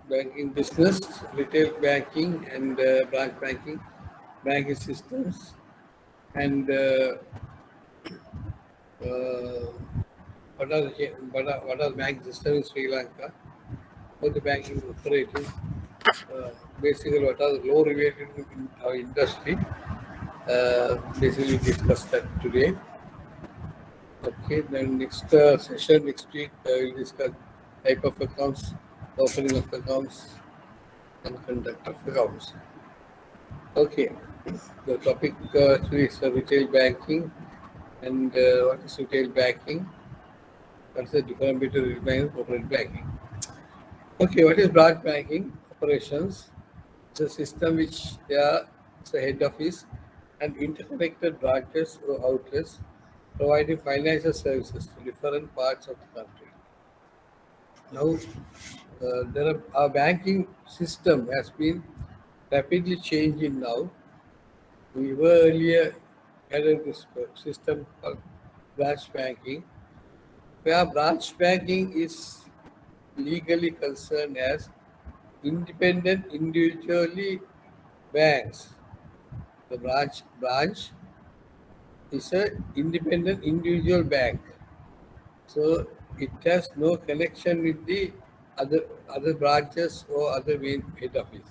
banking business, retail banking, and branch banking, banking systems, and uh, what are bank systems in Sri Lanka, how the banking operating, basically what are the law related in our industry. Basically discuss that today. Okay, then next session next week we'll discuss type of accounts, opening of accounts, and conduct of accounts. Okay, the topic actually is retail banking and what is retail banking? What's the difference between retail banking and corporate banking? Okay, what is branch banking operations? It's a system which there is a head office and interconnected branches or outlets providing financial services to different parts of the country. Now, our banking system has been rapidly changing now. We were earlier had this system called branch banking, where branch banking is legally concerned as independent individually banks. The branch is a independent individual bank, so it has no connection with the other branches or other main head office.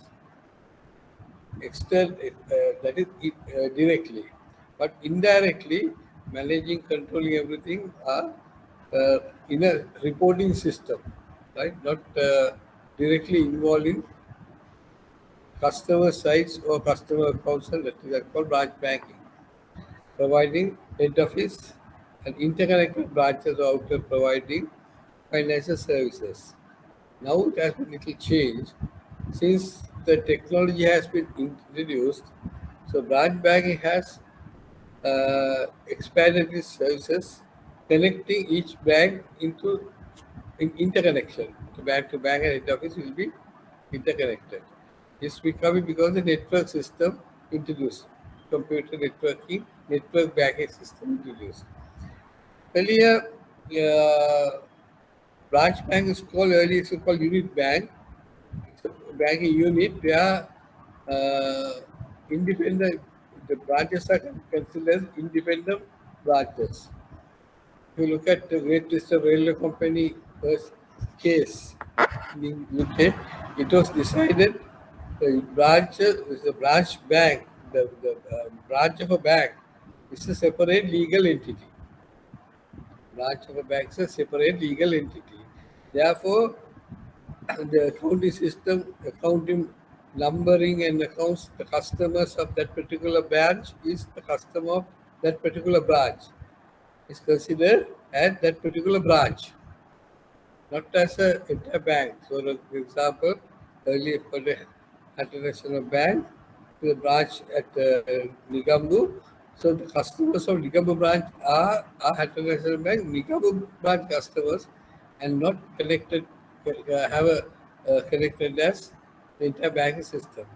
That is it, directly, but indirectly managing, controlling everything are in a reporting system, right? Not directly involved in customer sites or customer accounts, and that is called branch banking, providing head office and interconnected branches or outlet providing financial services. Now it has been little changed since the technology has been introduced. So branch banking has expanded its services, connecting each bank into interconnection. The bank to bank and head office will be interconnected. It's becoming because the network system introduced, computer networking, network banking system introduced. Earlier, branch bank is called earlier it's called unit bank. It's a banking unit where independent the branches are considered independent branches. If you look at the Great Eastern Railway Company first case in UK, it was decided the branch is a branch bank. The branch of a bank is a separate legal entity. Branch of a bank is a separate legal entity. Therefore, the accounting system, accounting numbering and accounts the customers of that particular branch is the customer of that particular branch. Is considered as that particular branch, not as a entire bank. So, for example, earlier for the International Bank, to the branch at Nigambu. So, the customers of Nigambu branch are International Bank, Nigambu branch customers, and not connected, have a connected as the entire banking system.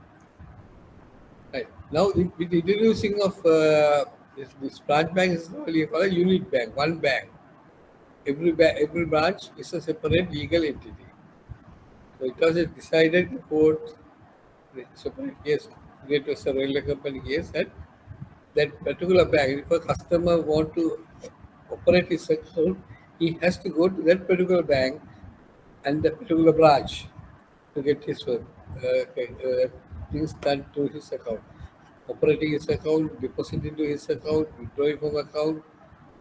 Right. Now, with the introducing of this branch bank is only called a unit bank, one bank. Every branch is a separate legal entity. So it was decided the court, the separate case, Great Western Railway Company case, that that particular bank, if a customer want to operate his account, he has to go to that particular bank and that particular branch to get his things done to his account. Operating his account, depositing to his account, withdrawing from account,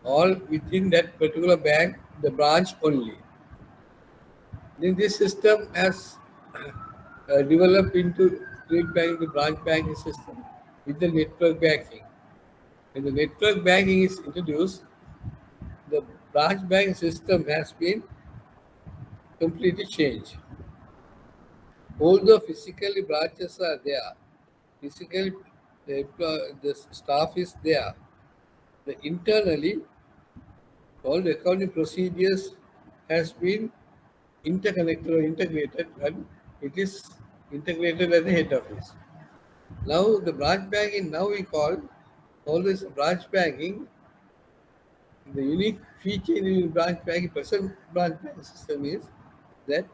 all within that particular bank, the branch only. Then this system has developed into street banking, the branch banking system with the network banking. When the network banking is introduced, the branch banking system has been completely changed. Although physically branches are there, physically the staff is there, the internally all the accounting procedures has been interconnected or integrated, and it is integrated at the head office. Now the branch banking, now we call all this branch banking. The unique feature in branch banking, present branch banking system is that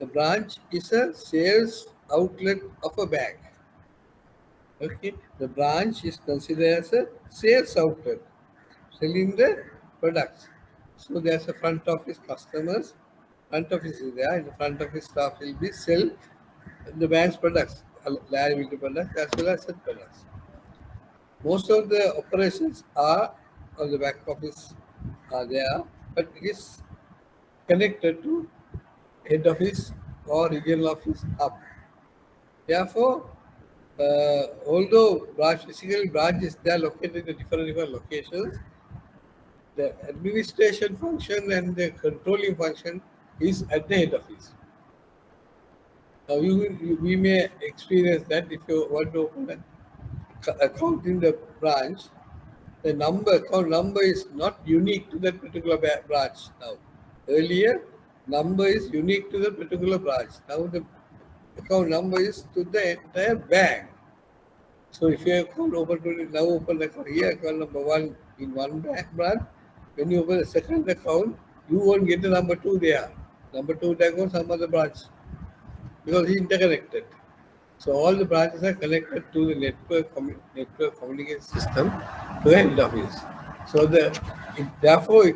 The branch is a sales outlet of a bank. Okay, the branch is considered as a sales outlet, selling the products. So there's a front office customers, front office is there, and the front office staff will be sell the bank's products, liability products as well as asset products. Most of the operations are on the back office are there, but it is connected to head office or regional office up. Therefore, although physical branches they are located in different locations, the administration function and the controlling function is at the head office. Now, we may experience that if you want to open an account in the branch, the account number is not unique to that particular branch now. Earlier, number is unique to the particular branch. Now, the account number is to the entire bank. So if you account open the account here, account number one in one branch, when you open the second account, you won't get the number two there. Number two there goes some other branch because it's interconnected. So all the branches are connected to the network communication system to the head office. So therefore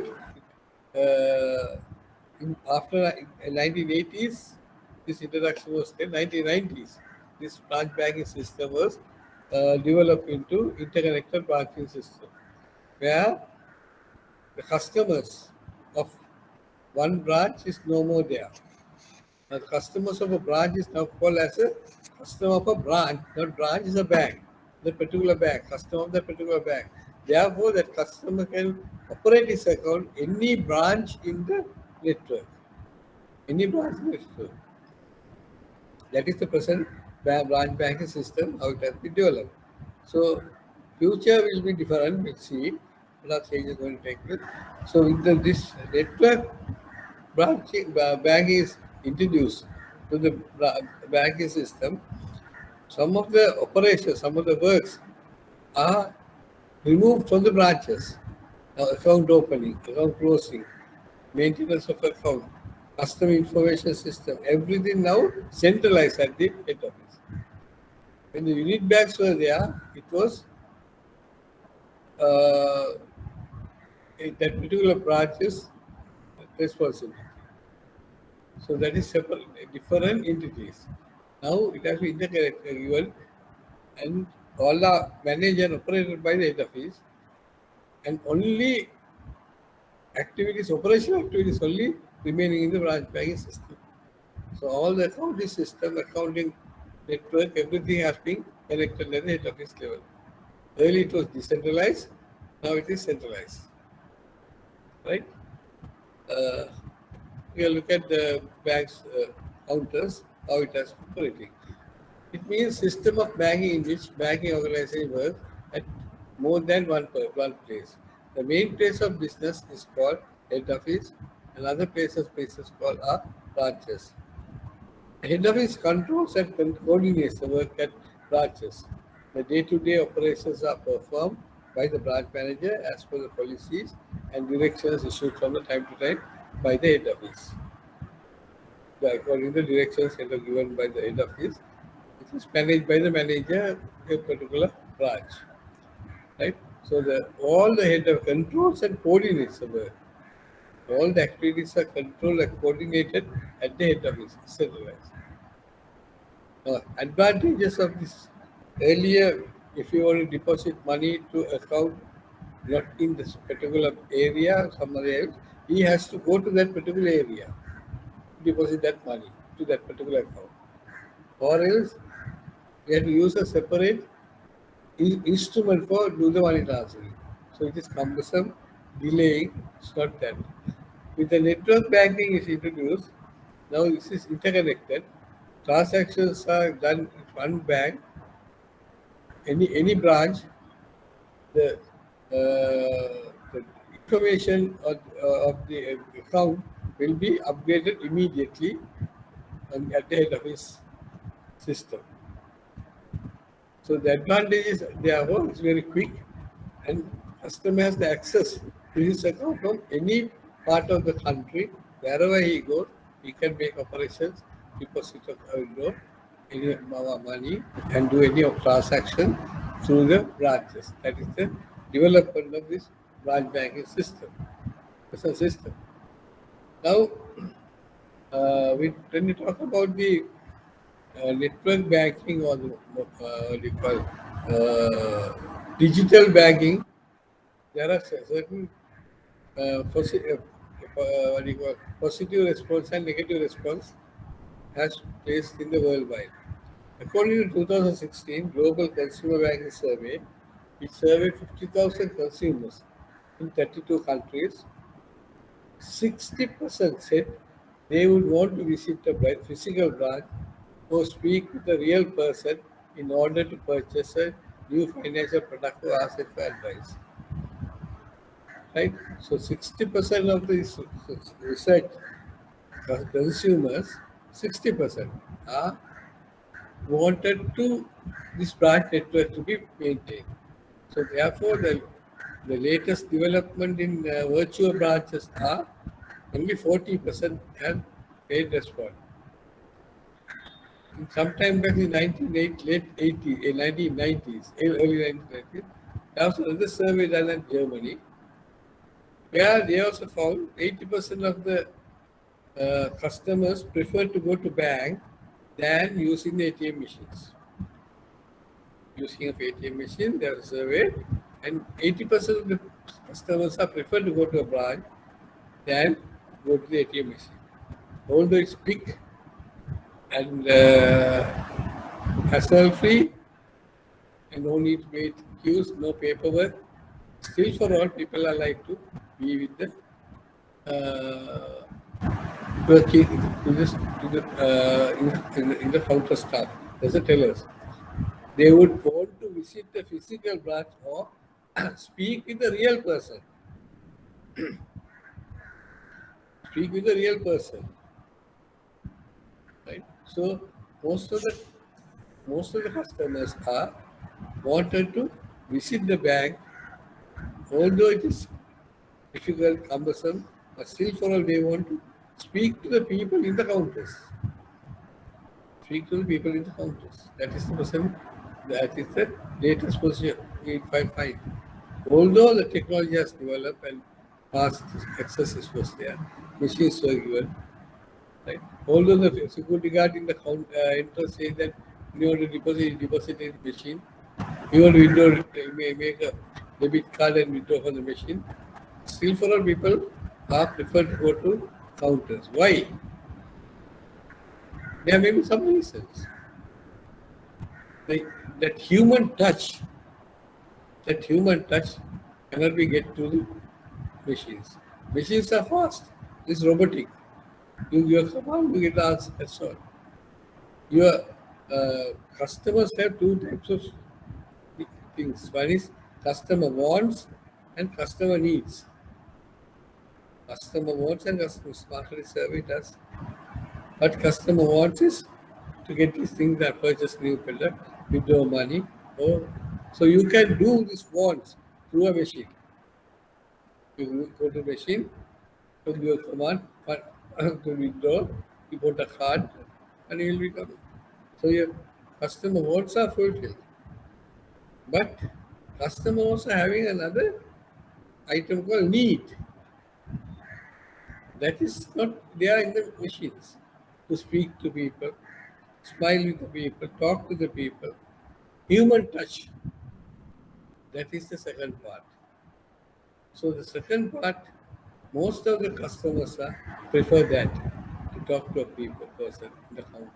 after 1980s, this introduction was in 1990s. This branch banking system was developed into interconnected banking system, where the customers of one branch is no more there. Now, the customers of a branch is now called as a customer of a branch. That branch is a bank, the particular bank, customer of that particular bank. Therefore, that customer can operate his account any branch in the network. Any branch in the network. That is the present branch banking system, how it has been developed. So, future will be different, we'll see. What change is going to take place. So, with this network bank is introduced to the banking system, some of the operations, some of the works are removed from the branches. Now, account opening, account closing, maintenance of account, customer information system, everything now centralized at the head office. When the unit banks were there, it was that particular branch's responsibility. So that is separate, different entities. Now it has been interconnected given and all are managed and operated by the head office, and only operational activities only remaining in the branch banking system. So all the accounting system, accounting network, everything has been connected at the head office level. Earlier it was decentralized, now it is centralized. Right? We'll look at the bank's counters, how it has operating. It means system of banking in which banking organization works at more than one place. The main place of business is called head office, and other places called are branches. The head office controls and coordinates the work at branches. The day-to-day operations are performed by the branch manager as per the policies and directions issued from the time to time by the head office. According to the directions that are given by the head office, it is managed by the manager a particular branch. Right? So all the head of controls and coordinates the work. All the activities are controlled and coordinated at the head office, centralized. Advantages of this earlier, if you want to deposit money to account not in this particular area, somewhere else, he has to go to that particular area, deposit that money to that particular account. Or else, we have to use a separate instrument for do the money transferring. So it is cumbersome, delaying, it's not that. With the network banking is introduced, now this is interconnected. Transactions are done in one bank, any branch, the, the information of the account will be updated immediately at the head office system. So the advantage is therefore it's very quick, and customer has the access to his account from any part of the country. Wherever he goes, he can make operations deposit of withdraw any money and do any of transaction through the branches. That is the development of this branch banking system. It's a system. Now, when we talk about the network banking or the, what do you call digital banking, there are certain what do you call positive response and negative response has placed in the worldwide. According to 2016 Global Consumer Banking Survey, it surveyed 50,000 consumers in 32 countries. 60% said they would want to visit a physical branch or speak with a real person in order to purchase a new financial product or ask for advice. Right? So 60% of the research consumers, 60% are wanted to this branch network to be maintained. So therefore, the latest development in virtual branches are only 40% have paid response. Sometime back in 1980, late 80s, 1990s, early 1990s, there was another survey done in Germany where they also found 80% of the customers prefer to go to bank than using the ATM machines. Using of ATM machine, they are surveyed, and 80% of the customers are prefer to go to a branch than go to the ATM machine. Although it's quick and hassle-free and no need to wait queues, no paperwork, still for all people are like to be with the working in the counter staff. That's a tellers. They would want to visit the physical branch or speak with a real person. Speak with a real person. Right? So most of the customers are wanted to visit the bank, although it is difficult, cumbersome, but still for all they want to speak to the people in the counters. Speak to the people in the counters. That is the person, that is the latest position 855. Although the technology has developed and past access was there, machines were given, right? Although the security guard in the entrance says that you want to deposit in the machine, you want to withdraw, make a debit card and withdraw from the machine. Still, for all people are preferred to go to counters. Why? There may be some reasons. Like that human touch cannot be get to the machines. Machines are fast. It's robotic. You give a command, you get the answer. That's all. Your customers have two types of things. One is customer wants and customer needs. Customer wants and customer market survey does. What customer wants is to get these things that purchase new product, withdraw money. Or, so you can do this wants through a machine. You go to the machine, you give a command to withdraw, you put a card, and you will become. So your customer wants are fulfilled. But customer also having another item called need. That is not there in the machines. To speak to people, smile with the people, talk to the people. Human touch. That is the second part. So the second part, most of the customers prefer that to talk to a person in the counter,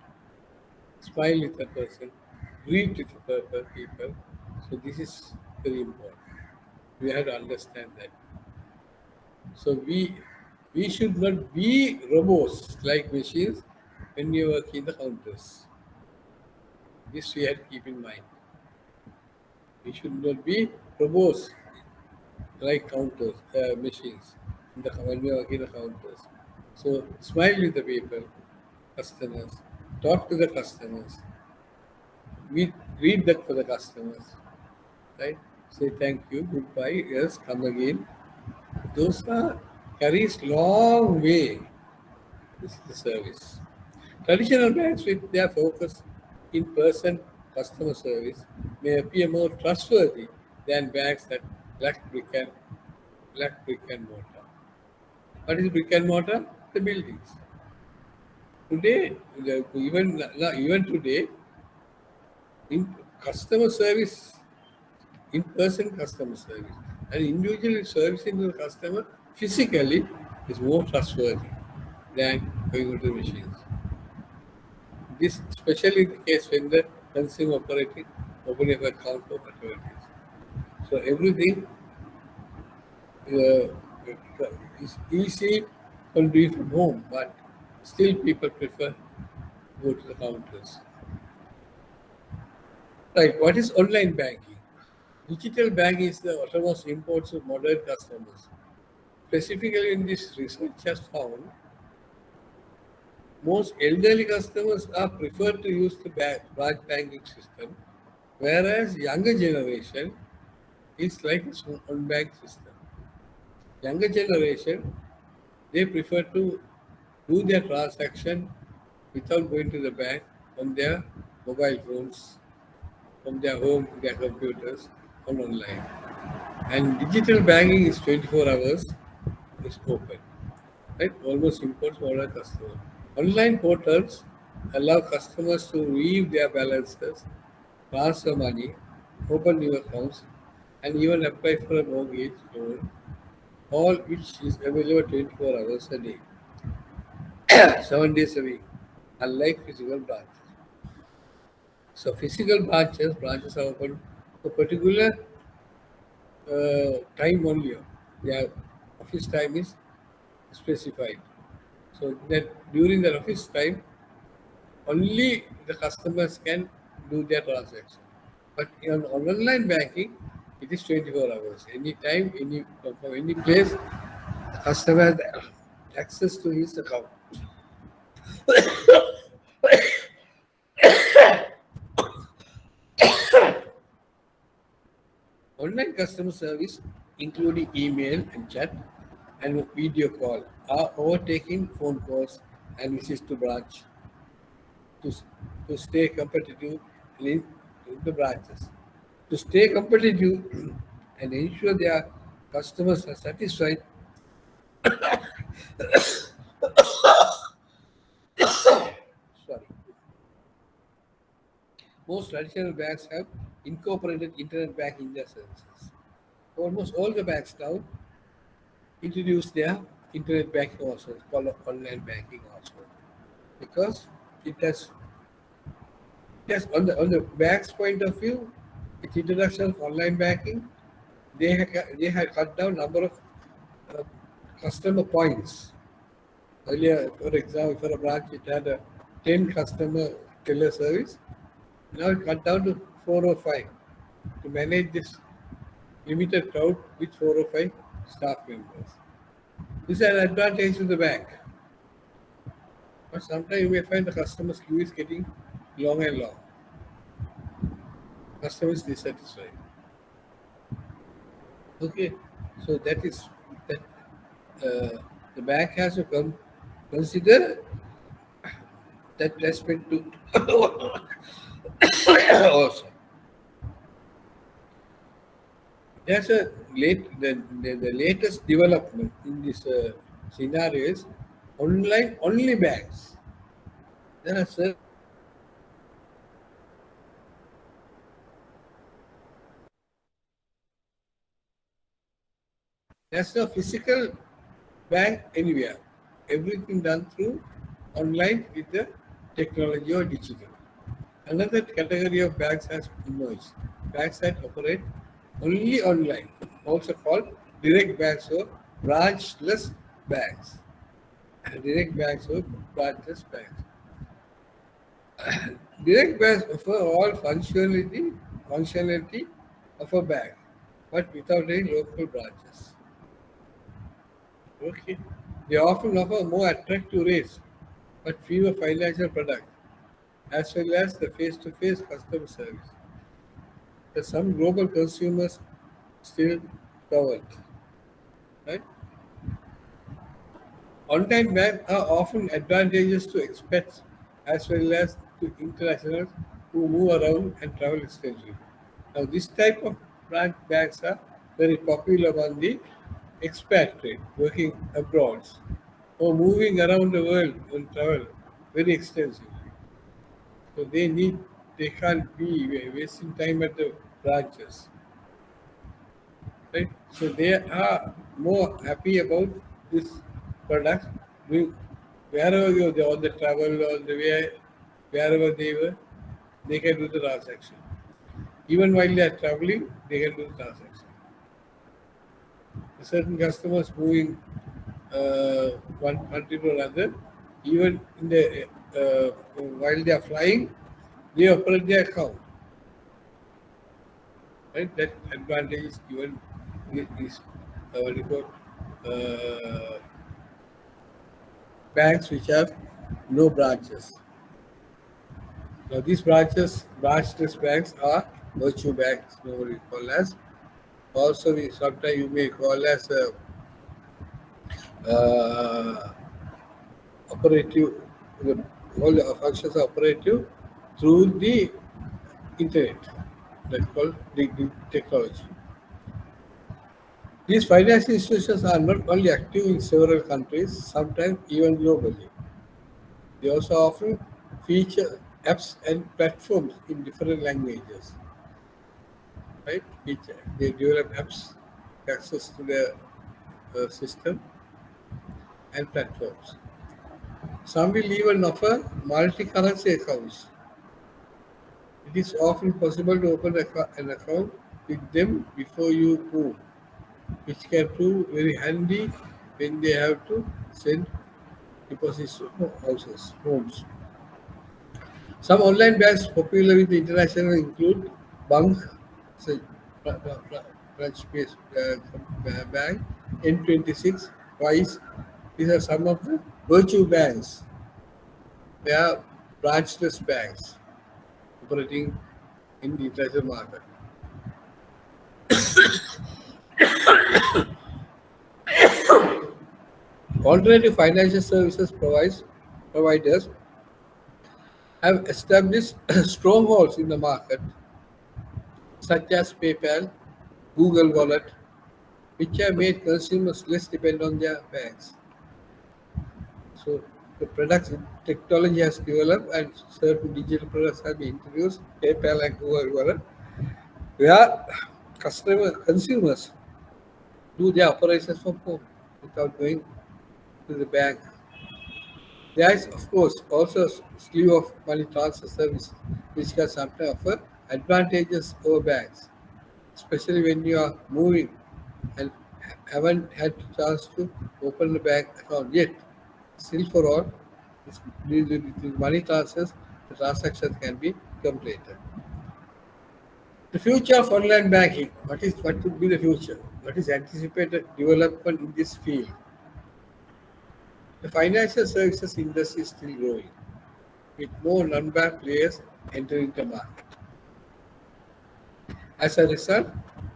smile with a person, greet with a people. So this is very important. We have to understand that. So we should not be robots like machines when we work in the counters. This we have to keep in mind. We should not be robots like counters, machines when we work in the counters. So smile with the people, customers, talk to the customers, we read that for the customers, right? Say thank you, goodbye, yes, come again. Those are carries long way. This is the service. Traditional banks with their focus in-person customer service may appear more trustworthy than banks that lack brick and mortar. What is brick and mortar? The buildings. Today, even today, in customer service, in-person customer service, and individually servicing the customer physically is more trustworthy than going to the machines. This especially the case when the consumer opening of account or whatever it is. So everything is easy can do it from home, but still people prefer go to the counters. Right, what is online banking? Digital banking is the uttermost imports of modern customers. Specifically in this research has found most elderly customers are preferred to use the branch banking system, whereas younger generation is like its own bank system. Younger generation, they prefer to do their transaction without going to the bank on their mobile phones, from their home, their computers, or online. And digital banking is 24 hours, is open, right? Almost imports for a customer. Online portals allow customers to leave their balances, transfer money, open new accounts, and even apply for a mortgage loan, all which is available 24 hours a day, 7 days a week, unlike physical branches. So physical branches are open for particular time only. Their office time is specified. So that during the office time, only the customers can do their transaction. But on online banking, it is 24 hours. Anytime, from any place, the customer has access to his account. Online customer service, including email and chat and video call, are overtaking phone calls and visits to branch to, to stay competitive in the branches. To stay competitive and ensure their customers are satisfied, sorry, most traditional banks have incorporated internet banking in their services. Almost all the banks now introduce their internet banking also, it's called online banking also, because it has, yes, on the bank's point of view, with introduction of online banking, they had cut down number of uh, customer points. Earlier, for example, for a branch, it had a 10 customer teller service. Now it cut down to 4 or 5 to manage this limited crowd with 4 or 5 staff members. This is an advantage to the bank. But sometimes you may find the customer's queue is getting long and long. Customer is dissatisfied. Okay, so that is that the bank has to consider that aspect to also. There's a the latest development in this scenario is online only banks. There are there's no physical bank anywhere. Everything done through online with the technology or digital. Another category of banks has emerged. Banks that operate only online, also called direct banks or branchless banks. Direct banks or branchless banks. Direct banks offer all functionality of a bank, but without any local branches. Okay. They often offer more attractive rates, but fewer financial products, as well as the face-to-face customer service that some global consumers still covered. Right? Online banks are often advantageous to expats as well as to internationals who move around and travel extensively. Now, this type of branch banks are very popular among the expatriate working abroad or moving around the world on travel very extensively. So they can't be wasting time at the branches, right? So they are more happy about this product. We, wherever they're on the travel or the way, wherever they were, they can do the transaction. Even while they are traveling, they can do the transaction. Certain customers moving one country to another, even in the while they are flying, they operate their account. Right? That advantage is given is what you call uh, banks which have no branches. Now these branchless banks are virtual banks, normally called as. Also, sometimes you may call as uh, operative. All the functions are operative through the internet. That's called the technology. These financial institutions are not only active in several countries, sometimes even globally. They also often feature apps and platforms in different languages. Right? They develop apps, access to the system and platforms. Some will even offer multi-currency accounts. It is often possible to open an account with them before you move, which can prove very handy when they have to send deposits to homes. Some online banks popular with the international include Bank, so, French-based bank, N26, Wise. These are some of the virtual banks. They are branchless banks operating in the international market. Alternative financial services providers have established strongholds in the market, such as PayPal, Google Wallet, which have made consumers less dependent on their banks. So the products technology has developed and certain digital products have been introduced, PayPal and Google Wallet, where consumers do their operations from home without going to the bank. There is, of course, also a slew of money transfer services which can sometimes offer advantages over banks, especially when you are moving and haven't had the chance to open a bank account yet. Still, for all, these money transfers, the transactions can be completed. The future of online banking. What could be the future? What is anticipated development in this field? The financial services industry is still growing, with more non-bank players entering the market. As a result,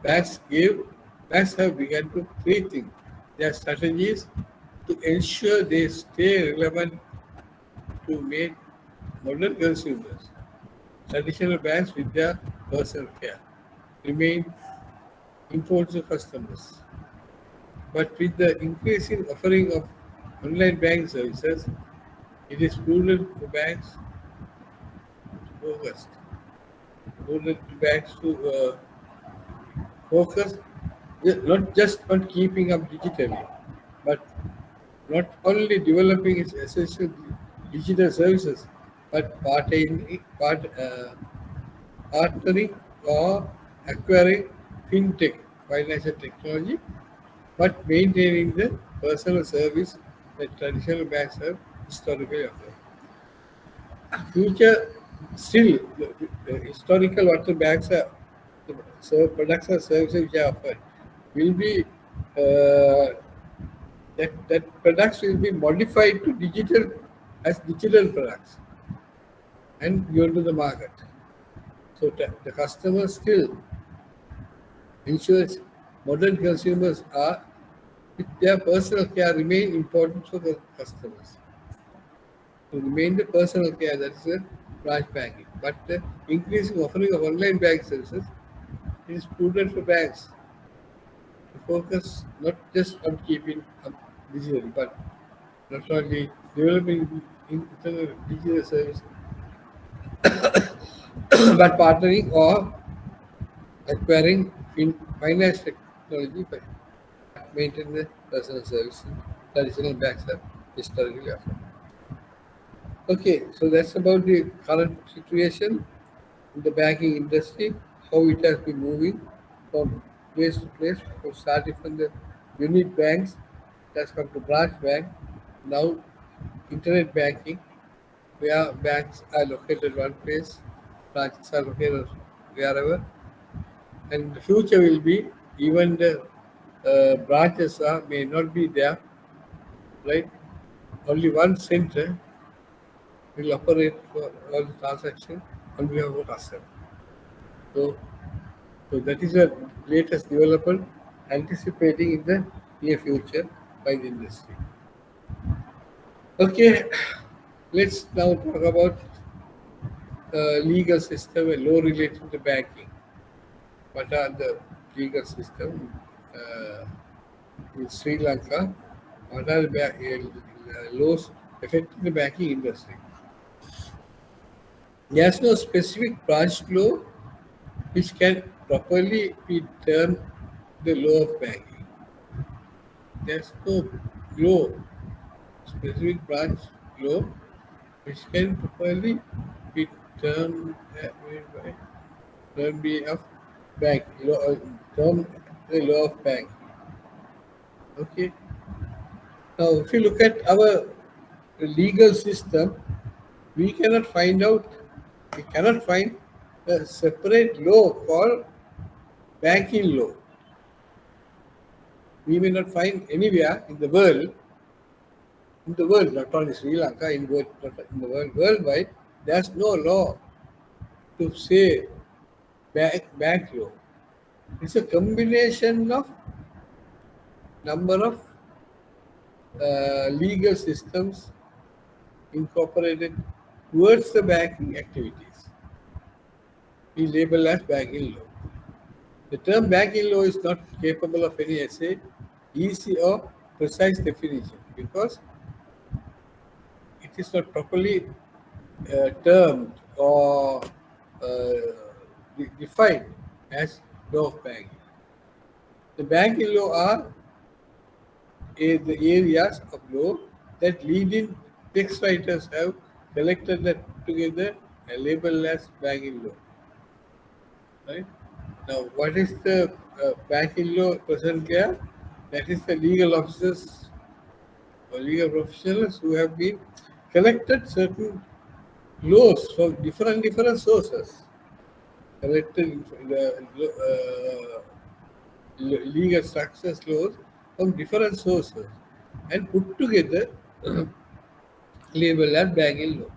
banks have begun to rethink their strategies to ensure they stay relevant to meet modern consumers. Traditional banks with their personal care remain important to customers. But with the increasing offering of online bank services, it is prudent for banks to focus. Prudent to banks to focus not just on keeping up digitally, but not only developing its essential digital services, but partnering or acquiring fintech financial technology, but maintaining the personal service that traditional banks have historically offered. Future still the historical what the banks are so products or services which are offered will be that products will be modified to digital as digital products and given to the market. So the customer still ensures modern consumers are with their personal care remain important for the customers. To remain the personal care, that is a branch banking. But the increasing offering of online bank services, it is prudent for banks to focus not just on keeping up digital, but not only developing internal digital service, but partnering or acquiring finance technology for maintain the personal service traditional banks have historically offered. Okay, so that's about the current situation in the banking industry, how it has been moving from place to place, from starting from the unit banks, it has come to branch bank, now internet banking, where banks are located one place, branches are located wherever, and the future will be even the branches may not be there, right? Only one center will operate for all the transaction on behalf of customer. So, so that is the latest development anticipating in the near future by the industry. Okay, let's now talk about legal system and law related to banking. What are the legal system in Sri Lanka? What are the laws affecting the banking industry? There's no specific branch law which can properly be termed the law of banking. There's no law, specific branch law, which can properly be termed by term be of bank law, term the law of bank. Okay. Now, if you look at our legal system, we cannot find out, we cannot find a separate law called banking law. We may not find anywhere in the world, not only Sri Lanka, in the world, worldwide, there's no law to say bank law. It's a combination of number of legal systems incorporated towards the banking activities. We label as banking law. The term banking law is not capable of any essay, easy or precise definition because it is not properly termed or defined as law of banking. The banking law are the areas of law that leading text writers have collected that together and labeled as banking law. Right? Now, what is the banking law present here? That is the legal officers or legal professionals who have been collected certain laws from different sources, collected legal success laws from different sources and put together label as banking law.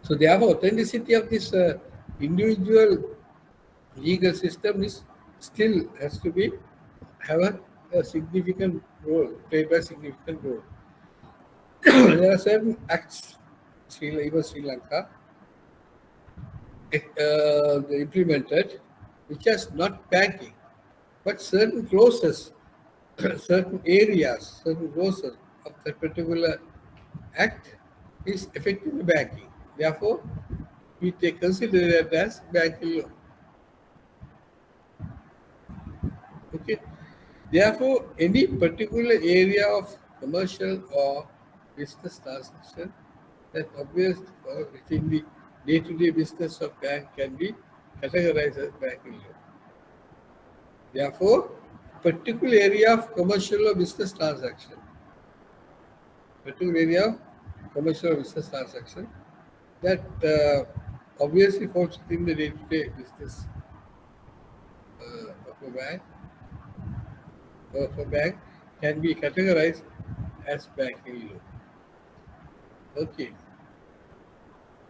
So therefore, authenticity of this individual legal system is still has to be have a significant role, played by significant role. There are certain acts, even Sri Lanka, implemented, which has not banking, but certain clauses, certain areas, certain clauses of that particular act is affecting the banking. Therefore, we take consider that as banking law. Okay. Therefore, any particular area of commercial or business transaction that obvious within the day-to-day business of bank can be categorized as banking law. Therefore, particular area of commercial or business transaction, particular area of commercial or business transaction that obviously falls within the day-to-day business of a bank of a bank can be categorized as banking law. Okay.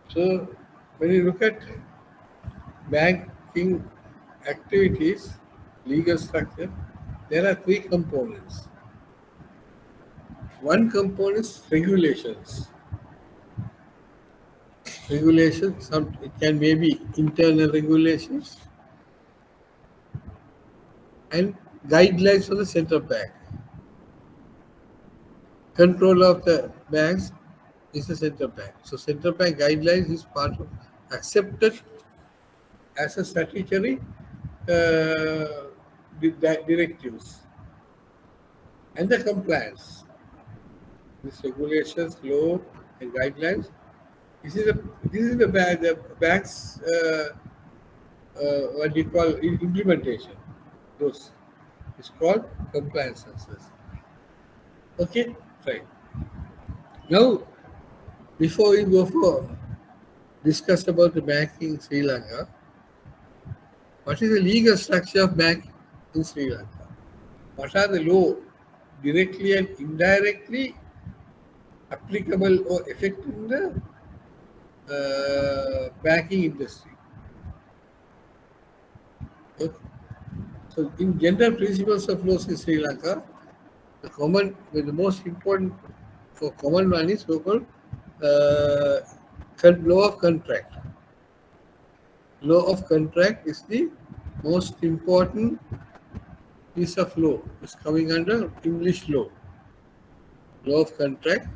So when you look at banking activities, legal structure, there are three components. One component is regulations. Regulations, it can maybe internal regulations and guidelines from the central bank. Control of the banks is the central bank. So central bank guidelines is part of accepted as a statutory directives and the compliance. These regulations, law, and guidelines. The bank's what do you call implementation. Those it's called compliances. Okay, right. Now, before we go for discuss about the banking in Sri Lanka, what is the legal structure of bank in Sri Lanka? What are the law directly and indirectly applicable or affecting the banking industry? Okay. So, in general principles of laws in Sri Lanka, the most important for common one is so-called uh, law of contract. Law of contract is the most important piece of law. It's coming under English law. Law of contract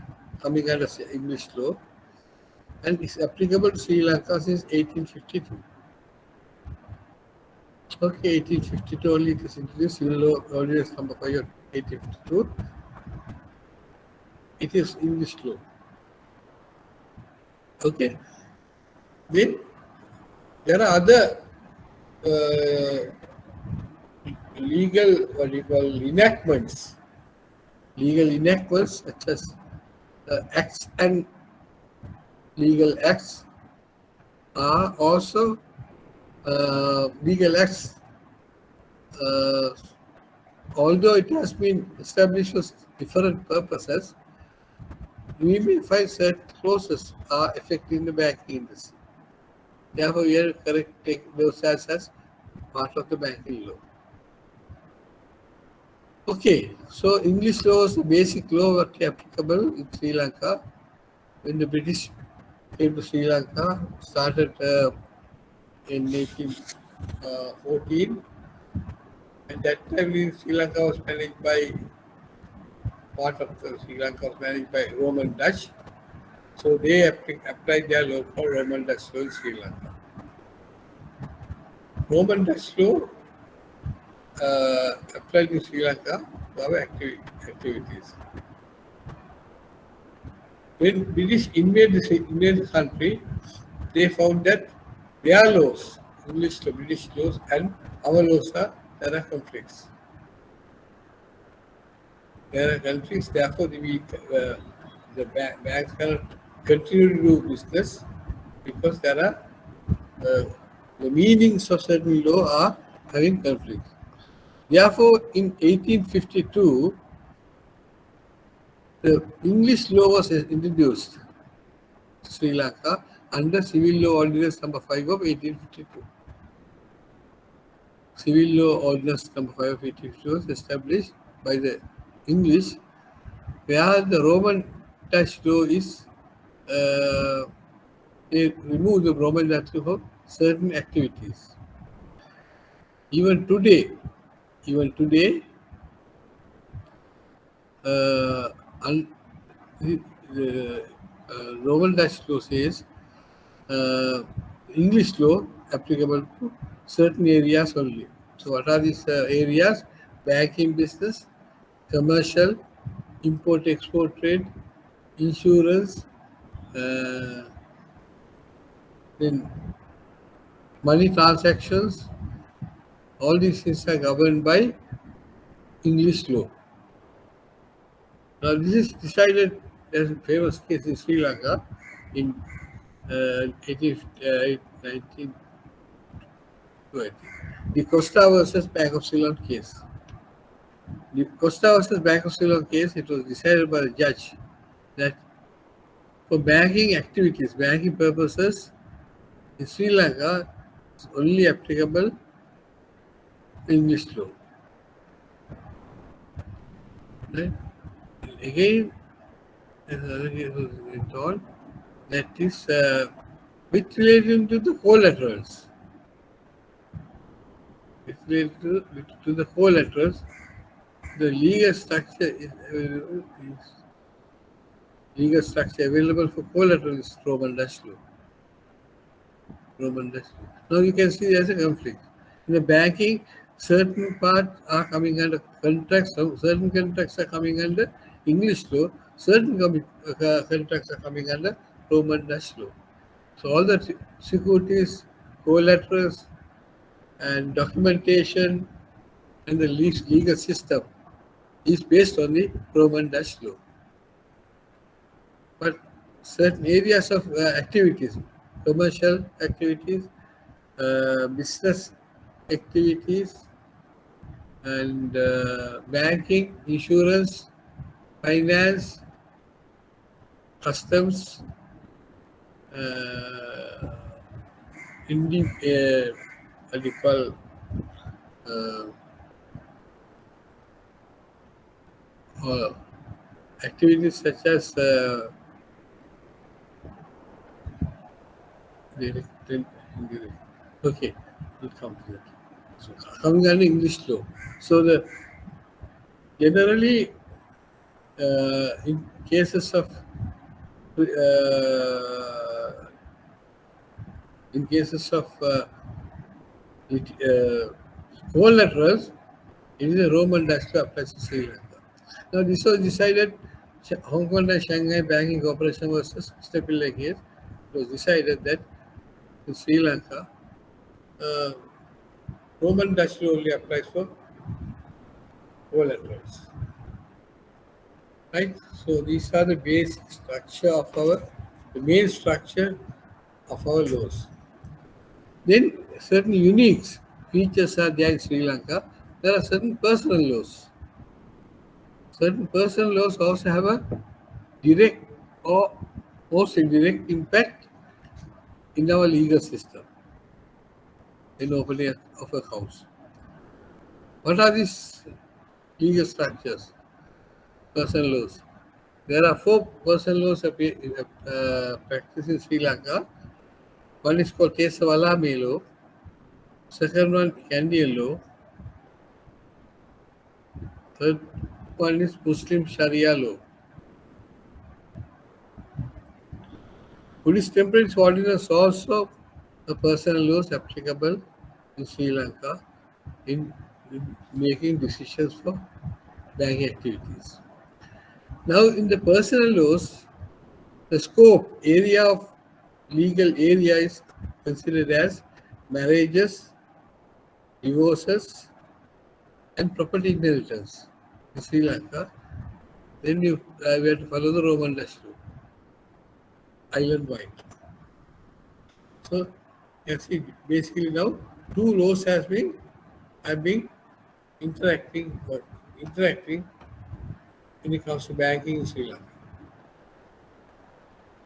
coming under English law and is applicable to Sri Lanka since 1852. Okay, 1852 only it is introduced, Civil Law Ordinance number 5 of 1852. It is English law. Okay. Then there are other legal, what do you call, enactments. Legal enactments such as acts and legal acts are also legal acts. Although it has been established for different purposes, we may find certain clauses are affecting the banking industry. Therefore, we are correct take those as part of the banking law. Okay, so English law is the basic law that is applicable in Sri Lanka. When the British came to Sri Lanka, started in 1814. At that time, Sri Lanka was managed by part of the Sri Lanka was managed by Roman Dutch. So they applied their law for Roman Dutch law in Sri Lanka. Roman Dutch law applied in Sri Lanka for our activities. When British invaded the country, they found that their laws, English law, British laws, and our laws there are conflicts. There are conflicts, therefore the banks cannot continue to do business because there are the meanings of certain law are having conflicts. Therefore, in 1852, the English law was introduced to Sri Lanka under Civil Law Ordinance number 5 of 1852. Civil Law Ordinance number 5 of 1852 was established by the English, where the Roman Dutch law is they remove the Roman Dutch law for certain activities. Even today, the Roman Dutch law says English law applicable to certain areas only. So, what are these areas? Banking business, commercial, import-export trade, insurance, then money transactions. All these things are governed by English law. Now, this is decided. There's a famous case in Sri Lanka in 1920, the Costa versus Bank of Ceylon case. The Costa versus Bank of Ceylon case, it was decided by the judge that for banking activities, banking purposes, in Sri Lanka, it's only applicable English law. Right? Again, As another case was told, that is with relation to the collaterals. With related to the collaterals, the legal structure available for collateral is Roman dash law. Roman dash law. Now you can see there's a conflict. In the banking, certain parts are coming under contracts, certain contracts are coming under English law, certain contracts are coming under Roman dash law. So all the securities, collaterals, and documentation and the legal system is based on the Roman dash law. But certain areas of activities, commercial activities, business activities, and banking, insurance, finance, customs, uh, what do you call, uh, uh, activities such as direct and indirect. Okay, we'll come to that. So coming under English law. So the generally in cases of uh, in cases of collaterals, it is a Roman dash to apply to Sri Lanka. Now this was decided. Hong Kong and Shanghai Banking Corporation versus Mr. Pillai case. It was decided that in Sri Lanka, uh, Roman dash law only applies for collaterals. Right? So these are the basic structure of the main structure of our laws. Then certain unique features are there in Sri Lanka. There are certain personal laws. Certain personal laws also have a direct or most indirect impact in our legal system in opening of accounts. What are these legal structures? Personal laws. There are four personal laws practiced in Sri Lanka. One is called Kesavalame law. Second one, Candian law. Third one is Muslim Sharia law. Police temperance ordinance also the personal laws applicable in Sri Lanka in making decisions for banking activities. Now, in the personal laws, the scope area of legal area is considered as marriages, divorces, and property inheritance in Sri Lanka. Then we have to follow the Roman dash law, island wide. So you can see basically now two laws have been interacting when it comes to banking in Sri Lanka.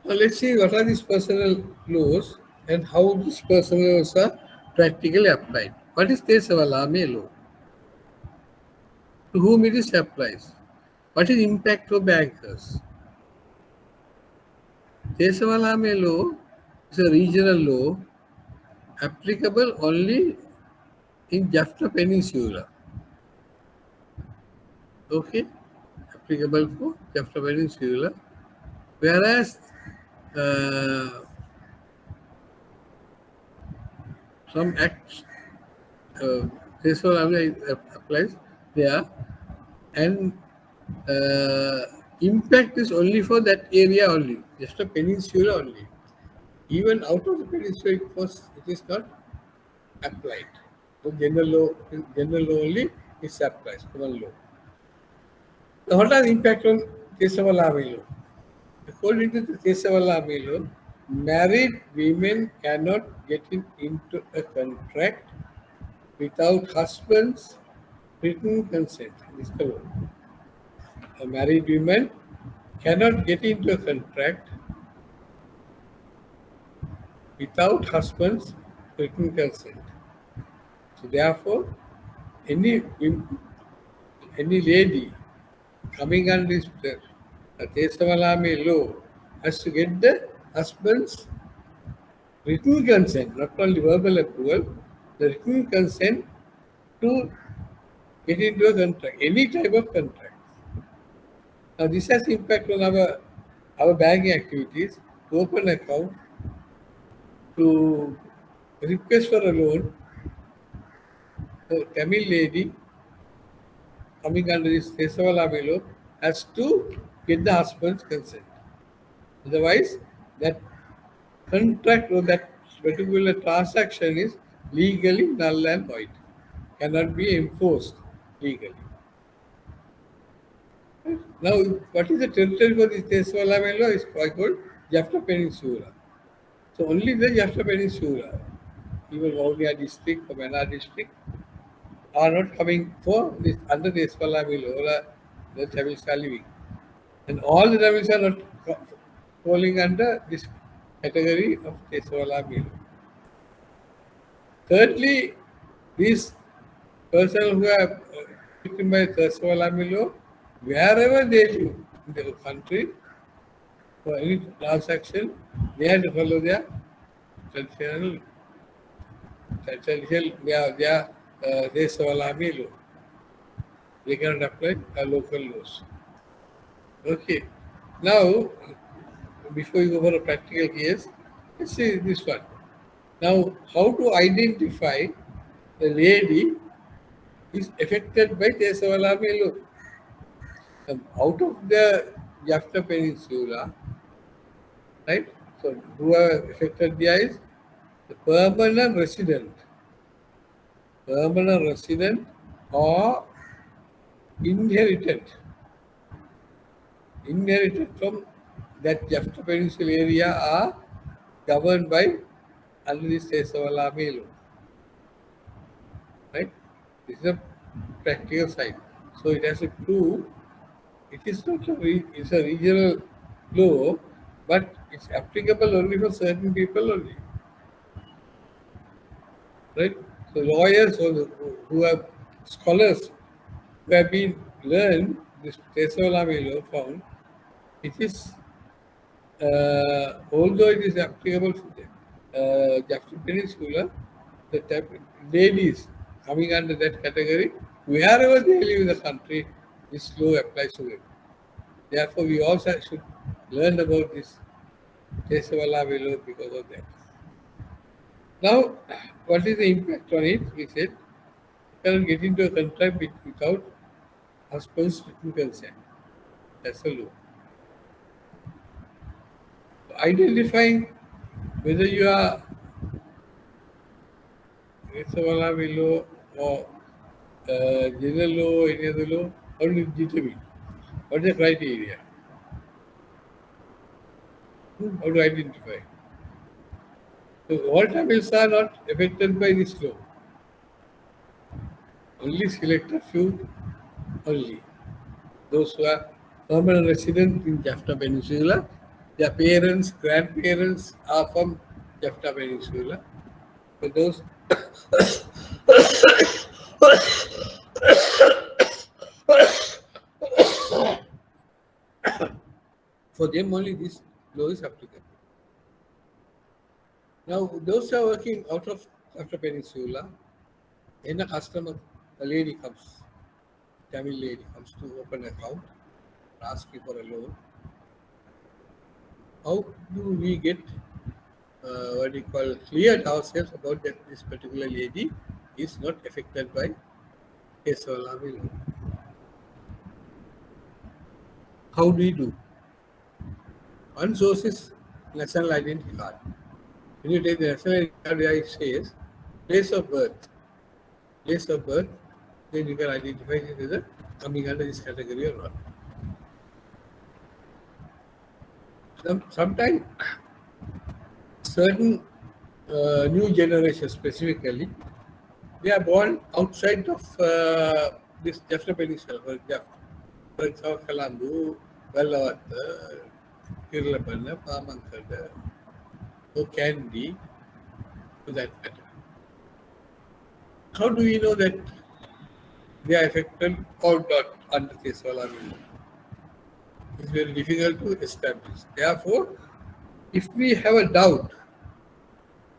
Now let's see what are these personal laws and how these personal laws are practically applied. What is Tesavalame law? To whom it is applies? What is impact for bankers? Tesavalame law is a regional law applicable only in Jaffna Peninsula. Okay, applicable for Jaffna Peninsula, whereas some acts, this one applies there, and impact is only for that area only, just a peninsula only. Even out of the peninsula, it is not applied. So general law only is applied, common law. Now, what are the impact on Kesavalame law? According to the Kesavalame law, married women cannot get into a contract without husband's written consent. This is the law. A married woman cannot get into a contract without husband's written consent. So therefore, any lady coming under this the Tesavalami law has to get the husband's written consent, not only verbal approval, the written consent to get into a contract, any type of contract. Now this has impact on our banking activities, to open account, to request for a loan. The Tamil lady coming under this Tesavalami law has to get the husband's consent. Otherwise, that contract or that particular transaction is legally null and void, cannot be enforced legally. Now, what is the territory for this Tesavalami law is called Jaffna Peninsula. So only the Jaffna Peninsula, even Vaunia district or Mena district, are not coming for this under the Tesavalami law, the Tamils are living. And all the Tamils are not falling under this category of Tesavalami law. Thirdly, these persons who are victim by Tesavalami law, wherever they live in the country, for any transaction, they have to follow their traditional Tesavalami law. They cannot apply local laws. Okay. Now, before you go for a practical case, let's see this one. Now, how to identify the lady is affected by Tesavalami law? Out of the Jaffna Peninsula, right? So, who are affected there is the permanent resident or inherited from that Jaffna Peninsula area are governed by under this Tesavalami law, right? This is a practical side. So it has to prove it is not it's a regional law, but it's applicable only for certain people only, right? So lawyers who are scholars who have been learned this Tesavalami law found it is although it is applicable for the Jaffna Peninsula, the ladies coming under that category, wherever they live in the country, this law applies to them. Therefore, we also should learn about this Tesavalami law because of that. Now, what is the impact on it? We said, you cannot get into a contract without husband's written consent. That's the law. Identifying whether you are Tesavalami law or general law, any other law, how do you determine? What is the criteria? How to identify? So all Tamils are not affected by this law. Only selected few only. Those who are permanent residents in Jaffna Peninsula, their parents, grandparents are from Jaffna Peninsula. So those for them only this law is applicable. Now those who are working out of Jaffna Peninsula, when a lady comes, Tamil lady comes to open an account, asking for a loan, how do we get what we call cleared ourselves about that this particular lady is not affected by Tesavalami law? How do we do? One source is national identity card. When you take the national identity card, where it says place of birth, then you can identify it as a coming under this category or not. Sometimes certain new generation specifically, they are born outside of this Jaffna Peninsula, for example, Kalandu, Vellavatta, Kirlapanna, Pamankada, or Kandy, to that matter. How do we know that they are affected or not under Tesavalami law? It's very difficult to establish. Therefore, if we have a doubt,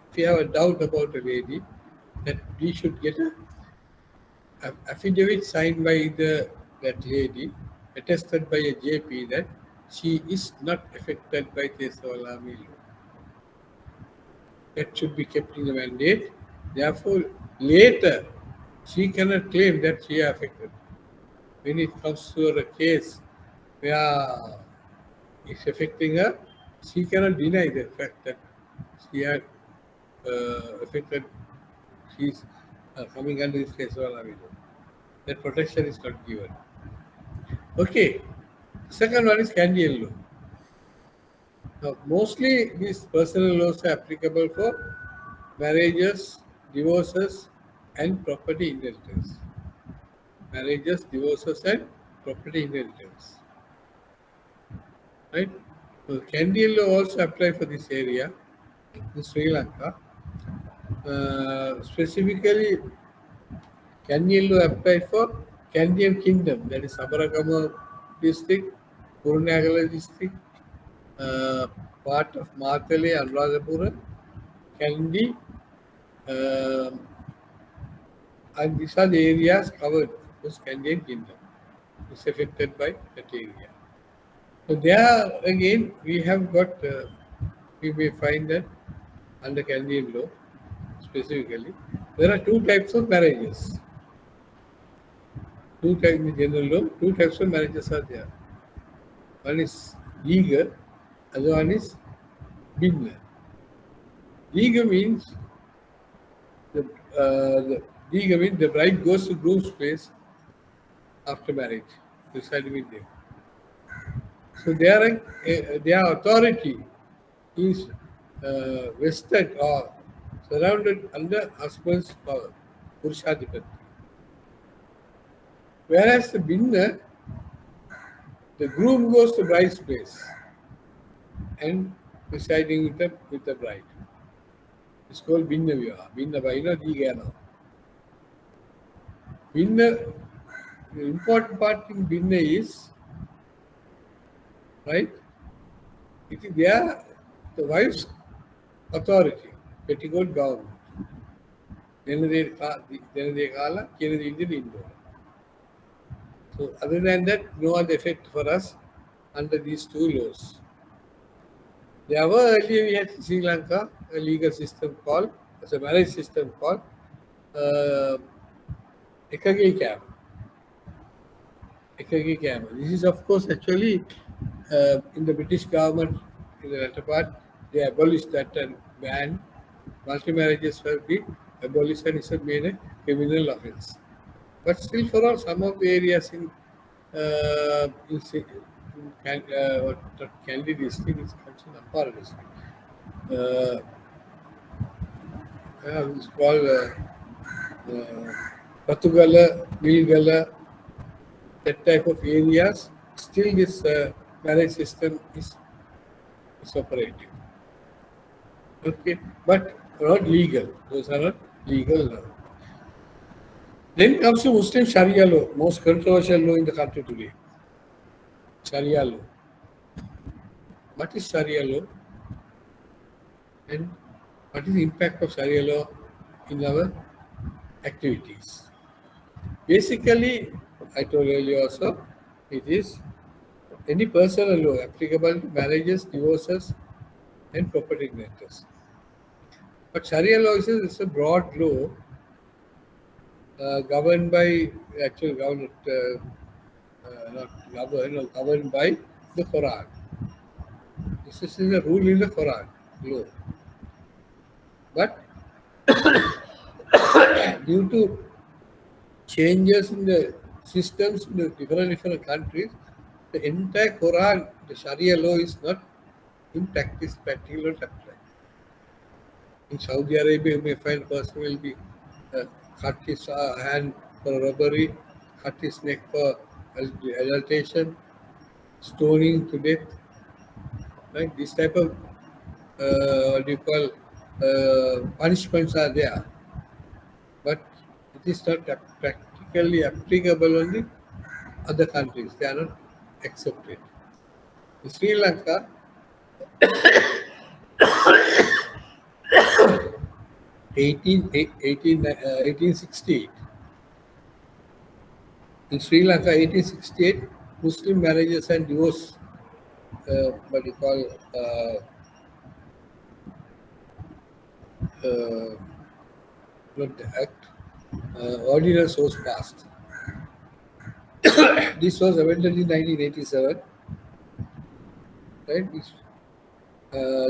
if we have a doubt about a lady, that we should get a affidavit signed by that lady, attested by a JP that she is not affected by Tesavalami law. That should be kept in the mandate. Therefore, later she cannot claim that she is affected. When it comes to a case where it's affecting her, she cannot deny the fact that she had affected, she's coming under this case. That protection is not given. Okay. Second one is Canadian law. Now, mostly these personal laws are applicable for marriages, divorces, and property inheritance. Marriages, divorces, and property inheritance. Right? So, Canadian law also apply for this area in Sri Lanka. Specifically, Canadian law apply for Canadian Kingdom, that is Sabarakama district, Kurunegala district, uh, part of Matale, Anuradhapura, Kandy, um and these are the areas covered with Canadian Kingdom. Is affected by that area. So there again, we have got, we may find that under Canadian law specifically, there are two types of marriages. Two types in general law, two types of marriages are there. One is legal, other one is binna. Legal means the legal means the bride goes to groom's place after marriage, residing with them. So their authority is vested or surrounded under husband's power, Purushadipati. Whereas the binna, the groom goes to bride's place and residing with the bride. It's called binna vivaha. Binna vaina digana. Binna, the important part in binna is, right? It is there, the wife's authority, petticoat government. Denade kala, kenade Indo. So other than that, no other effect for us under these two laws. There were earlier we had in Sri Lanka a legal system called, as a marriage system called uh, Ekage Cam. Ekage Cam. This is of course actually in the British government in the latter part, they abolished that and banned multi-marriages will be abolished and it's made a criminal offence. But still, for all, some of the areas Kandy district is considered Ampara district. It's called Patugala, Vilgala, that type of areas. Still, this marriage system is operating. Okay, but not legal. Those are not legal now. Then comes to Muslim Sharia law, most controversial law in the country today. Sharia law. What is Sharia law? And what is the impact of Sharia law in our activities? Basically, I told earlier also, it is any personal law applicable to marriages, divorces, and property matters. But Sharia law is a broad law governed by, actually governed, not governed, no, governed by the Quran. This is a rule in the Quran law. But due to changes in the systems in the different countries, the entire Quran, the Sharia law is not in practice, practically not applied. In Saudi Arabia, you may find a person will be cut his hand for robbery, cut his neck for adulteration, stoning to death. Right? This type of what do you call punishments are there, but it is not practically applicable on the other countries. They are not accepted. In Sri Lanka, 1868. In Sri Lanka, 1868, Muslim marriages and divorce, what you call, uh, not the act, ordinance was passed. This was amended in 1987, right?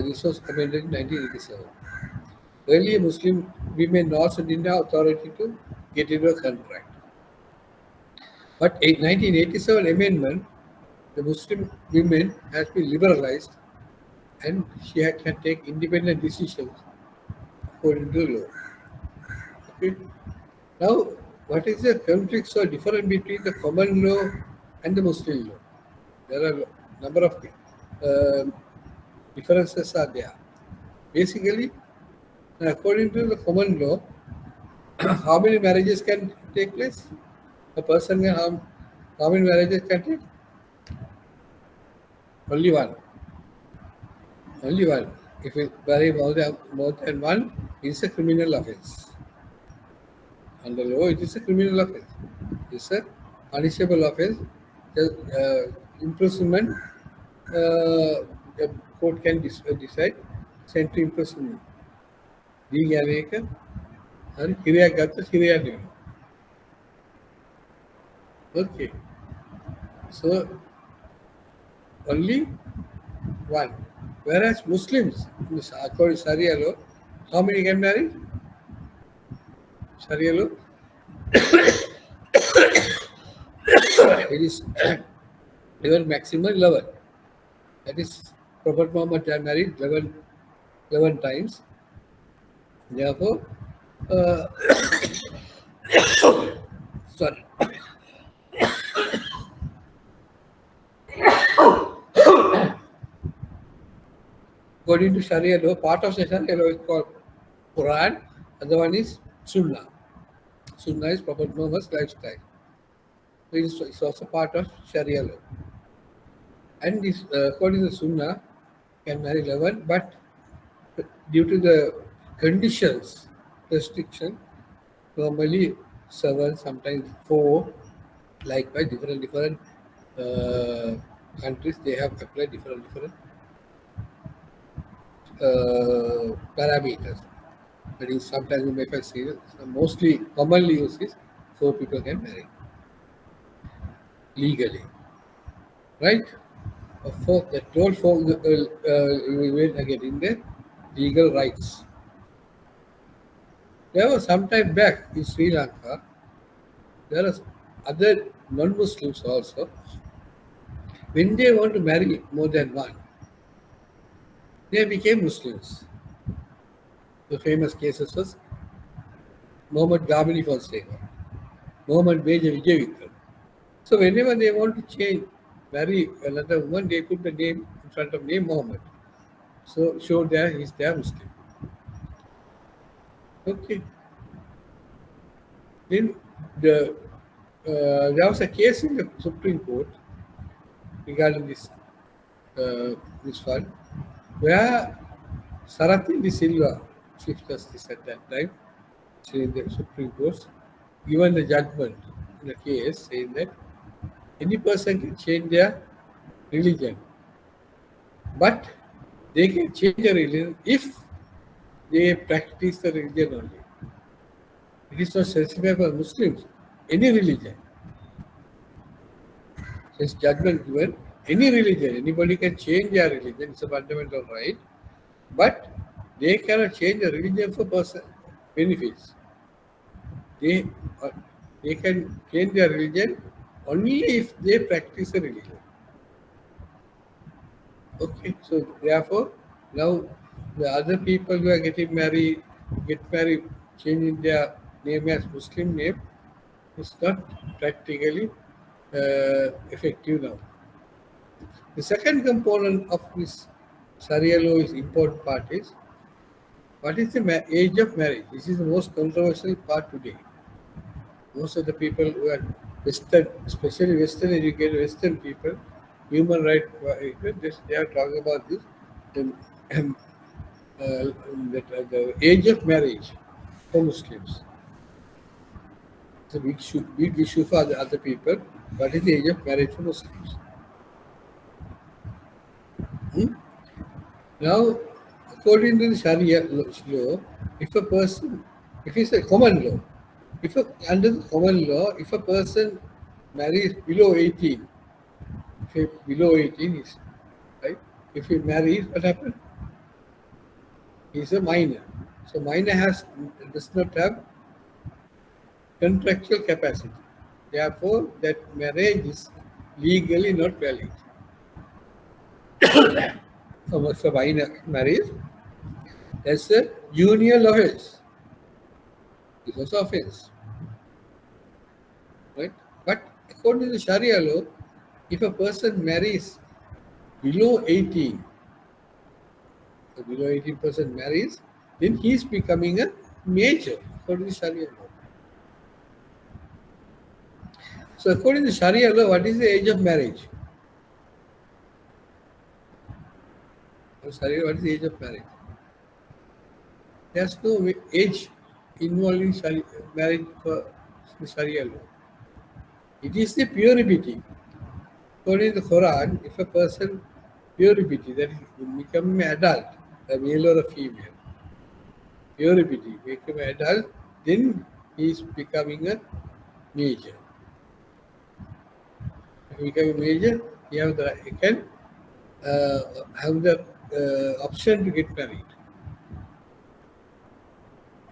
This was amended in 1987. Earlier, Muslim women also didn't have authority to get into a contract. But in 1987 amendment, the Muslim women has been liberalized and can take independent decisions according to the law. Okay. Now, what is the conflicts or difference between the common law and the Muslim law? There are a number of differences are there. Basically, according to the common law, how many marriages can take place? A person can how many marriages can take? Only one. Only one. If you marry more than one, it's a criminal offense. Under law, it is a criminal offense. It's a punishable offense. Imprisonment, the court can decide, sent to imprisonment. Being a and Syria got the Syria. Okay. So only one. Whereas Muslims, according to Sharia law, how many can marry? Sharia law, it is even maximum 11. That is, Prophet Muhammad had married 11 times. Therefore, uh, sorry. According to Sharia law, part of the Sharia law is called Quran, other one is Sunnah. Sunnah is Prophet Muhammad's lifestyle. So it's also part of Sharia law. And this, according to Sunnah, can marry 11, but due to the conditions, restriction, normally 7, sometimes 4, likewise different countries, they have applied different parameters. That is, sometimes you may find serious, mostly commonly used is 4 people can marry legally, right? For the total for women are getting their legal rights. There was some time back in Sri Lanka, there are other non-Muslims also. When they want to marry more than one, they became Muslims. The famous cases was Muhammad Ghamini Fonseca, Muhammad Beja Vijayvikram. So whenever they want to change, marry another woman, they put the name in front of name Muhammad. So show that he's their Muslim. Okay. Then there was a case in the Supreme Court regarding this one, where Saratin de Silva, Chief Justice at that time, in the Supreme Court, given the judgment in the case saying that any person can change their religion, but they can change their religion if they practice the religion only. It is not specified for Muslims, any religion. Since judgment given, any religion, anybody can change their religion, it's a fundamental right, but they cannot change the religion for personal benefits. They, they can change their religion only if they practice a religion. Okay, so therefore, now the other people who are getting married, changing their name as Muslim name, is not practically effective now. The second component of this Sharia law is important part is what is the age of marriage? This is the most controversial part today. Most of the people who are Western, especially Western educated Western people, human rights, they are talking about this, um, um, the age of marriage for Muslims. It's a big issue for other people. What is the age of marriage for Muslims? Hmm? Now, according to the Sharia law, if a person, if it's a common law, under the common law, if a person marries below 18, if he below 18 is right, if he marries, what happens? He's a minor. So minor does not have contractual capacity. Therefore, that marriage is legally not valid. So once a minor marries, that's a junior offense. It's also offense, right? But according to the Sharia law, if a person marries below 18, so below 18% marries, then he is becoming a major according to Sharia law. So according to Sharia law, what is the age of marriage? Sharia, what is the age of marriage? There's no age involving marriage for Sharia law. It is the purity. According to the Quran, if a person purity, that is become an adult, a male or a female, purity, become an adult, then he is becoming a major. If he become a major, he can have the option to get married,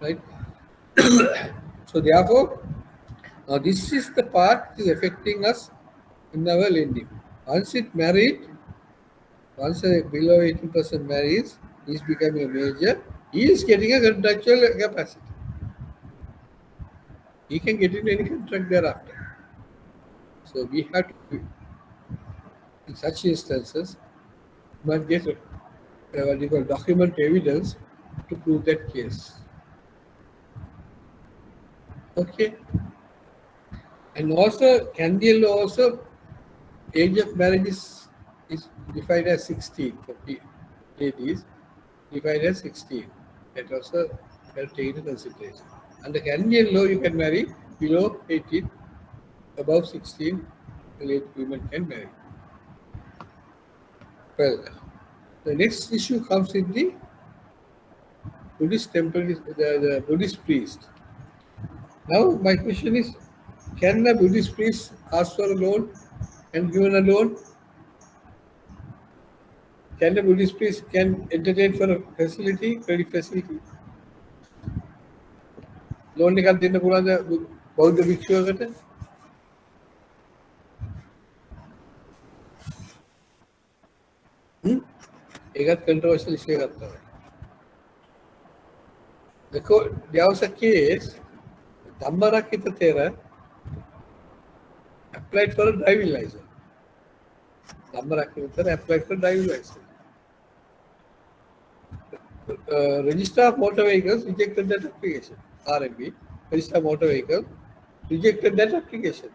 right? So therefore, now this is the part is affecting us in our lending. Once it married, once a below 18% marries, he is becoming a major, he is getting a contractual capacity. He can get into any contract thereafter. So we have to, in such instances, must get what you call document evidence to prove that case. Okay. And also, Candial law also, age of marriage is defined as 16 for ladies, defined as 16. That also have to take into consideration. Under Canadian law, you can marry below 18, above 16, late women can marry. Well, the next issue comes in the Buddhist temple, the Buddhist priest. Now, my question is, can a Buddhist priest ask for a loan and given a loan? Can a Buddhist priest can entertain for a facility, credit facility? Loan එකක් දෙන්න පුළුවන්ද බෞද්ධ භික්ෂුවකට? ඒකත් controversial issue එකක් තමයි. There was a case, Dhammarakita Thera applied for a driving license. Dhammarakita Thera applied for a driving license. Register of Motor Vehicles rejected that application. RMB, Register of Motor Vehicles, rejected that application.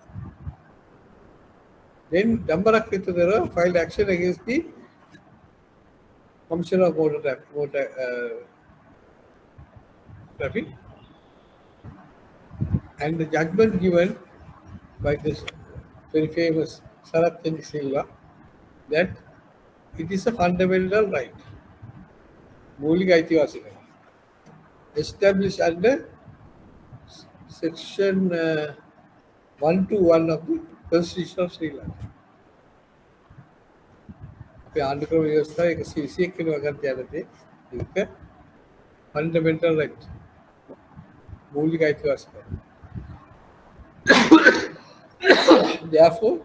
Then Dhammarakita Thera filed action against the Commissioner of Motor Traffic, and the judgment given by this very famous Sarath Chandra Silva that it is a fundamental right, මූලික අයිතිවාසිකම, established under section 121 of the Constitution of Sri Lanka. අපේ ආණ්ඩුක්‍රම ව්‍යවස්ථාව 121 වෙනි වගන්තිය යටතේ ඒක fundamental right, මූලික අයිතිවාසිකම. Therefore,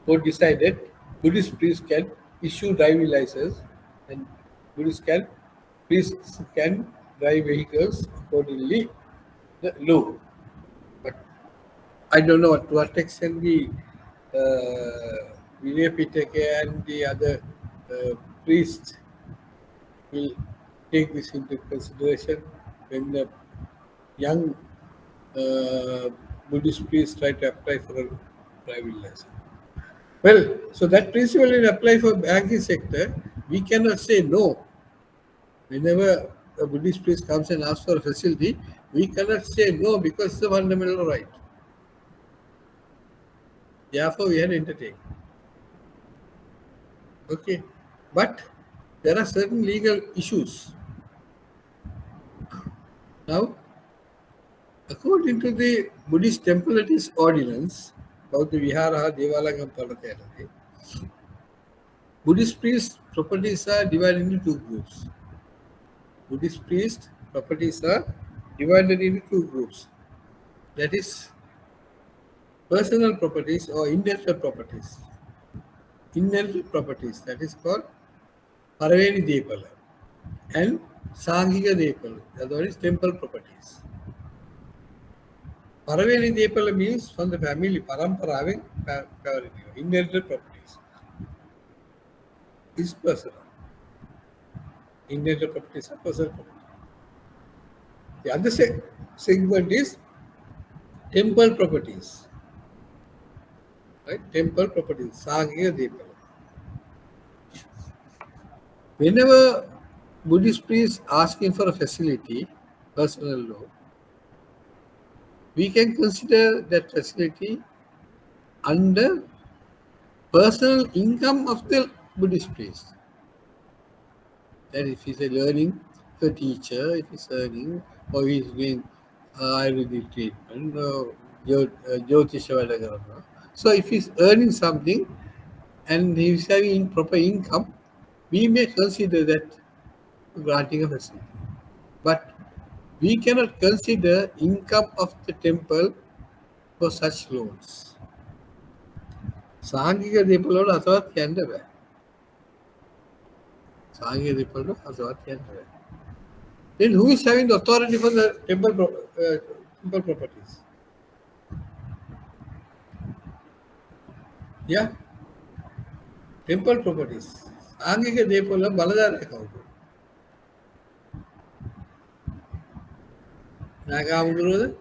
court decided Buddhist priests can issue driving license and priests can drive vehicles accordingly the law. But I don't know to what extent the Vinaya Pitaka and the other priests will take this into consideration when the young Buddhist priests try to apply for a driving license. Well, so that principle will apply for banking sector. We cannot say no. Whenever a Buddhist priest comes and asks for a facility, we cannot say no because it's a fundamental right. Therefore, we have to entertain. Okay. But there are certain legal issues. Now, according to the Buddhist template ordinance, about the Vihara, Devalagam, Palatayana, Buddhist priest properties are divided into two groups. Buddhist priest properties are divided into two groups. That is personal properties or intellectual properties. Intellectual properties, that is called Paraveni Depala, and Sanghika Depala, the other one is temple properties. Paraveni Depala means from the family, Parampara having inherited properties. Is personal. Inherited properties are personal property. The other segment is temple properties. Right? Temple properties, Sanghika Depala. Whenever Buddhist priest asking for a facility, personal law, we can consider that facility under personal income of the Buddhist priest. That if he's a learning for teacher, if he's earning, or he's doing Ayurvedic treatment, or Jyotisha Vadagarama. So if he's earning something and he's having proper income, we may consider that granting a facility. But we cannot consider income of the temple for such loans. Sanghika Dipalod Asawat Yandava. Sanghika Dipalod Asawat Yandava. Then who is having the authority for the temple properties? Yeah, temple properties. Sanghika Dipalod Baladar account. Nagamuduru,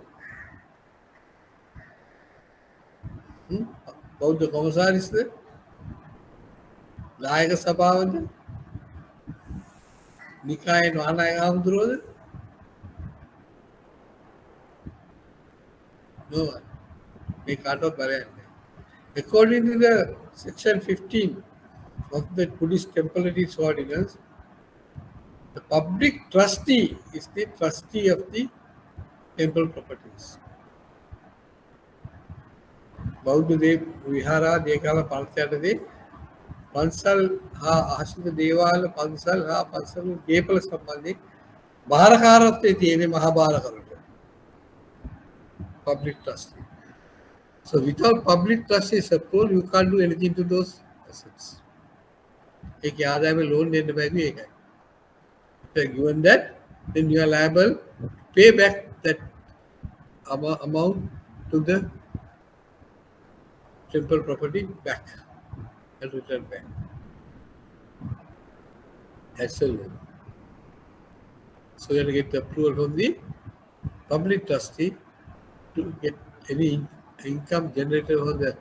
Bauddha Commissaries, Nayaka Sabhavanda, Nikai and Vanagamuduru. No one. We can't talk about it. According to the section 15 of the Buddhist Template Ordinance, the public trustee is the trustee of the temple properties. Bauddha Dev Vihara Dekala Palatayade Pansal Ha Ashita Devala Pansal Ha Pansal Depala Sambandhi Bharakarathe Tiene Mahabharakarata. Public trustee. So without public trustee support, you can't do anything to those assets. एक याद है मैं loan देने में भी एक है. Given that, then you are liable to pay back that amount to the temple property back and return back. That's a loan. So you have to get the approval from the public trustee to get any income generated from the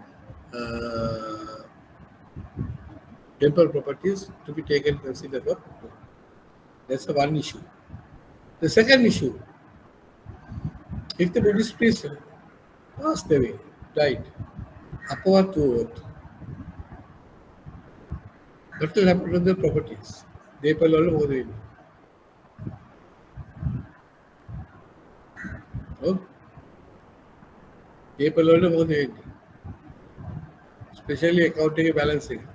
temple properties to be taken considered for loan. That's the one issue. The second issue, if the Buddhist priest passed away, died, upward to earth, what will happen to the properties? They will all over. Oh, they will all over. Especially accounting balancing.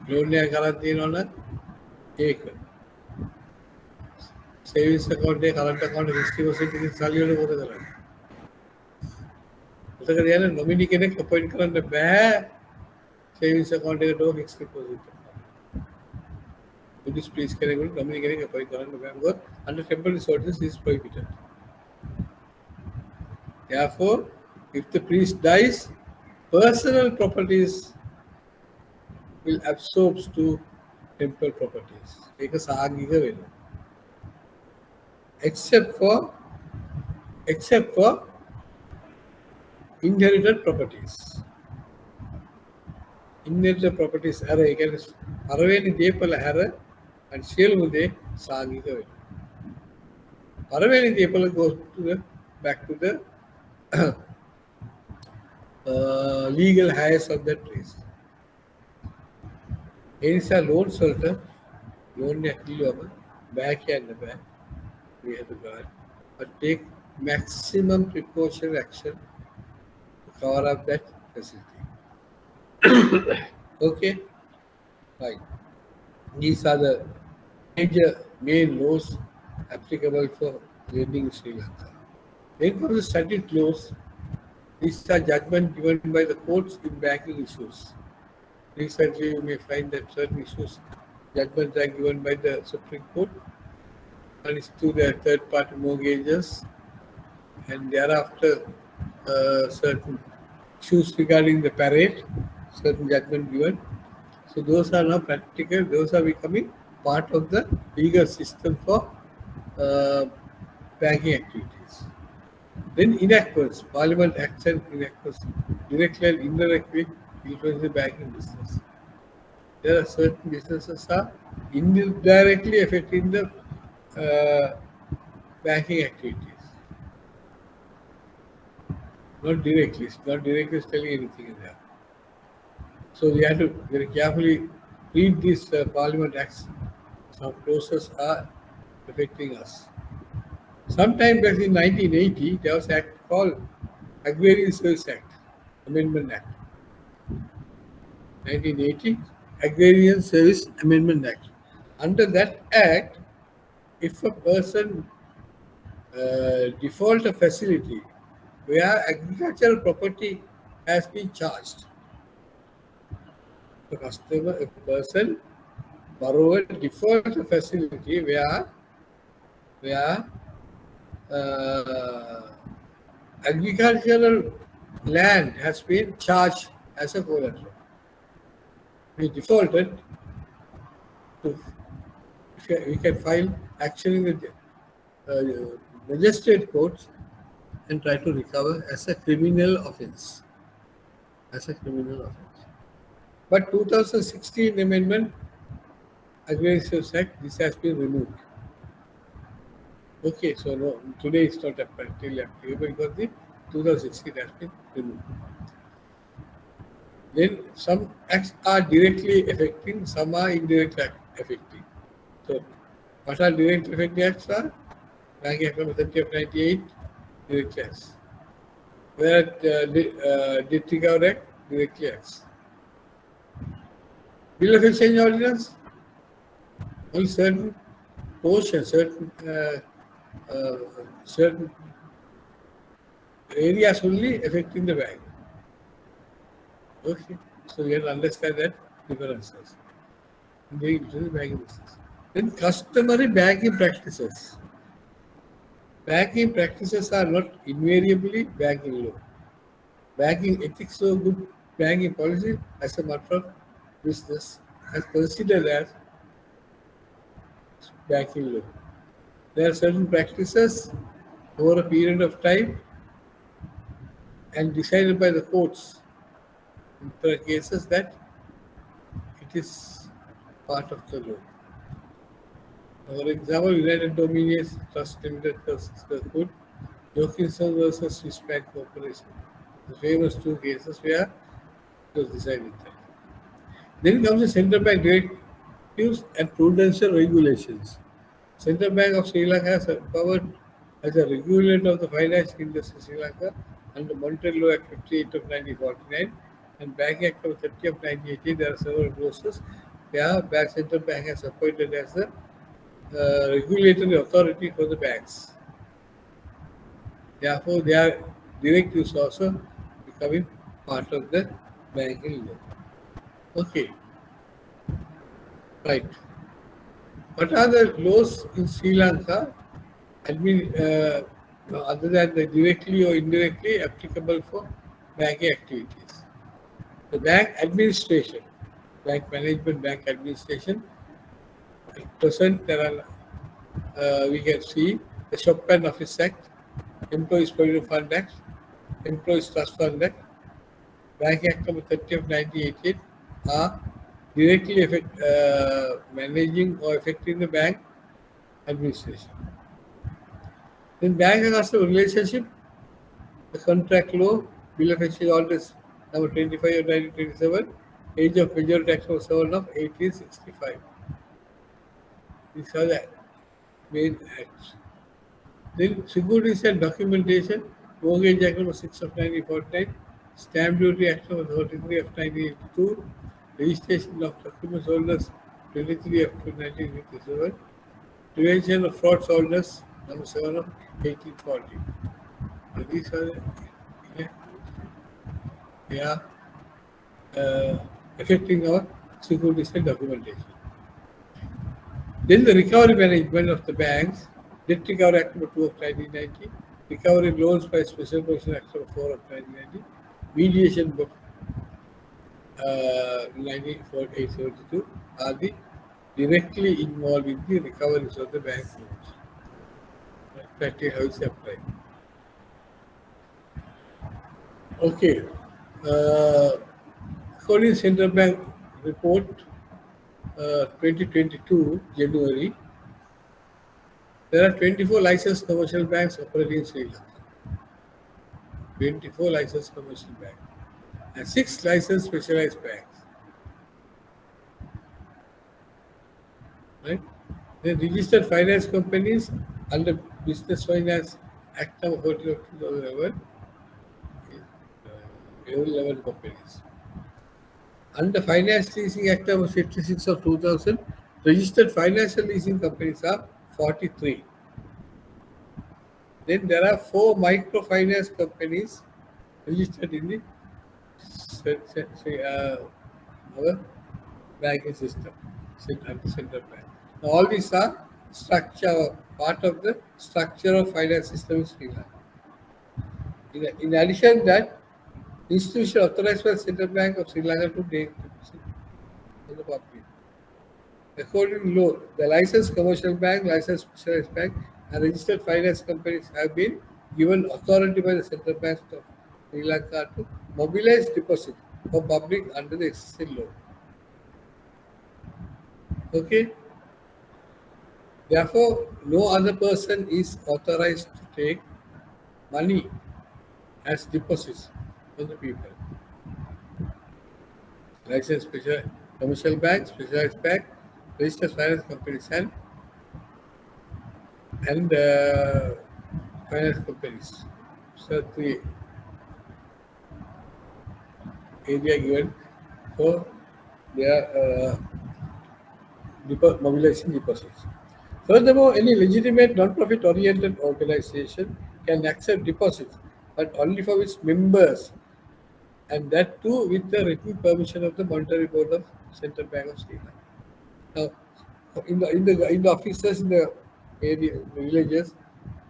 Loan guarantee on एक savings account current account 60% salary වල මොකද කරන්නේ? එතකොට යන nominee කෙනෙක් appoint කරන්න බෑ savings account එකට fixed deposit. Buddhist priest කෙනෙකුට nominee කෙනෙක් appoint කරන්න බෑ because under temple ordinance is prohibited. Therefore, if the priest dies, personal properties will absorb to temple properties. ඒක සාංගික වෙනවා. Except for inherited properties. Inherited properties are again Paraveni Depala Hara and Shelmude Sangika. Paraveni Depala goes to the back to the legal highest of the trees. Here is a loan shelter, loan back and the back. We have to guard, but take maximum precaution action to cover up that facility. Okay, right. These are the major main laws applicable for lending in Sri Lanka. Then comes the studied laws. These are judgments given by the courts in banking issues. Recently, you may find that certain issues, judgments are given by the Supreme Court. One is to the third-party mortgages, and thereafter certain issues regarding the parade, certain judgment given. So those are now practical. Those are becoming part of the legal system for uh, banking activities. Then enactments, Parliament acts and enactments directly and indirectly influence the banking business. There are certain businesses are indirectly affecting the uh, banking activities. Not directly telling anything in there. So we have to very carefully read these Parliament acts. Some clauses are affecting us. Sometime back in 1980, there was an act called Agrarian Service Act, Amendment Act. 1980, Agrarian Service Amendment Act. Under that act, if a person default a facility where agricultural property has been charged, the customer, a person, borrower default a facility where uh, agricultural land has been charged as a collateral. We defaulted to, we can file action in the magistrate courts and try to recover as a criminal offense. As a criminal offense. But 2016 amendment Aggressive Act, this has been removed. Okay, so no, today it's not practically applicable because the 2016 has been removed. Then some acts are directly affecting, some are indirectly affecting. So what are directly affecting acts are? Bank Act number 30 of 98, directly acts. Where Debt Recovery Act, directly acts. Bill of Exchange Ordinance, only certain portions, certain areas only affecting the bank. Okay, so we have to understand that differences in the banking business. Then customary banking practices. Banking practices are not invariably banking law. Banking ethics or good banking policy as a matter of business is considered as banking law. There are certain practices over a period of time and decided by the courts. There are cases that it is part of the law. For example, United Dominions Trust Limited versus the Court, Jokinson versus Swiss Bank Corporation. The famous two cases where it was decided that. Then comes the central bank directives and prudential regulations. Central Bank of Sri Lanka has empowered as a regulator of the financial industry in Sri Lanka under Monetary Law Act 58 of 1949 and Bank Act of 30 of 1980. There are several clauses where Central Bank has appointed as a regulatory authority for the banks. Therefore, their directives also becoming part of the banking law. Okay, right. What are the laws in Sri Lanka other than the directly or indirectly applicable for banking activities? The bank administration, bank management, bank administration. At present, there are we can see the Shop and Office Act, Employees Provident Fund Act, Employees Trust Fund Act, Bank Act number 30 of 1988 are directly managing or affecting the bank administration. Then bank and customer relationship, the contract law, Bill of Exchange orders number 25 of 1927, age of majority act number 7 of 1865. These are the main acts. Then securities and documentation, Mortgage Act number 6 of 1949, Stamp Duty Act number 33 of 1982, Registration of Documents Holders 23 of 1957, Prevention of Fraud Holders number 7 of 1840. So these are they are affecting our securities and documentation. Then the recovery management of the banks, Debt Recovery Act number 2 of 1990, Recovery Loans by Special Provision Act number 4 of 1990, Mediation Book 1948-72 are the directly involved in the recoveries of the bank loans. Practically how it's applied. Okay. According to Central Bank report 2022 January, there are 24 licensed commercial banks operating in Sri Lanka. 24 licensed commercial banks and 6 licensed specialized banks. Right? Then registered finance companies under Business Finance Act number 40 of 2011, 11 companies. Under Finance Leasing Act number 56 of 2000, registered financial leasing companies are 43. Then there are 4 microfinance companies registered in the our banking system, central bank. Now, all these are part of the structure of finance system in Sri Lanka. In addition, that institution authorized by the Central Bank of Sri Lanka to take the public. According to law, the licensed commercial bank, licensed specialized bank, and registered finance companies have been given authority by the Central Bank of Sri Lanka to mobilize deposits for public under the existing law. Okay? Therefore, no other person is authorized to take money as deposits from the people. Licensed special commercial bank, specialized bank, registered finance companies, and finance companies. So the area given for their mobilizing deposits. Furthermore, any legitimate non-profit oriented organization can accept deposits, but only for its members, and that too with the written permission of the Monetary Board of Central Bank of Sri Lanka. Now, in the offices in the area, villages,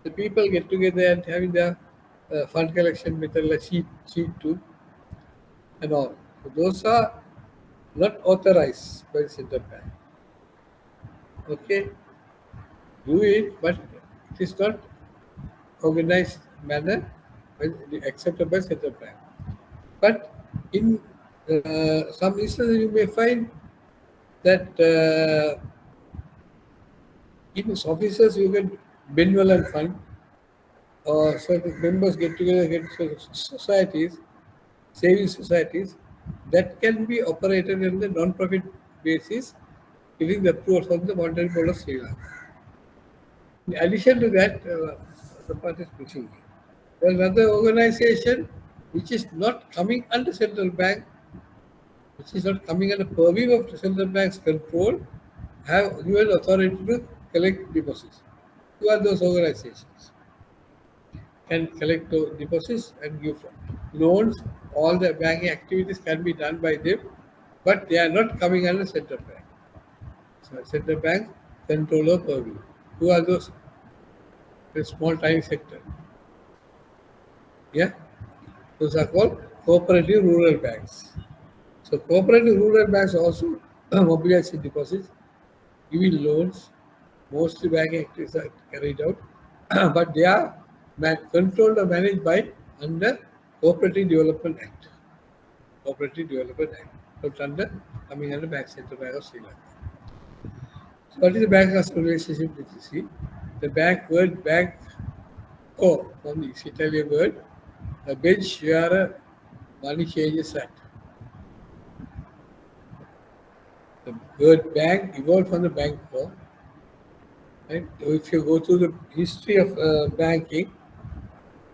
the people get together and having their fund collection method like sheet too and all. So those are not authorized by the Central Bank. Okay, do it, but it is not organized manner accepted by Central Bank. But in some instances, you may find that in offices you get benevolent fund, or certain members get together, get societies, saving societies that can be operated on the non-profit basis, giving the approval from the Monetary Board of Sri Lanka. In addition to that, the part is missing. There is another organization which is not coming under central bank, which is not coming under purview of the central bank's control, have given authority to collect deposits. Who are those organizations? Can collect those deposits and give loans. All the banking activities can be done by them, but they are not coming under central bank. So central bank control of purview. Who are those? The small tiny sector. Yeah, those are called cooperative rural banks. So cooperative rural banks also mobilize deposits, giving loans. Mostly banking activities are carried out, but they are controlled or managed by under Cooperative Development Act. Cooperative Development Act. But coming under Bank Central Bank of Sri Lanka. So what is the bank customer relationship with you see? The bank word bank co from the Italian word, a bench where a money changes at. The word bank evolved from the bank co. Right? If you go through the history of banking,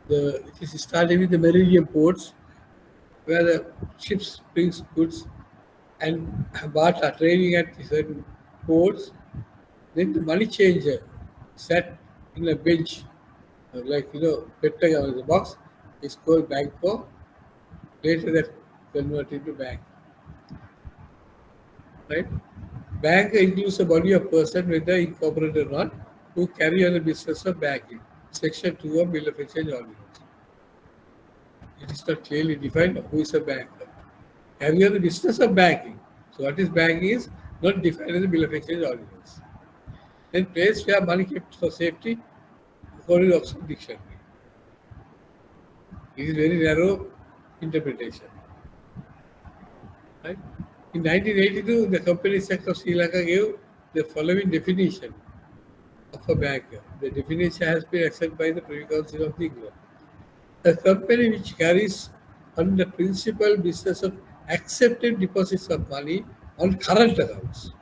it is started with the Meridian ports, where the ships brings goods and barter trading at certain ports. Then the money changer sat in a bench, like Pentagon is a box. It's called Banco. Later that converted to bank. Right? Bank includes a body of person, whether incorporated or not, who carry on the business of banking. Section 2 of Bill of Exchange Ordinance. It is not clearly defined who is a banker. Carry on the business of banking. So what is banking is not defined in the Bill of Exchange Ordinance. Then place where money kept for safety, according to Oxford Dictionary. It is very narrow interpretation. Right? In 1982, the Companies Act of Sri Lanka gave the following definition of a banker. The definition has been accepted by the Privy Council of England. A company which carries on the principal business of accepting deposits of money on current accounts.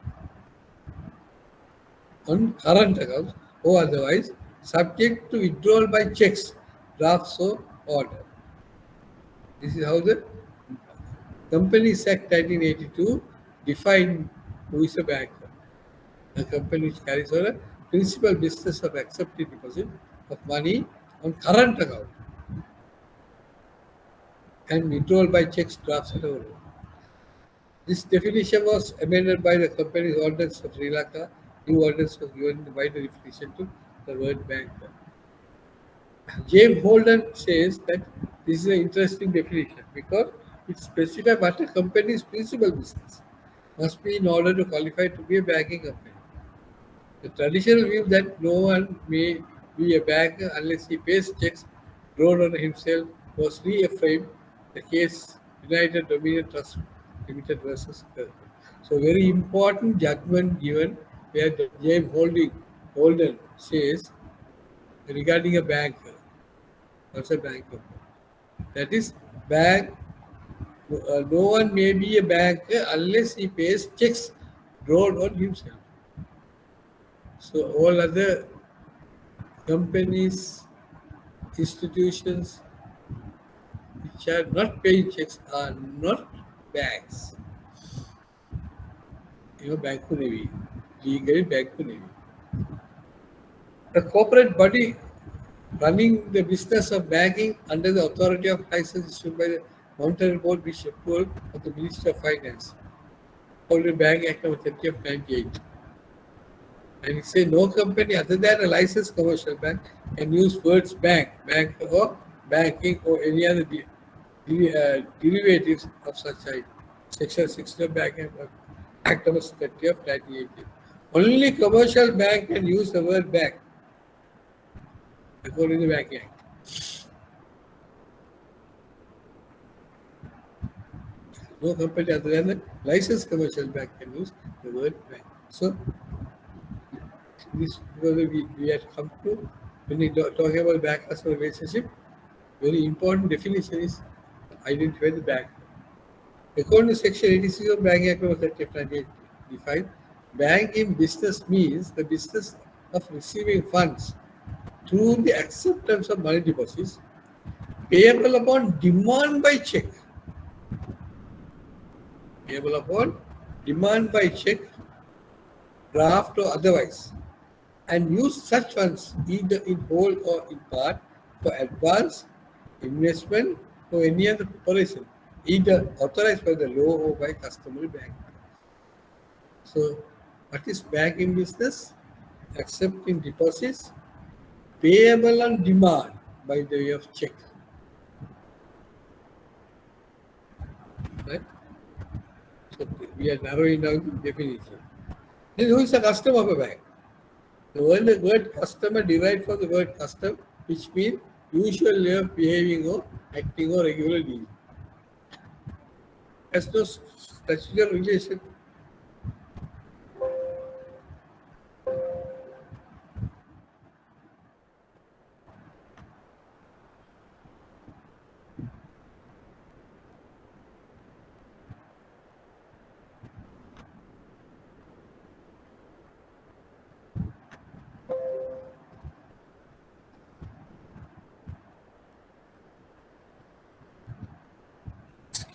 Or otherwise subject to withdrawal by checks, drafts or order. This is how the Companies Act 1982 defined who is a banker. A company which carries on a principal business of accepting deposit of money on current account and withdrawal by checks, drafts and order. This definition was amended by the Companies Ordinance of Sri Lanka. New ordinance was given wider definition to the word banker. James Holden says that this is an interesting definition because it specifies what a company's principal business must be in order to qualify to be a banking company. The traditional view that no one may be a banker unless he pays checks drawn on himself was reaffirmed the case United Dominion Trust Limited versus Kirkland. So very important judgment given where James Holden says regarding a banker. What's a banker? That is bank. No one may be a banker unless he pays checks drawn on himself. So all other companies, institutions which are not paying checks are not banks. Banku Navy, legally Banku Navy. A corporate body running the business of banking under the authority of license issued by the Mountain Board with approval of the Ministry of Finance. Called the Bank Act of 30 of 98. And it says no company other than a licensed commercial bank can use words bank or banking or any other derivatives of such item. Section 16 of Bank Act of 30 of 1980. Only commercial bank can use the word bank according to the Bank Act. No company other than the licensed commercial bank can use the word bank. So this we had come to when we talking about bank customer relationship. Very important definition is identify the bank. According to Section 86 of Bank Act of 1995, banking business means the business of receiving funds through the acceptance of money deposits payable upon demand by check. Payable upon demand by check, draft or otherwise, and use such funds either in whole or in part for advance, investment, or any other operation, either authorized by the law or by customary bank. So, what is banking business? Accepting deposits payable on demand by the way of check. Right? So, we are narrowing down the definition. Then, who is a customer of a bank? The word customer derived from the word custom, which means usual way of behaving or acting or regularly. Has no statutory relation.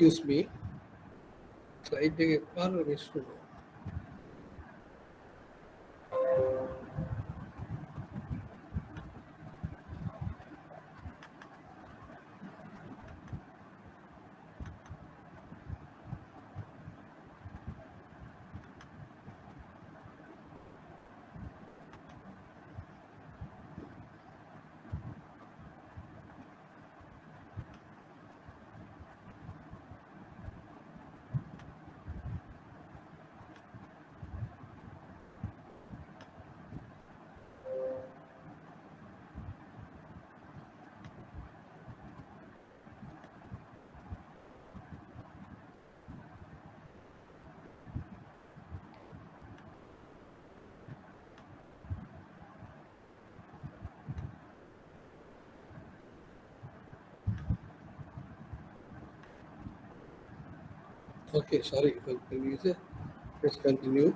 Excuse me. Sliding a part of issue. Okay, sorry. Let's continue.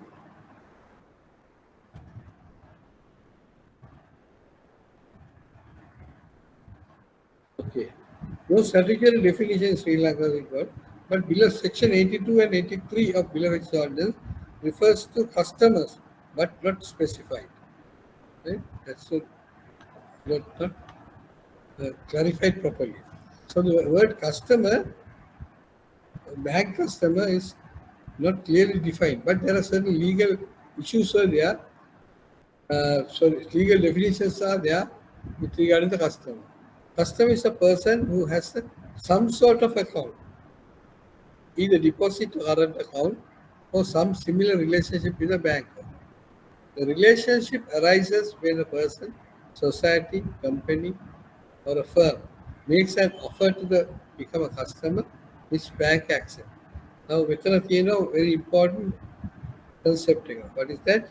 Okay. No statutory definition in Sri Lanka is got, but below section 82 and 83 of Bill of Exchange refers to customers, but not specified. Right? That's not clarified properly. So the word customer, bank customer, is not clearly defined, but there are certain legal issues are there. So legal definitions are there with regard to the customer. Customer is a person who has some sort of account, either deposit or current account, or some similar relationship with a bank. The relationship arises when a person, society, company, or a firm makes an offer to become a customer which bank accepts. Now, very important concept. What is that?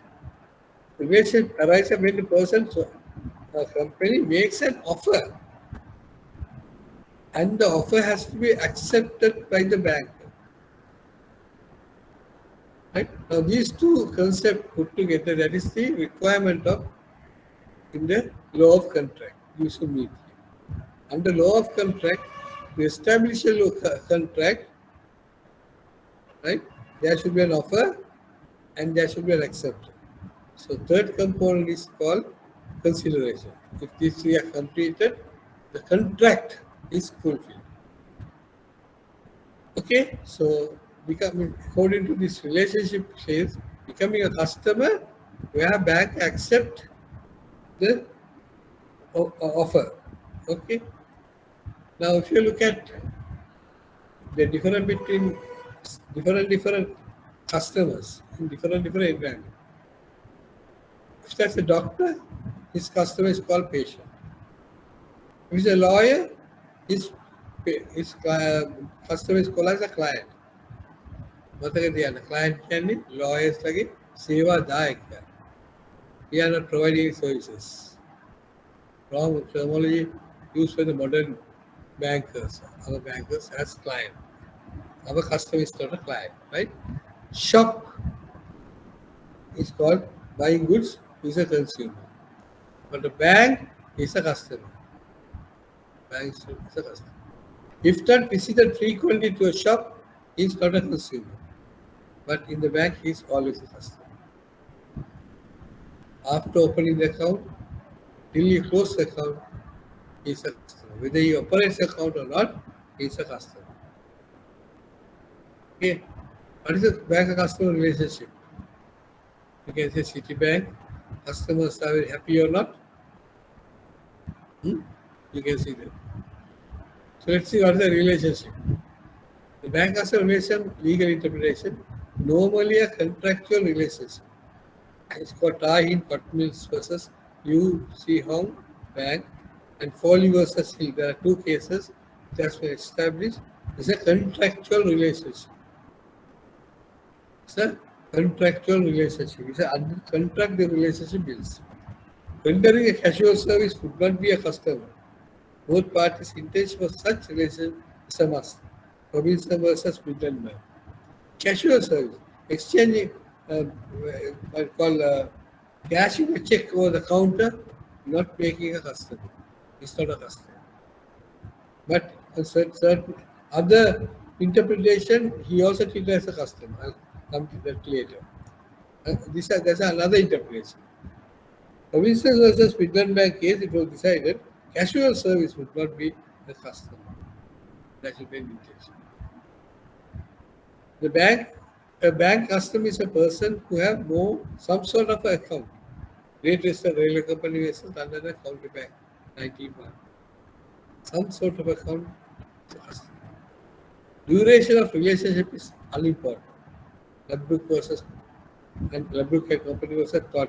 Relationship arises when the person, so a company makes an offer, and the offer has to be accepted by the bank. Right? Now, these two concepts put together, that is the requirement of in the law of contract. You should meet. Under law of contract, to establish a contract, right? There should be an offer and there should be an acceptance. So third component is called consideration. If these three are completed, the contract is fulfilled. Okay, so becoming according to this relationship says becoming a customer where bank accept the offer. Okay. Now, if you look at the difference between different customers in different environments, if that's a doctor, his customer is called patient. If he's a lawyer, his customer is called as a client. මතක තියන්න client කියන්නේ lawyers ලගේ සේවාදායකයා. We are not providing services. Wrong terminology used by the modern bankers. Our bankers as client. Our customer is not a client, right? Shop is called buying goods is a consumer. But the bank is a customer. Bank is a customer. If not visited frequently to a shop, he is not a consumer. But in the bank, he is always a customer. After opening the account, till you close the account, he is a customer. Whether he operates the account or not, he is a customer. Okay. What is the bank-customer relationship? You can say Citibank, customers are very happy or not. You can see that. So let's see what is the relationship. The bank-customer relation, legal interpretation, normally a contractual relationship. It's called tie-in Mills versus UC Hong Bank and Foley versus Hill. There are two cases that's been established is a contractual relationship. It's a contractual relationship. It's a under contract the relationship is. Rendering a casual service would not be a customer. Both parties' intention for such relation is a must. Robinson versus Middleman. Casual service, exchanging what I call cashing a check over the counter, not making a customer. It's not a customer. But a certain other interpretation, he also treated as a customer. I'll come to that later. That's another interpretation. Robinson versus Midland Bank case, it was decided casual service would not be a customer. That should be an intention. A bank customer is a person who have some sort of account. Great Western Railway Company versus London County Bank, 1991. Some sort of account is a customer. Duration of relationship is unimportant. Ladbrokes versus and Ladbrokes and Company versus Todd.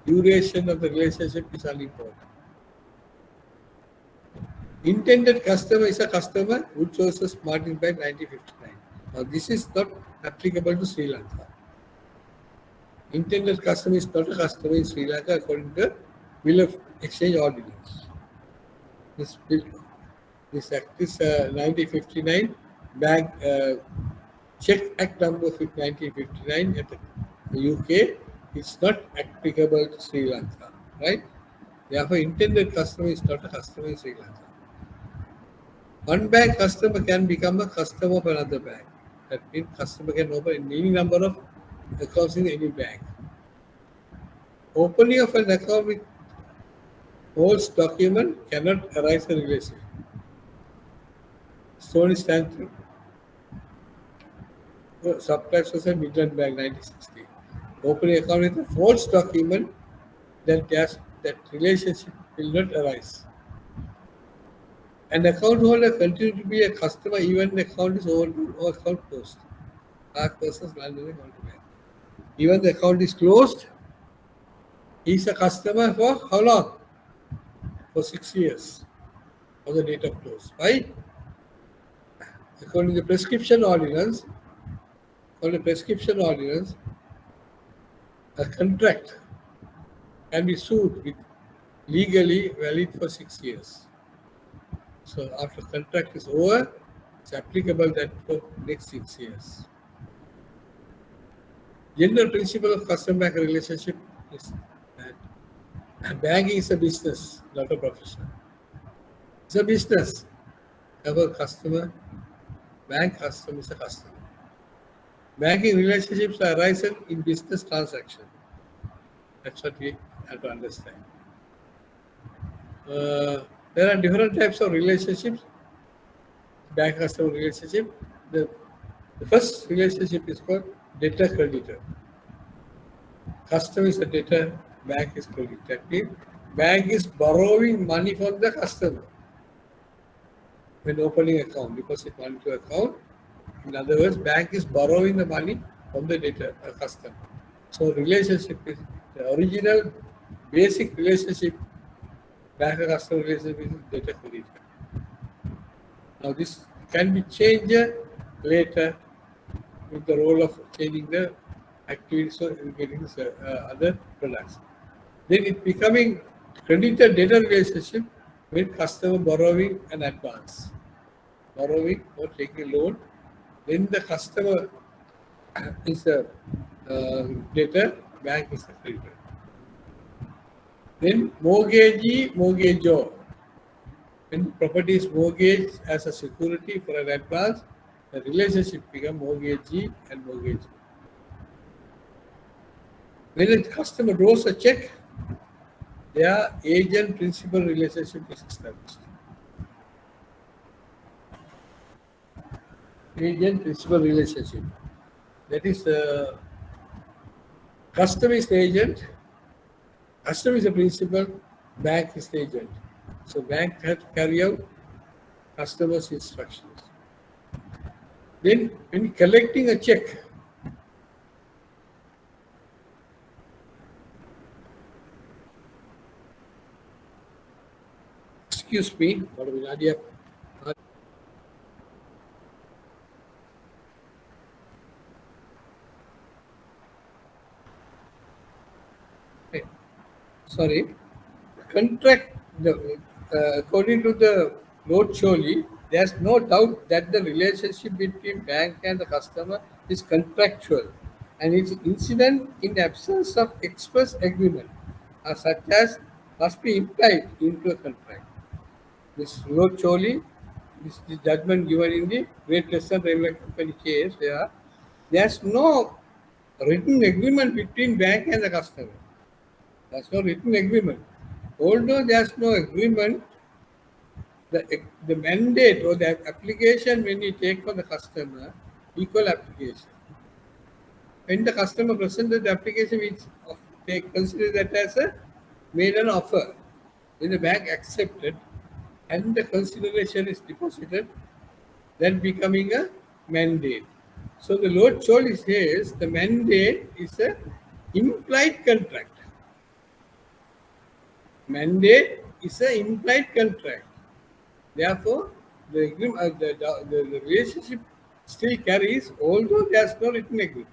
Duration of the relationship is unimportant. Intended customer is a customer, Woods versus Martin Bank 1959. Now, this is not applicable to Sri Lanka. Intended customer is not a customer in Sri Lanka according to the Bill of Exchange Ordinance. This Act is 1959, Bank Check Act number 1959 at the UK. It's not applicable to Sri Lanka, right? Therefore, intended customer is not a customer in Sri Lanka. One bank customer can become a customer of another bank. That means customer can open any number of accounts in any bank. Opening of an account with false document cannot arise a relationship. Stony Stanton, Subprime Society, Midland Bank, 1960. Opening account with a false document, then that relationship will not arise. An account holder continues to be a customer even when the account is opened or account closed. Park versus London County Bank. Even the account is closed, he is a customer for how long? For 6 years on the date of close. Why? According to the prescription ordinance, a contract can be sued with legally valid for 6 years. So after contract is over, it's applicable that for next 6 years. General principle of customer-bank relationship is that banking is a business, not a profession. It's a business. Our customer, bank customer is a customer. Banking relationships are arising in business transaction. That's what we have to understand. There are different types of relationships. Bank customer relationship. The first relationship is called debtor-creditor. Customer is a debtor, bank is creditor. That means bank is borrowing money from the customer when opening account, deposit money to account. In other words, bank is borrowing the money from the debtor, customer. So relationship is the original basic relationship, bank-customer relationship is debtor-creditor. Now this can be changed later with the role of changing the activities or getting other products. Then it becoming creditor-debtor relationship with customer borrowing an advance. Borrowing or taking a loan. Then the customer is a debtor, bank is a creditor. Then mortgagee, mortgagor. When property is mortgaged as a security for an advance, the relationship becomes mortgagee and mortgagee. When a customer draws a check, their agent-principal relationship is established. Agent-principal relationship. That is, customer is the agent, customer is the principal, bank is the agent. So bank has to carry out customer's instructions. Then when collecting a check, excuse me, what was the idea? sorry, contract, according to the Lord Choli, there's no doubt that the relationship between bank and the customer is contractual and it's incident in the absence of express agreement, such as must be implied into a contract. This Lord Choli, this is the judgment given in the Great Western Railway Company case, there's no written agreement between bank and the customer. There's no written agreement. Although there's no agreement, the mandate or the application when you take for the customer, equal application. When the customer presented the application, we take consider that as a made an offer. When the bank accepted and the consideration is deposited, then becoming a mandate. So the Lord Choli says the mandate is a implied contract. Mandate is an implied contract. Therefore, the relationship still carries, although there's no written agreement.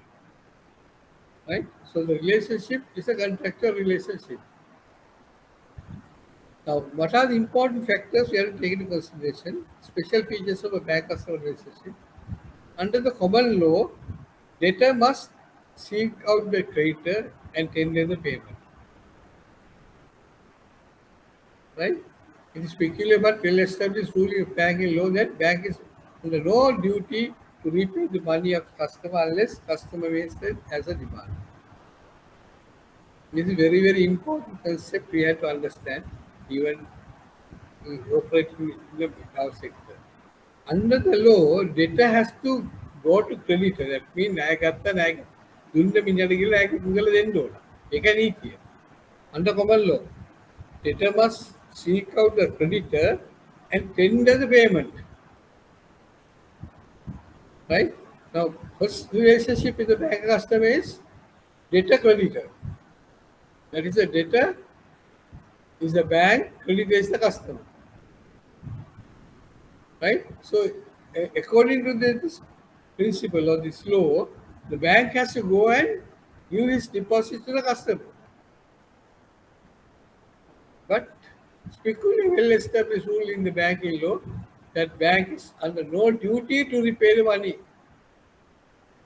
Right? So the relationship is a contractual relationship. Now, what are the important factors we have to take into consideration? Special features of a bank-customer relationship. Under the common law, debtor must seek out the creditor and tender the payment. Right? It is peculiar but well-established rule in banking law that bank is under no duty to repay the money of customer unless customer makes it as a demand. This is very, very important concept we have to understand, even operating in the our sector. Under the law, debtor has to go to creditor. That means නායකත්ව දුන්න මිනිහට කියලා නායක මුදල දෙන්න ඕන. ඒක නීතිය. Under common law, debtor must seek out the creditor and tender the payment. Right? Now, first relationship with the bank customer is debtor-creditor. That is, the debtor is the bank, creditor is the customer. Right? So, according to this principle or this law, the bank has to go and give his deposit to the customer. But it's peculiarly well-established rule in the banking law that bank is under no duty to repay the money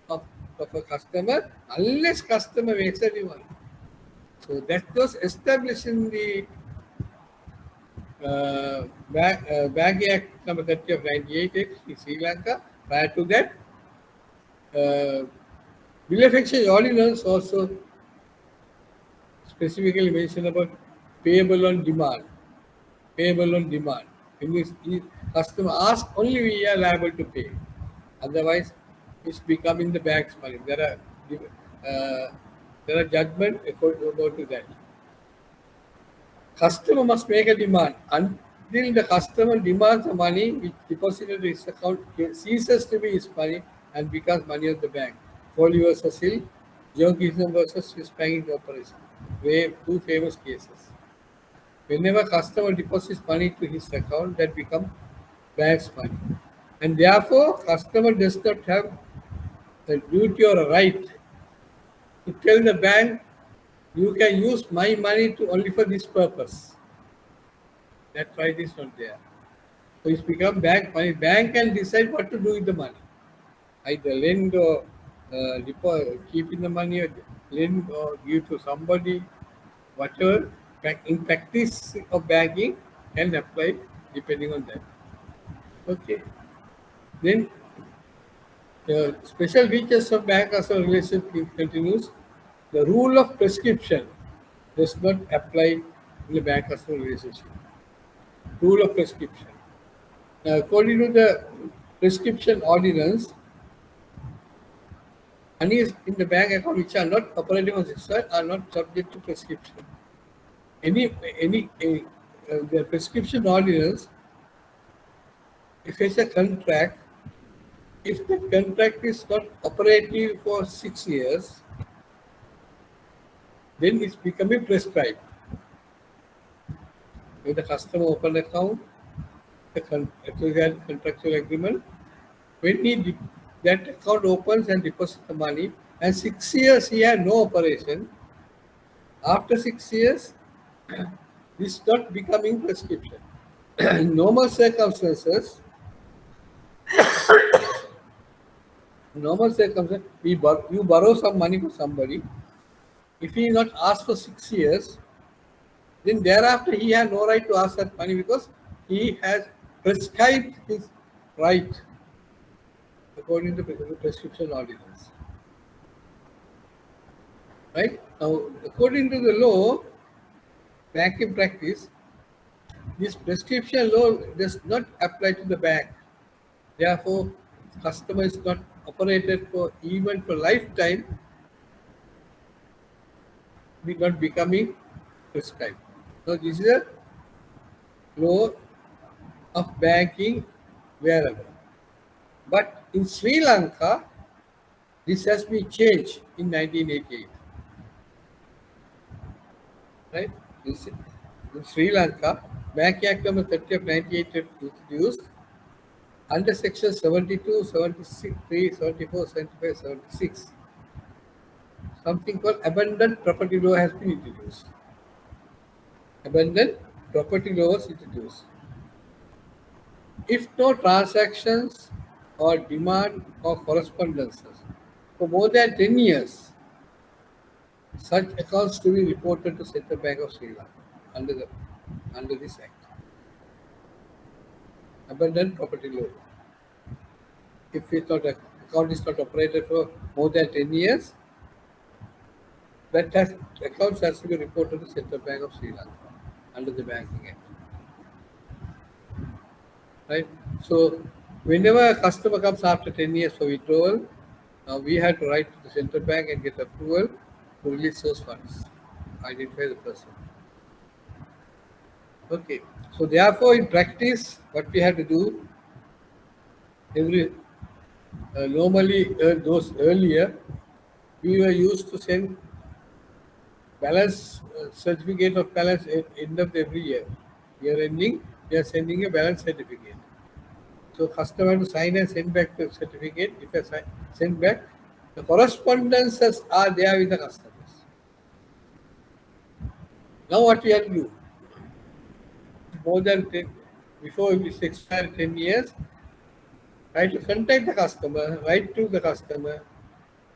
of a customer unless customer makes a demand. So that was established in the Banking Act number 30 of 98 in Sri Lanka. Prior to that, Bill of Exchange Ordinance also specifically mentioned about payable on demand. Payable on demand. When the customer asks, only we are liable to pay. Otherwise, it's becoming the bank's money. There are judgment about to that. Customer must make a demand. Until the customer demands the money which deposited in his account ceases to be his money and becomes money of the bank. Foley versus Hill, Jonkism versus Swiss Banking Corporation. Two famous cases. Whenever customer deposits money to his account, that becomes bank's money. And therefore, customer does not have a duty or a right to tell the bank, you can use my money to only for this purpose. That right is not there. So it's become bank money. Bank can decide what to do with the money. Either lend or keep in the money, or lend or give to somebody, whatever. In practice of banking can apply depending on that. Okay. Then the special features of bank as a relationship continues. The rule of prescription does not apply in the bank as a relationship. Rule of prescription. Now, according to the prescription ordinance, monies in the bank account which are not operating on this side are not subject to prescription. The prescription ordinance, if it's a contract, if the contract is not operative for 6 years, then it's becoming prescribed. When the customer open account, the contractual agreement, when that account opens and deposits the money, and 6 years he had no operation, after 6 years, This is not becoming prescription. In normal circumstances, you borrow some money from somebody. If he not asked for 6 years, then thereafter he has no right to ask that money because he has prescribed his right according to the prescription ordinance. Right? Now, according to the law, banking practice, this prescription law does not apply to the bank. Therefore, customer is not operated for even for lifetime, not becoming prescribed. So this is a law of banking wherever. But in Sri Lanka, this has been changed in 1988. Right? In Sri Lanka, Banking Act number 30 of 1988 introduced under section 72, 76, 74, 75, 76. Something called abandoned property law has been introduced. Abandoned property law was introduced. If no transactions or demand or correspondences for more than 10 years, such accounts to be reported to Central Bank of Sri Lanka under this act. Abandoned property law. If account is not operated for more than 10 years, accounts has to be reported to Central Bank of Sri Lanka under the Banking Act. Right? So whenever a customer comes after 10 years for withdrawal, now we have to write to the Central Bank and get approval to release those funds, identify the person. Okay. So therefore, in practice, what we have to do, normally those earlier, we were used to send balance certificate of balance at end of every year. Year ending, we are sending a balance certificate. So customer to sign and send back the certificate. If I send back, the correspondences are there with the customers. Now what we have to do? More than 10, before it expires 10 years, try to contact the customer, write to the customer,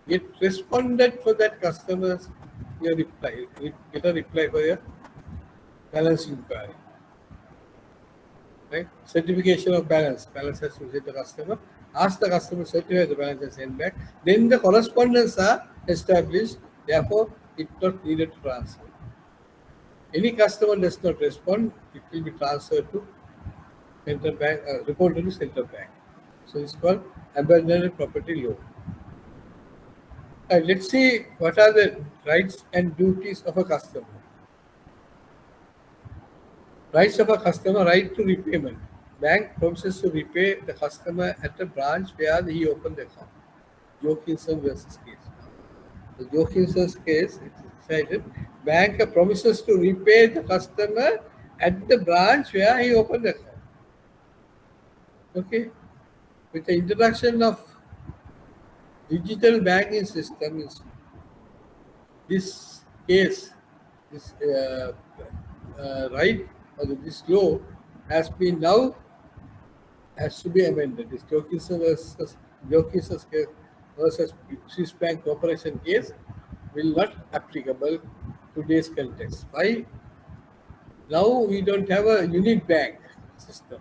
get responded for that customer's your reply, get a reply for your balance inquiry. Right? Certification of balance. Balance has to visit the customer. Ask the customer to certify the balance and send back. Then the correspondence are established. Therefore, it not needed to transfer. Any customer does not respond, it will be transferred to central bank, reported to central bank. So it's called abandoned property law. Let's see what are the rights and duties of a customer. Rights of a customer, right to repayment. Bank promises to repay the customer at a branch where he opened the account. Jokinson versus case. The Jokinson's case, it is cited, bank promises to repay the customer at the branch where he opened the account. Okay. With the introduction of digital banking system, this case, this right or this law has been now has to be amended. This Jokinson's case versus Swiss Bank Corporation case will not applicable to today's context. Why? Now we don't have a unit bank system.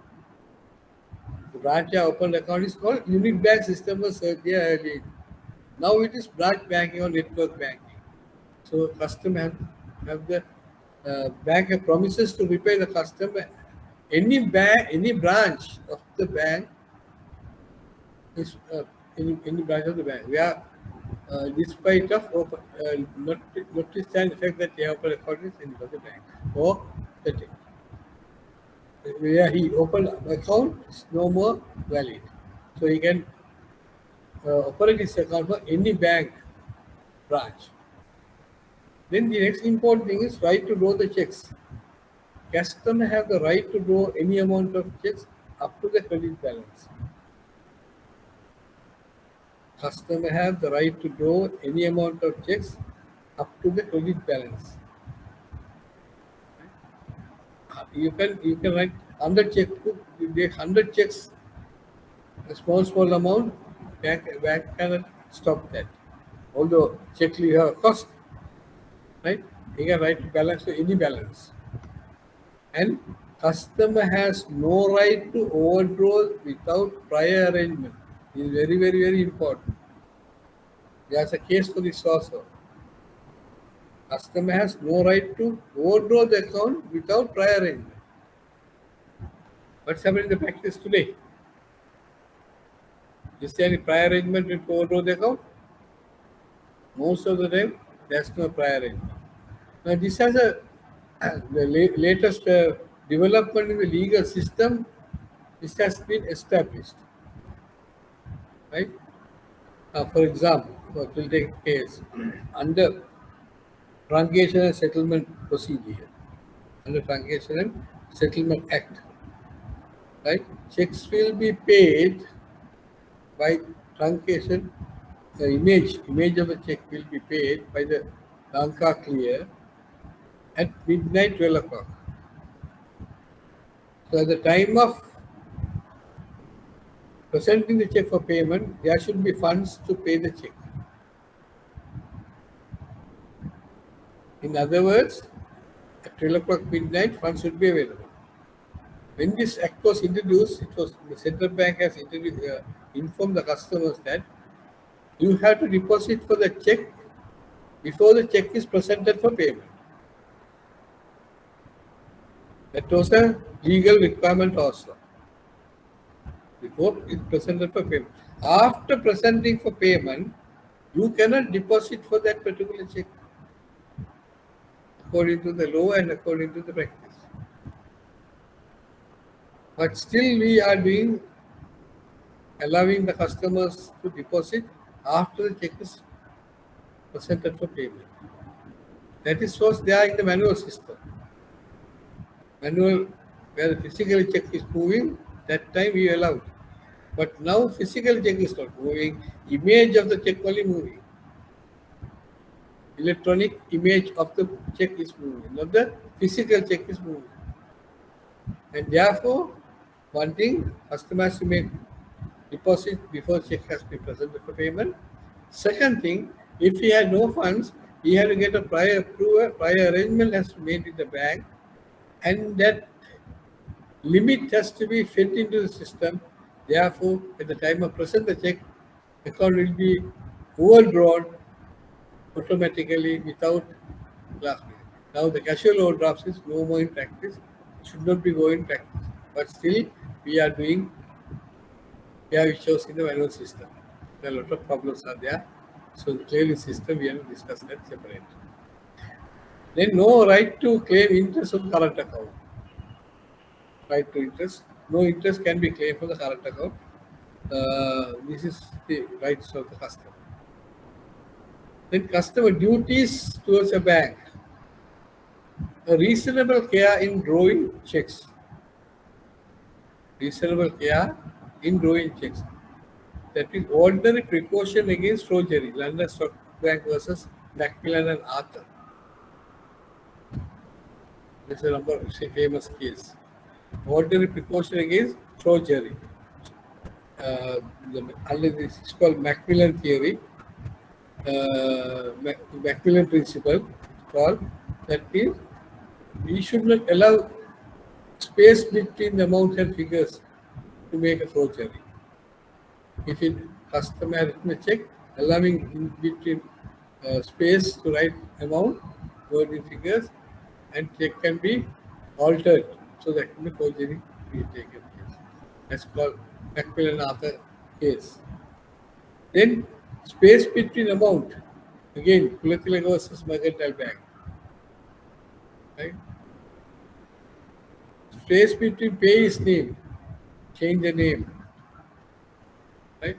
The branch open account is called unit bank system was there earlier. Now it is branch banking or network banking. So customer have the bank promises to repay the customer. Any branch of the bank is any branch of the bank. We are despite of notwithstanding the fact that they open account in the bank or the where he opened account is no more valid. So he can operate his account for any bank branch. Then the next important thing is right to draw the checks. Customer have the right to draw any amount of checks up to the credit balance. Customer have the right to draw any amount of checks up to the credit balance. you can write 100 checkbook, you take 100 checks, a small amount, bank cannot stop that. Although check you have a cost, right? You can write balance to any balance. And customer has no right to overdraw without prior arrangement. It is very important. There's a case for this also. Customer has no right to overdraw the account without prior arrangement. What's happening in the practice today? Is there any prior arrangement to overdraw the account? Most of the time, there's no prior arrangement. Now, this has a the latest development in the legal system. This has been established, right? For example, we'll take a case under Truncation and Settlement Procedure, under Truncation and Settlement Act, right? Checks will be paid by truncation. The image of the check will be paid by the Lanka clear at midnight 12 o'clock. So at the time of presenting the check for payment, there should be funds to pay the check. In other words, at 12 o'clock midnight, funds should be available. When this act was introduced, the central bank has informed the customers that you have to deposit for the check before the check is presented for payment. That was a legal requirement also. Before it's presented for payment. After presenting for payment, you cannot deposit for that particular check according to the law and according to the practice. But still we are allowing the customers to deposit after the check is presented for payment. That is what's there in the manual system. Manual where the physical check is moving, that time we allowed. But now physical check is not moving, image of the check only moving. Electronic image of the check is moving, not the physical check is moving. And therefore, one thing, customer has to make deposit before check has been presented for payment. Second thing, if he had no funds, he had to get a prior approval, prior arrangement has to be made with the bank, and that limit has to be fed into the system. Therefore, at the time of present the check, account will be overdrawn automatically without last minute. Now the casual overdraft is no more in practice. It should not be going in practice. But still we are doing, we have issues in the manual system. There are a lot of problems are there. So the clearly system we have to discuss that separately. Then no right to claim interest on current account. Right to interest. No interest can be claimed for the current account. This is the rights of the customer. Then customer duties towards a bank. A reasonable care in drawing checks. Reasonable care in drawing checks. That is ordinary precaution against forgery. London Stock Bank versus Macmillan and Arthur. This is a famous case. Ordinary precaution against forgery. This is called Macmillan theory. Macmillan principle called that is we should not allow space between the amount and figures to make a forgery. If in customer has written a check, allowing in between space to write amount, word in figures, and check can be altered so that the forgery be taken place. That's called Macmillan Arthur case. Then space between amount, again, Kulatilaka versus Mercantile Bank. Right? Space between pay is name, change the name. Right?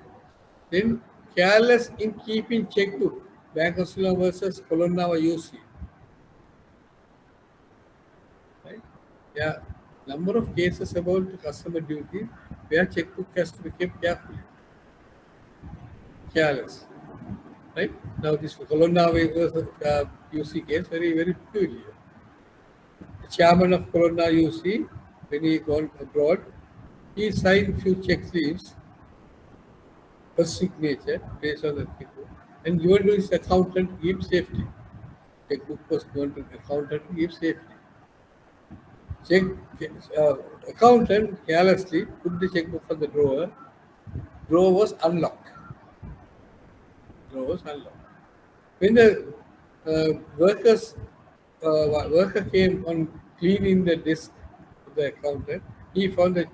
Then careless in keeping checkbook, Bank of Sri Lanka versus Colonnava UC. Right? Yeah, number of cases about the customer duty where checkbook has to be kept carefully. Careless. Right? Now this Colonnava versus UC case very peculiar. the chairman of Corona UC, when he gone abroad, he signed few check leaves, first signature based on the checkbook, and given to his accountant to give safety. Checkbook was given to the accountant to give safety. Check accountant carelessly put the checkbook on the drawer. Drawer was unlocked. Drawer was unlocked. When the worker came on cleaning the desk of the accountant, he found the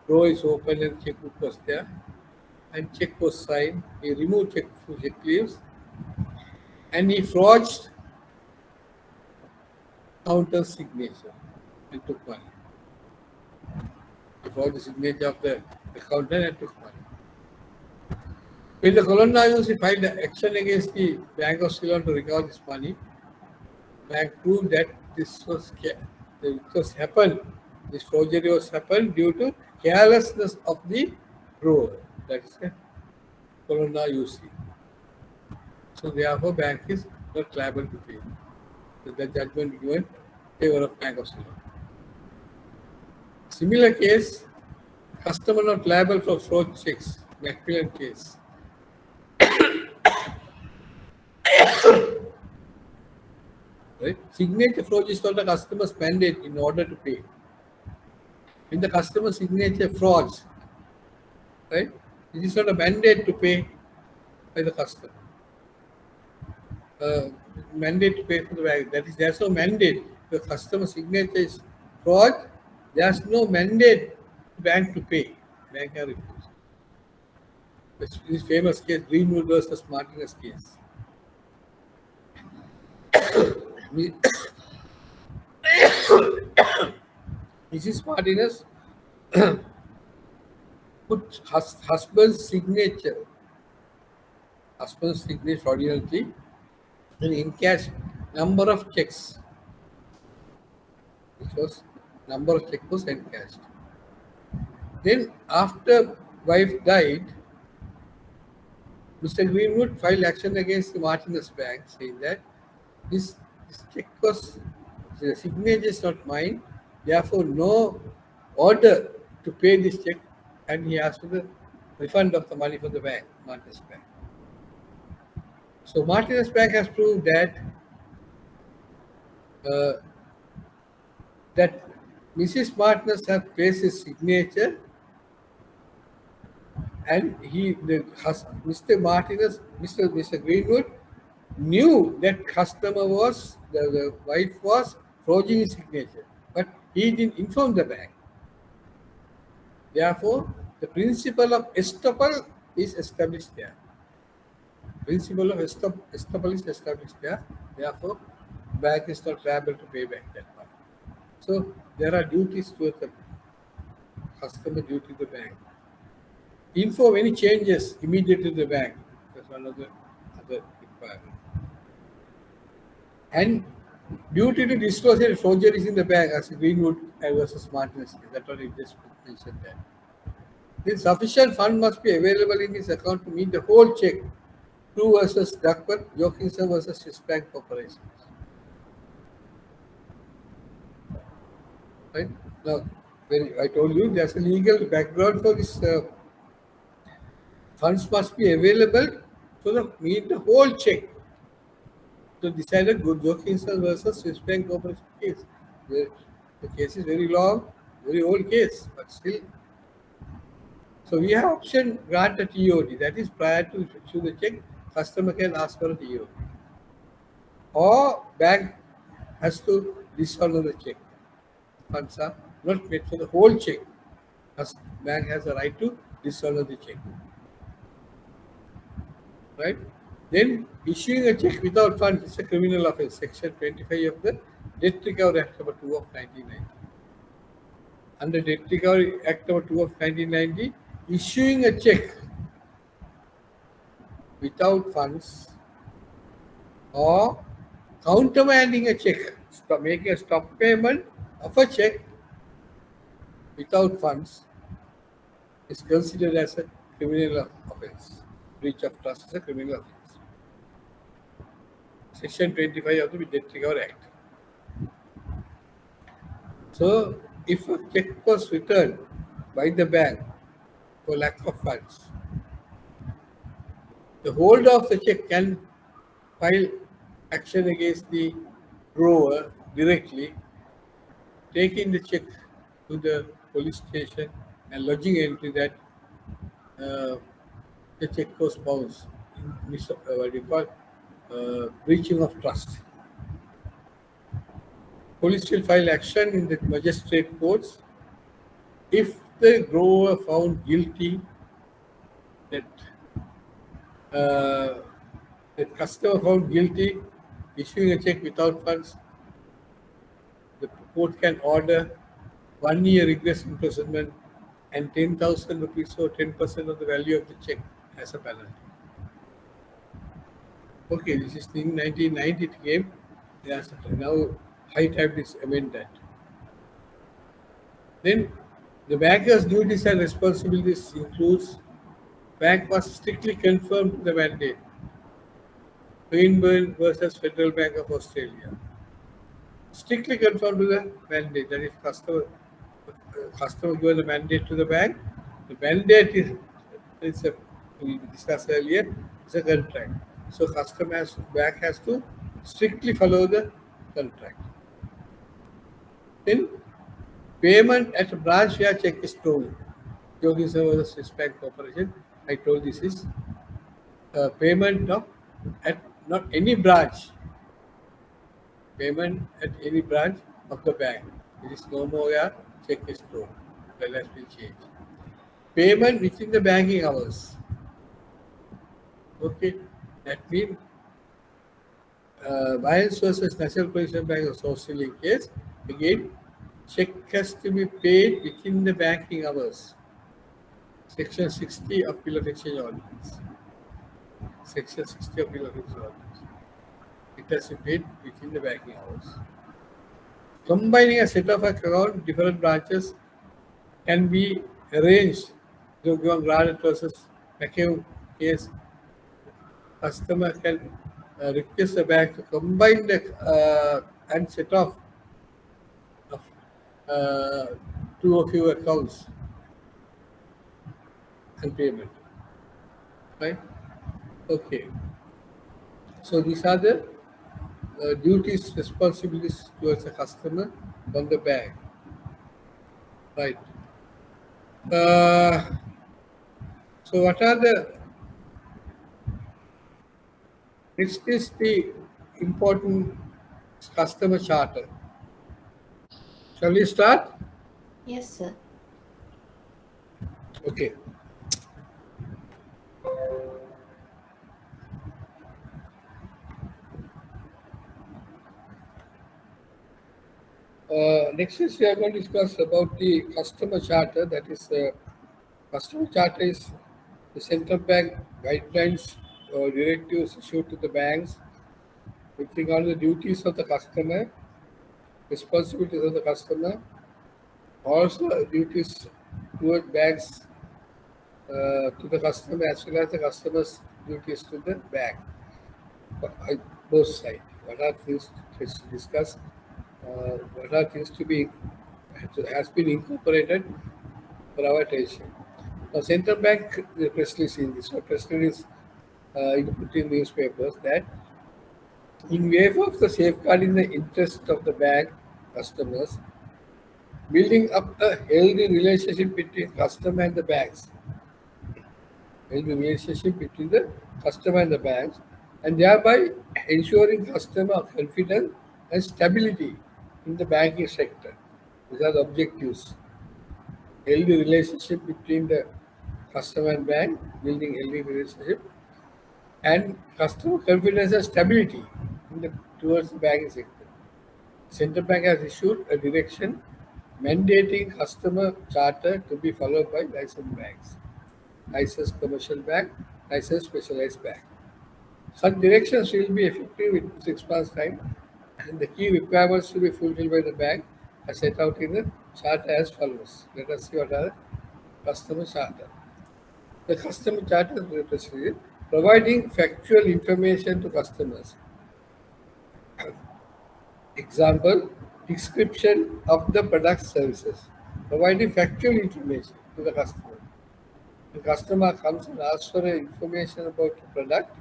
drawer is open and checkbook was there, and check was signed. He removed check leaves, and he forged counter signature and took money. He forged the signature of the accountant and took money. When the Colonna UC filed an action against the Bank of Ceylon to recover this money, bank proved that this forgery was happened due to carelessness of the drawer. That is the Colonna UC. So therefore, bank is not liable to pay. So the judgment given in favor of Bank of Ceylon. Similar case, customer not liable for fraud checks. Macmillan case. Right? Signature fraud is not a customer's mandate in order to pay. In the customer signature frauds, right? It is not a mandate to pay by the customer. Mandate to pay for the bank. That is, there's no mandate. The customer signature is fraud. There's no mandate to bank to pay. Bank can refuse. This famous case, Greenwood versus Martinez case. Mrs. Martinez put husband's signature fraudulently and encashed number of checks. Which was number of checks was encashed. Then after wife died, Mr. Greenwood filed action against the Martinez Bank, saying that this check was the signature is not mine, therefore no order to pay this check, and he asked for the refund of the money from the bank, Martinez Bank. So Martinez Bank has proved that Mrs. Martinez has placed his signature, and Mr. Greenwood knew that customer was the wife was forging his signature, but he didn't inform the bank. Therefore, the principle of estoppel is established there. Principle of estoppel is established there. Therefore, bank is not liable to pay back that money. So there are duties towards the customer, duty to the bank. Inform any changes immediately to the bank. That's one of the other requirements. And duty to disclose any forgeries in the bank, as Greenwood versus Martinez. That's what I just mentioned there. Then sufficient fund must be available in his account to meet the whole check. True versus Duckworth, Jokinson versus Swiss Bank Corporations. Right? Now, I told you there's a legal background for this. Funds must be available to meet the whole check. So decided good Jokinson versus Swiss Bank Corporation case. The case is very long, very old case, but still. So we have option grant a TOD, that is prior to issue the check, customer can ask for a TOD. Or bank has to dishonor the check. Funds are not paid for the whole check. Bank has a right to dishonor the check. Right? Then issuing a check without funds is a criminal offence. Section 25 of the Debt Recovery Act number 2 of 1990. Under Debt Recovery Act number 2 of 1990, issuing a check without funds or countermanding a check, making a stop payment of a check without funds is considered as a criminal offence. Breach of trust is a criminal offence. Section 25 of the Debt Recovery Act. So, if a check was returned by the bank for lack of funds, the holder of the check can file action against the grower directly, taking the check to the police station and lodging entry that uh, the check was bounced in what do you call breaching of trust. Police will file action in the magistrate courts if the grower found guilty that uh, the customer found guilty issuing a check without funds, the court can order 1 year rigorous imprisonment and 10,000 rupees or 10% of the value of the check as a penalty. Okay, this is in 1990 it came. Yes, now high time is amend that. Then the banker's duties and responsibilities includes bank must strictly conform to the mandate. Greenburn versus Federal Bank of Australia. Strictly conform to the mandate. That is customer given the mandate to the bank. The mandate is a, we discussed earlier, is a contract. So customer has, bank has to strictly follow the contract. Then payment at a branch where check is stolen. Yogi Services Swiss Bank Corporation. I told this is payment of at not any branch. Payment at any branch of the bank. It is no more a check is stolen. That has been changed. Payment within the banking hours. Okay, that means Bayern versus National Provision Bank of Australia case, again, check has to be paid within the banking hours. Section 60 of Bill of Exchange Ordinance. Section 60 of Bill of Exchange Ordinance. It has to be paid within the banking hours. Combining a set of account, different branches can be arranged. The given Granite versus McHugh case, customer can request the bank to combine the and set off of two of your accounts and payment. Right? Okay. So these are the duties, responsibilities towards the customer from the bank. Right. So what are the next is the important customer charter. Shall we start? Yes, sir. Okay. Next is we are going to discuss about the customer charter. That is, customer charter is the central bank guidelines or directives issued to the banks with regard to the duties of the customer, responsibilities of the customer, also duties toward banks to the customer as well as the customer's duties to the bank. Both sides. What are things to discuss? What are things to be has been incorporated for our attention. Now, central bank the press release in this. So press release put in newspapers that in waiver of the safeguarding the interest of the bank customers, building up a healthy relationship between customer and the banks, healthy relationship between the customer and the banks, and thereby ensuring customer confidence and stability in the banking sector. These are the objectives. Healthy relationship between the customer and bank, building healthy relationship, and customer confidence and stability in the, towards the banking sector. Central Bank has issued a direction mandating customer charter to be followed by licensed banks, licensed commercial bank, licensed specialized bank. Such directions will be effective in 6 months' time, and the key requirements to be fulfilled by the bank are set out in the chart as follows. Let us see what are the customer charter. The customer charter represents providing factual information to customers. Example, Description of the product services, providing factual information to the customer. The customer comes and asks for information about the product,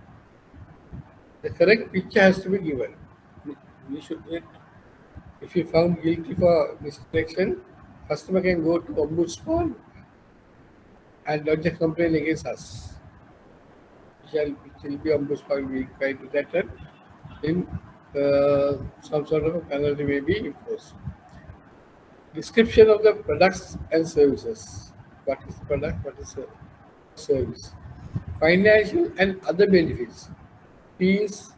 the correct picture has to be given. We should, if you found guilty for misdirection, customer can go to ombudsman and lodge a complaint against us. It will be ombudsman will try to that and then some sort of a penalty may be imposed. Description of the products and services. What is the product? What is the service? Financial and other benefits, fees,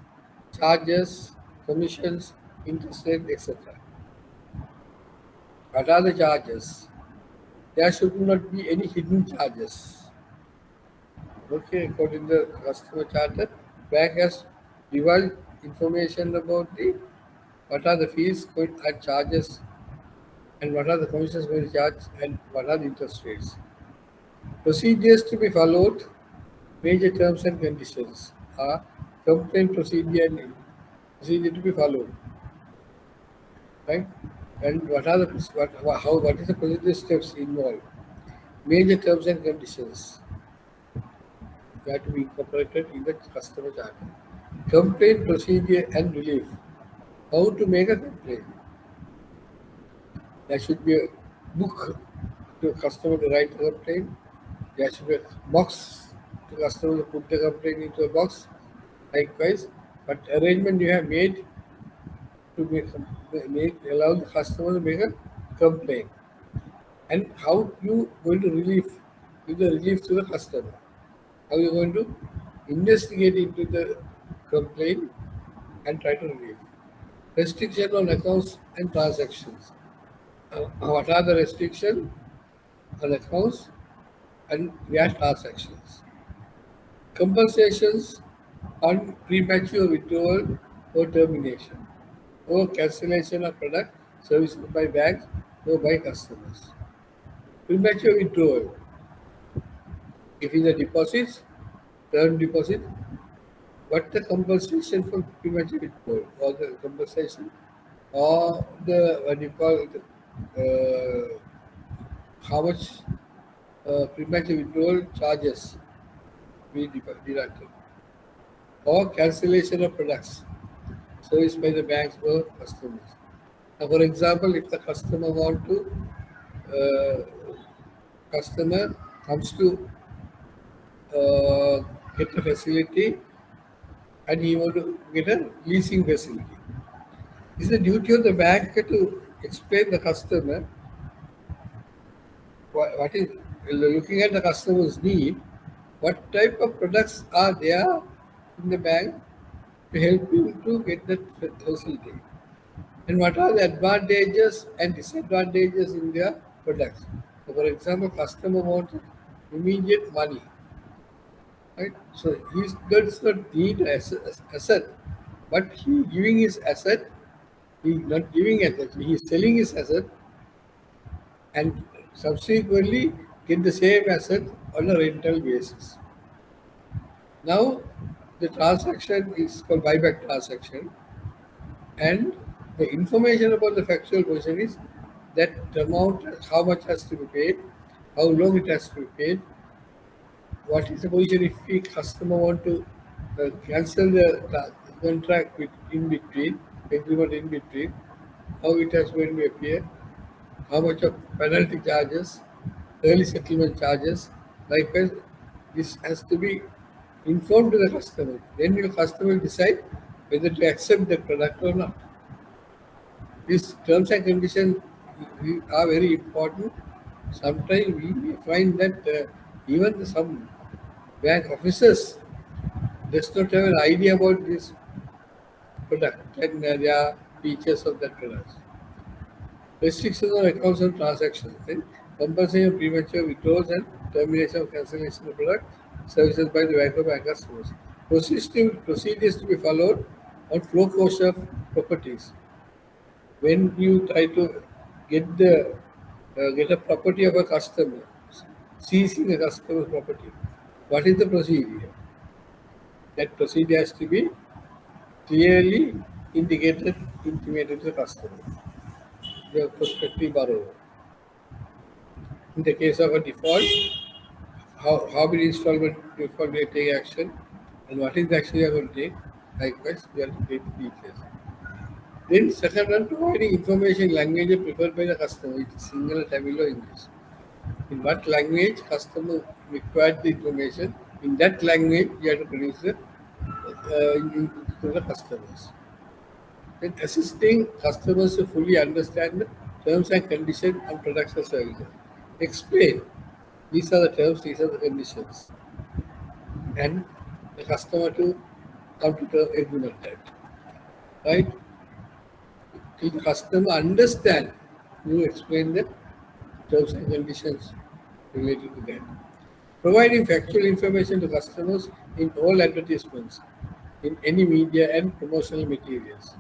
charges, commissions, interest rate, etc. What are the charges? There should not be any hidden charges. Okay, according to the customer charter, bank has divulged information about the what are the fees going and charges and what are the commissions going to charge and what are the interest rates. Procedures to be followed, major terms and conditions are complaint procedure to be followed, right? And what are the what is the procedure steps involved? Major terms and conditions that to be incorporated in the customer charter. Complaint procedure and relief. How to make a complaint? There should be a book to customer to write a complaint. There should be a box to customer to put the complaint into a box. Likewise, what arrangement you have made to allow the customer to make a complaint, and how you going to give the relief to the customer. How you going to investigate into the complaint and try to relieve. Restriction on accounts and transactions. What are the restrictions on accounts and via transactions? Compensations on premature withdrawal or termination, or cancellation of product services by banks or by customers. Premature withdrawal. If it is a deposit, term deposit, what the compensation for premature withdrawal or the compensation or the what you call it, how much premature withdrawal charges be deducted or cancellation of products serviced by the banks or customers. Now, for example, if the customer comes to get a facility and he want to get a leasing facility, it's the duty of the bank to explain the customer what is looking at the customer's need, what type of products are there in the bank to help you to get that facility, and what are the advantages and disadvantages in their products. So for example, customer wants immediate money, right? So he does not need asset, but he giving his asset, he not giving asset, he is selling his asset and subsequently get the same asset on a rental basis. Now, the transaction is called buyback transaction, and the information about the factual position is that the amount, how much has to be paid, how long it has to be paid, what is the position if the customer want to cancel the contract in between, agreement in between, how it has going to appear, how much of penalty charges, early settlement charges. Likewise, this has to be informed to the customer. Then your customer will decide whether to accept the product or not. These terms and conditions are very important. Sometimes we may find that even some bank officers does not have an idea about this product and their features of that product. Restrictions on accounts and transactions, then compulsion of premature withdrawals and termination of cancellation of product services by the bank or bank customers. Procedures to be followed on foreclosure of properties. When you try to get a property of a customer, seizing a customer's property, what is the procedure? That procedure has to be clearly intimated to the customer. the prospective borrower. In the case of a default, how many installment before we take action and what is the action you are going to take. Likewise, we have to get the details. Then second one, providing information language preferred by the customer, it is single, Tamil or English. In what language customer required the information, in that language you have to produce it to the customers. Then assisting customers to fully understand the terms and conditions of products or services. Explain, these are the terms, these are the conditions. And the customer to come to the agreement that. Right? Till the customer understand, you explain the terms and conditions related to that. Providing factual information to customers in all advertisements, in any media and promotional materials,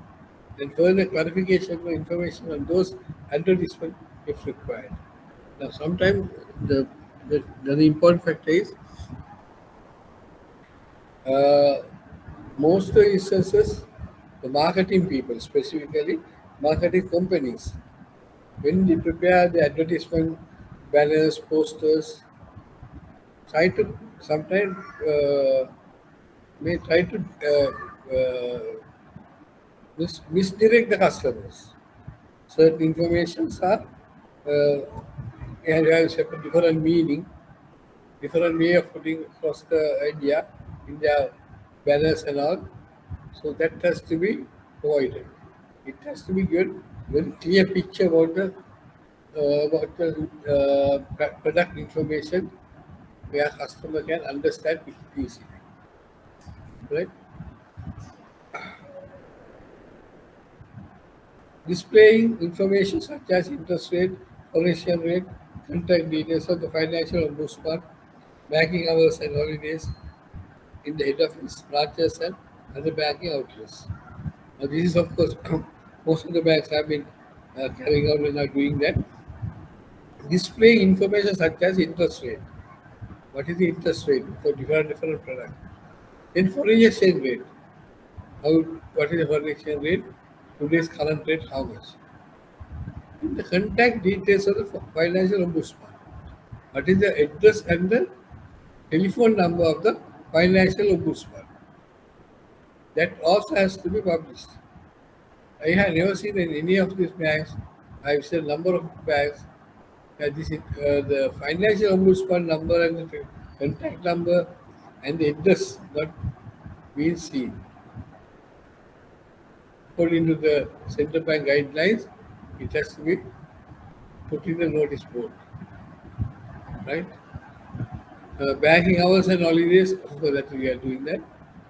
and further clarification or information on those advertisements if required. Now, sometimes the important factor is uh, most of the instances, the marketing people, specifically marketing companies, when they prepare the advertisement banners, posters, try to sometimes may try to misdirect the customers. Certain informations are and has a different meaning, different way of putting across the idea in their banners and all. So that has to be avoided. It has to be given very clear picture about the product information where customer can understand it easily. Right? Displaying information such as interest rate, foreign rate, contact details of the financial ombudsman, banking hours and holidays in the head office, branches and other banking outlets. Now, this is of course most of the banks have been carrying out and are doing that. Displaying information such as interest rate. What is the interest rate for different products? Then foreign exchange rate. How what is the foreign exchange rate? Today's current rate, how much? The contact details of the financial ombudsman. What is the address and the telephone number of the financial ombudsman? That also has to be published. I have never seen in any of these banks. I've seen a number of banks. The financial ombudsman number and the contact number and the address not being seen. According to the central bank guidelines, it has to be put in the notice board, right? Banking hours and holidays, of course, that we are doing that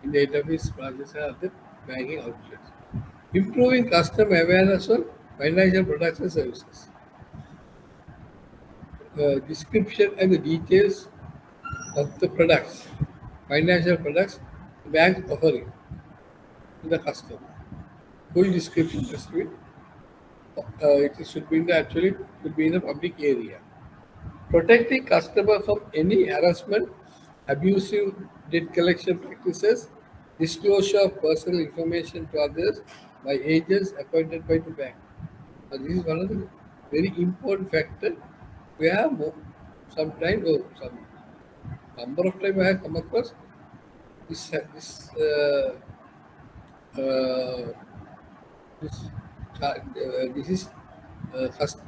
in the database branches and the banking outlets. Improving customer awareness on financial products and services. Description and the details of the products, financial products, the bank offering to the customer. Full description has to be, it should be in the actually should be in the public area. Protecting customer from any harassment, abusive debt collection practices, disclosure of personal information to others by agents appointed by the bank. Now, this is one of the very important factors where sometimes, or some number of times I have come across this uh, this, this is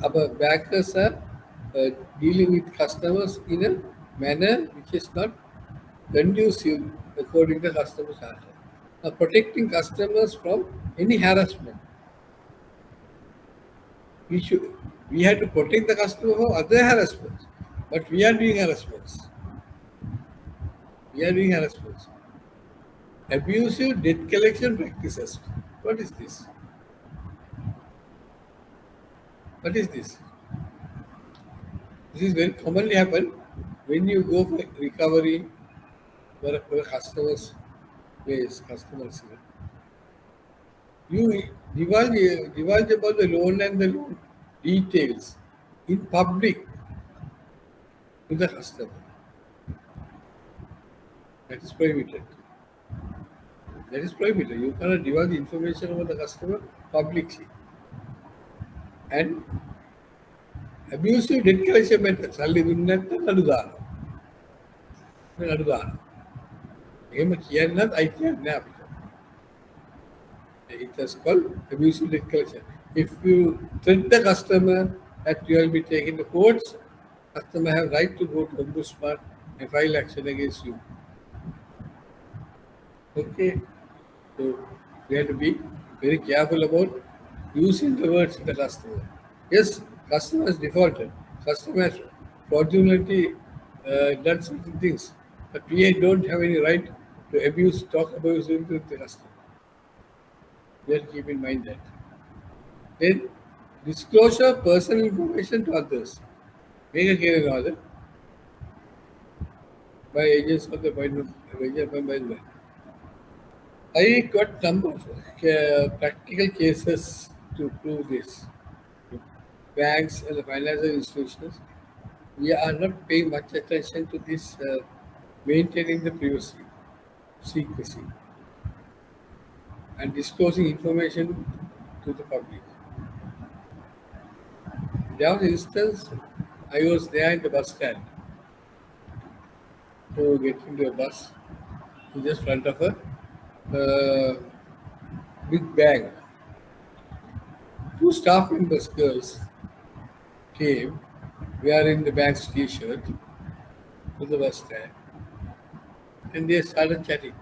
our bankers are dealing with customers in a manner which is not conducive according to customer charter. Protecting customers from any harassment. We should we have to protect the customer from other harassments, but we are doing harassments. We are doing harassments. Abusive debt collection practices. What is this? What is this? This is very commonly happen when you go for recovery for a customer's place, customers. You divulge about the loan and the loan details in public to the customer. That is prohibited. That is prohibited. You cannot divulge information about the customer publicly. and abusive debt collection methods. සල්ලි දුන්නේ නැත්නම් නඩු දානවා. නඩු දානවා. එහෙම කියන්නත් අයිතියක් නෑ අපිට. It is called abusive debt collection. If you threaten the customer that you will be taking the courts, customer have right to go to ombudsman and file action against you. Okay, so we have to be very careful about using the words to the customer. Yes, customer has defaulted. Customer has fraudulently done certain things, but we don't have any right to abuse, talk about the customer. We have to keep in mind that. Then disclosure of personal information to others. Make a clear order by agents of the bank. I got number of practical cases to prove this. Banks and the financial institutions, we are not paying much attention to this maintaining the privacy, secrecy, and disclosing information to the public. There was an instance, I was there in the bus stand to get into a bus, in just front of a big bag. Two staff members, girls, came wearing the bank's t-shirt to the bus stand, and they started chatting.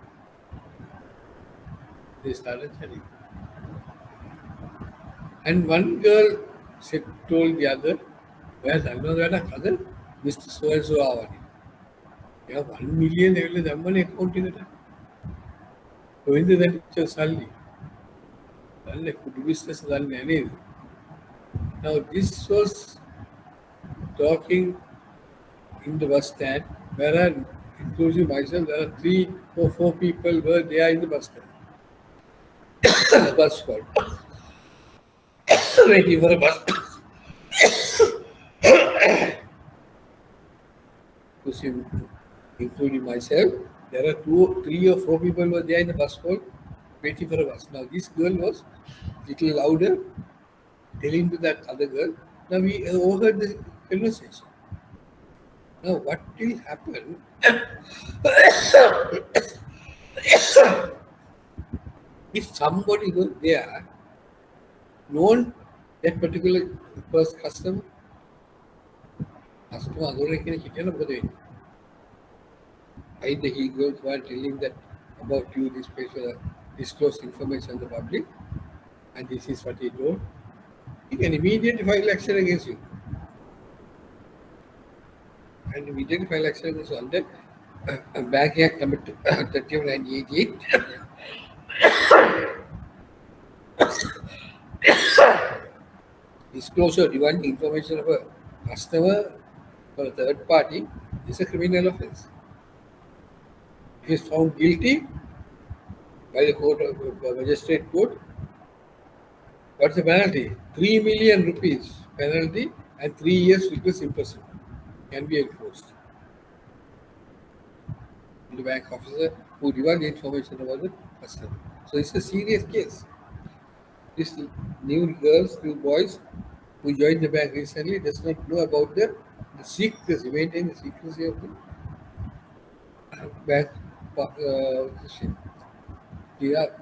And one girl told the other, well, I know that other, Mr. So and so Avani. You have 1 million, they will have money account in it. So in the that salary. Could business anything. Now this was talking in the bus stand, where including myself, there are 3 or 4 people were there in the bus stand. The bus called. Waiting for a bus. To see, including myself, there are 2, 3 or 4 people were there in the bus called, waiting for a bus. Now this girl was little louder, telling to that other girl. Now we overheard the conversation. Now what will happen if somebody was there, known that particular first customer either he goes while telling that about you, this special disclosed information to the public, and this is what he told, he can immediately file action against you. And immediately file action against you under Bank Act number 3198. Disclosure divulging information of a customer or a third party is a criminal offense. If he is found guilty by the court of magistrate court, what's the penalty? 3 million rupees penalty and 3 years rigorous imprisonment can be enforced. The bank officer who divulged the information about the customer. So it's a serious case. These new girls, new boys who joined the bank recently does not know about the secrecy, maintain the secrecy of the bank. They are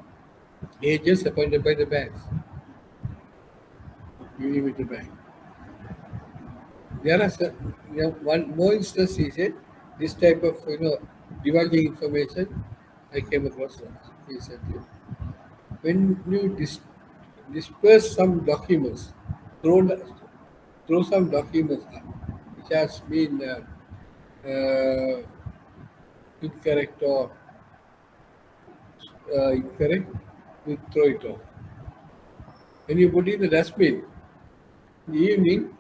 agents appointed by the banks, Universal Bank. There are one more instance, he said, this type of divulging information I came across recently. When you disperse some documents, throw some documents which has been incorrect or incorrect, you throw it off. When you put it in the dustbin, in the evening,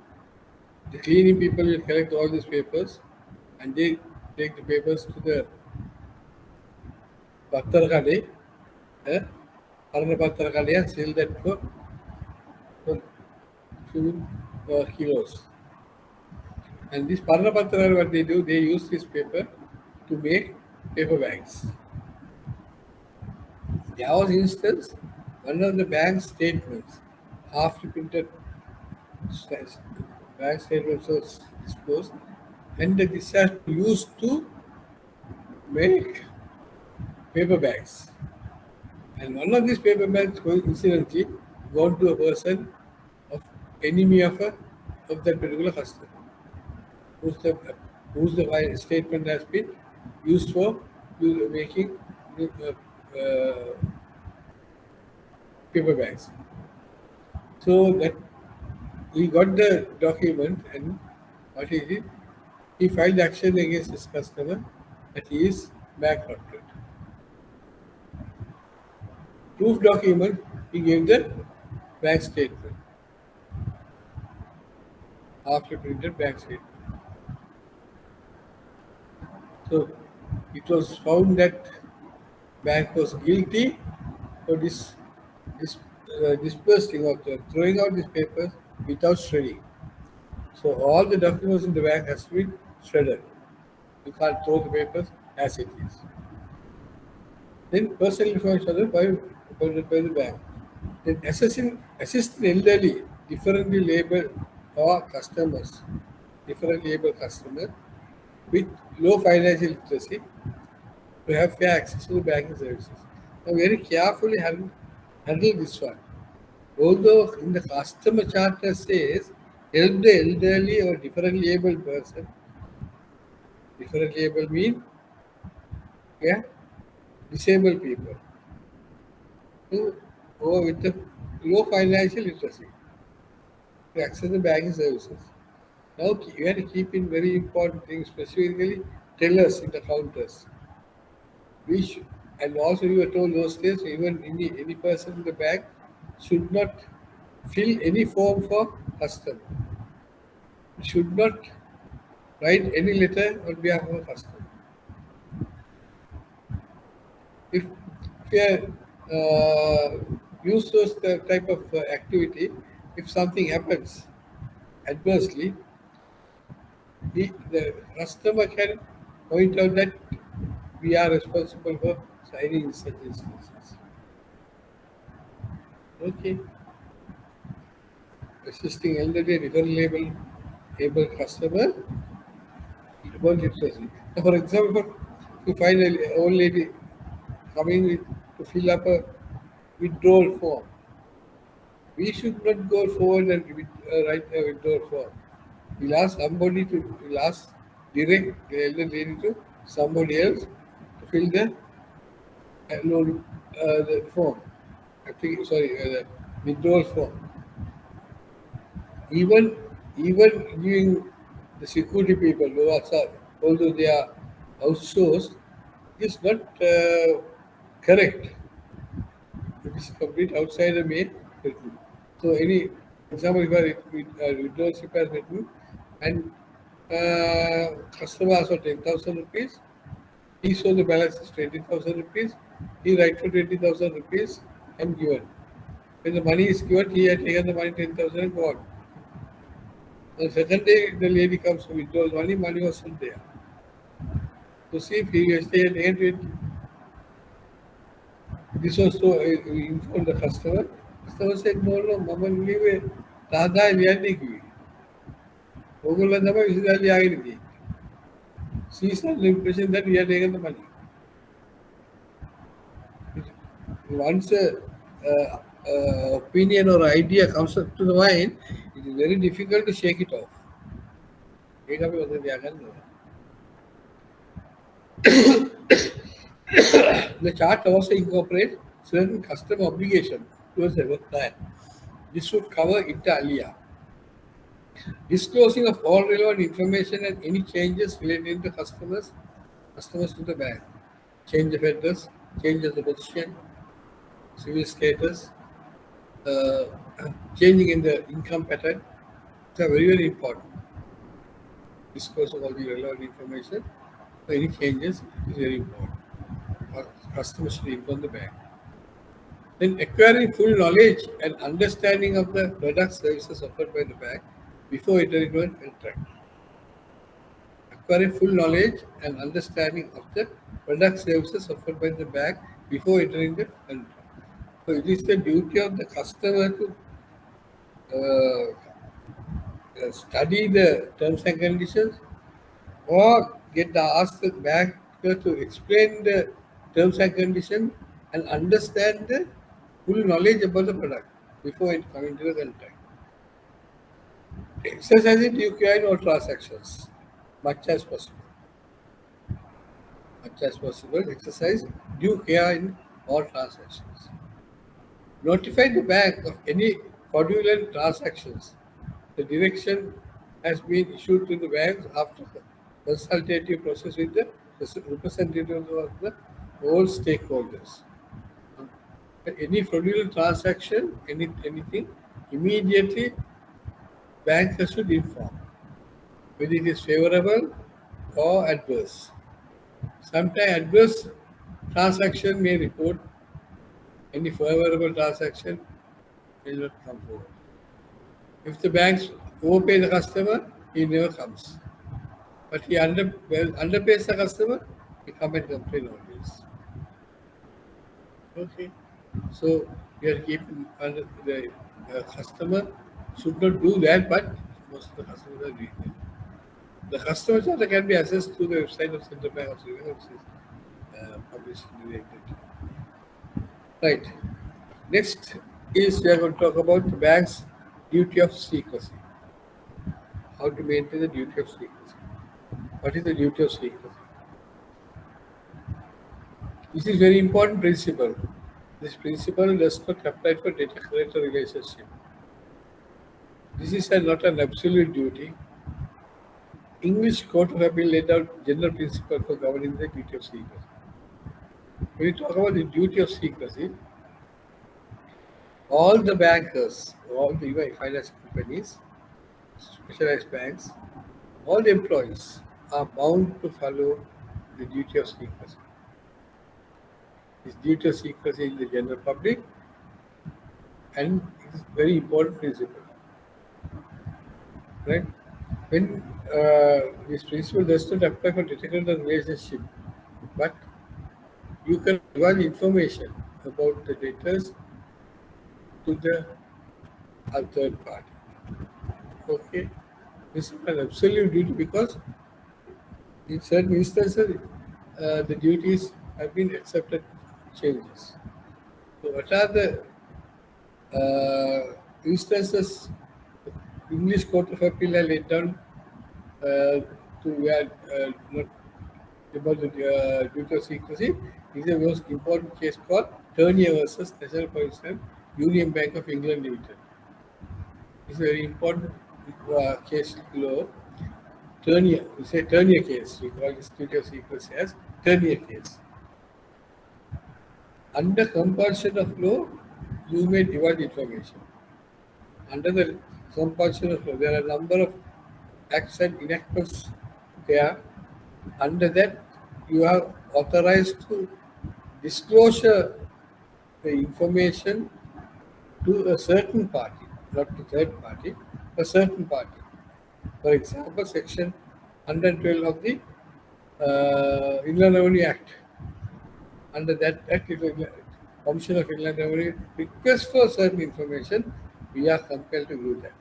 the cleaning people will collect all these papers and they take the papers to the Pattarakale, Pattarakale and sell that for few kilos. And this Pattarakale, what they do, they use this paper to make paper bags. There was instance, one of the bank statements, half printed Says bank statements was disclosed, and this has been used to make paper bags. And one of these paper bags coincidentally gone to a person of enemy of that particular customer, whose the statement has been used for making paper bags. So that he got the document, and what he did, he filed action against his customer that he is bankrupted. Proof document, he gave the bank statement, after printed bank statement. So it was found that bank was guilty for dispersing or throwing out these papers without shredding. So all the documents in the bank has to be shredded. You can't throw the papers as it is. Then personal information by the bank. Then assisting elderly, differently labeled or customers, differently labeled customer with low financial literacy to have fair access to the banking services. Now very carefully handle this one. Although in the customer charter says help the elderly or differently able person, differently able mean, yeah, disabled people to or with the low financial literacy to access the banking services. Now you have to keep in very important things, specifically tellers in the counters. We should, and also you were told those days even any person in the bank should not fill any form for customer. Should not write any letter on behalf of a customer. If you use those type of activity, if something happens adversely, the customer can point out that we are responsible for signing such instances. Okay. Assisting elderly able customer about literacy. Now, for example, you find an old lady coming to fill up a withdrawal form. We should not go forward and write a withdrawal form. We'll ask direct the elder lady to somebody else to fill the form. The withdrawal form. Even giving the security people, although they are outsourced, is not correct. It is complete outside the main written. So any example, if a withdrawal slip has written and customer asked for 10,000 rupees, he saw the balance is 20,000 rupees, he write for 20,000 rupees and given. When the money is given, he had taken the money 10,000 and gone. The second day, the lady comes to withdraw money was still there. To see if he stayed again, this was to inform the customer. Customer said, no, Mama, leave it. Dada, liani ki. Ogula nama visitali agiriki. She is under the impression that we had taken the money. Once opinion or idea comes up to the mind, it is very difficult to shake it off. एक अभी बता दिया करना. The chart also incorporates certain customer obligation towards the client. This should cover inter alia. Disclosing of all relevant information and any changes relating to customers to the bank. Change of address, change of the position, civil status, uh, changing in the income pattern. These are very, very important. Disclose of all the relevant information. Any changes is very important. Customers should inform the bank. Then acquiring full knowledge and understanding of the products services offered by the bank before entering into a contract. Acquiring full knowledge and understanding of the product services offered by the bank before entering the contract. So it is the duty of the customer to study the terms and conditions, or ask the banker to explain the terms and conditions and understand the full knowledge about the product before it coming to the contract. Exercise it you can all transactions, much as possible. Much as possible, exercise due care in all transactions. Notify the bank of any fraudulent transactions. The direction has been issued to the banks after the consultative process with the representatives of the all stakeholders. Any fraudulent transaction, anything, immediately bank should inform whether it is favorable or adverse. Sometimes adverse transaction may report, any favorable transaction will not come forward. If the banks overpay the customer, he never comes. But he underpays the customer, he come and complain always. Okay. So we are keeping under the customer should not do that, but most of the customers are doing that. The customer data can be accessed through the website of Central Bank of Sri Lanka, which is published in the executive. Right. Next is we are going to talk about the bank's duty of secrecy. How to maintain the duty of secrecy. What is the duty of secrecy? This is very important principle. This principle does not apply for data-creditor relationship. This is not an absolute duty. English Court of Appeal laid out general principle for governing the duty of secrecy. When we talk about the duty of secrecy, all the bankers, all the even finance companies, specialized banks, all the employees are bound to follow the duty of secrecy. This duty of secrecy in the general public, and it is very important principle. Right? When this principle does not apply for data-creditor relationship, but you can provide information about the debtors to the third party. Okay, this is an absolute duty because in certain instances the duties have been accepted changes. So, what are the instances English Court of Appeal has laid down to where not about the duty of secrecy? Is the most important case called Ternier versus National Police and Union Bank of England Limited. It's a very important case law. Ternier, we say Ternier case. We call this duty of secrecy as Ternier case. Under compulsion of law, you may divulge information. Under the compulsion of law, there are a number of acts and enactments there. Under that, you are authorized to disclosure the information to a certain party, not to third party, a certain party. For example, Section 112 of the Inland Revenue Act. Under that Act, if the Commission of Inland Revenue requests for certain information, we are compelled to do that.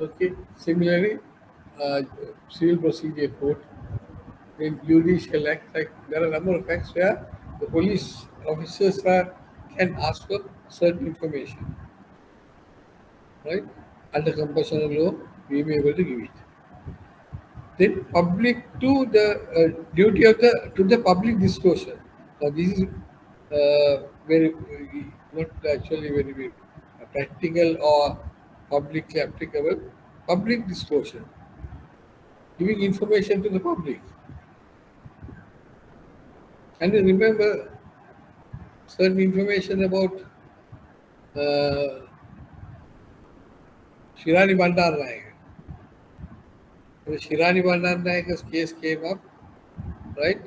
Okay. Similarly, Civil Procedure Code, in Judicial Act, like there are a number of acts where the police officers can ask for certain information. Right? Under compulsion of law, we may be able to give it. Then public to the duty of the public disclosure. Now this is very not actually very practical or publicly applicable. Public disclosure, giving information to the public. And then remember certain information about Shirani Bandar Naik. When the Shirani Bandar Naik's case came up, right?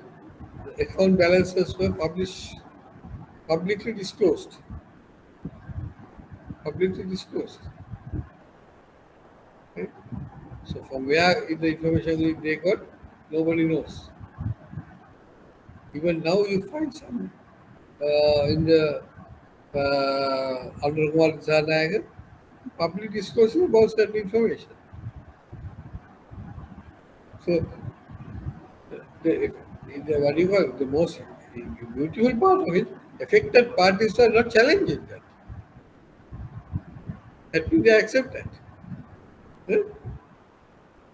The account balances were publicly disclosed. Publicly disclosed. Right? So from where the information they got, nobody knows. Even now you find some in the Under Kumar Nagar, public disclosure about certain information. So the, what do you call it, the most beautiful part of it, affected parties are not challenging that. That means they accept that. Huh?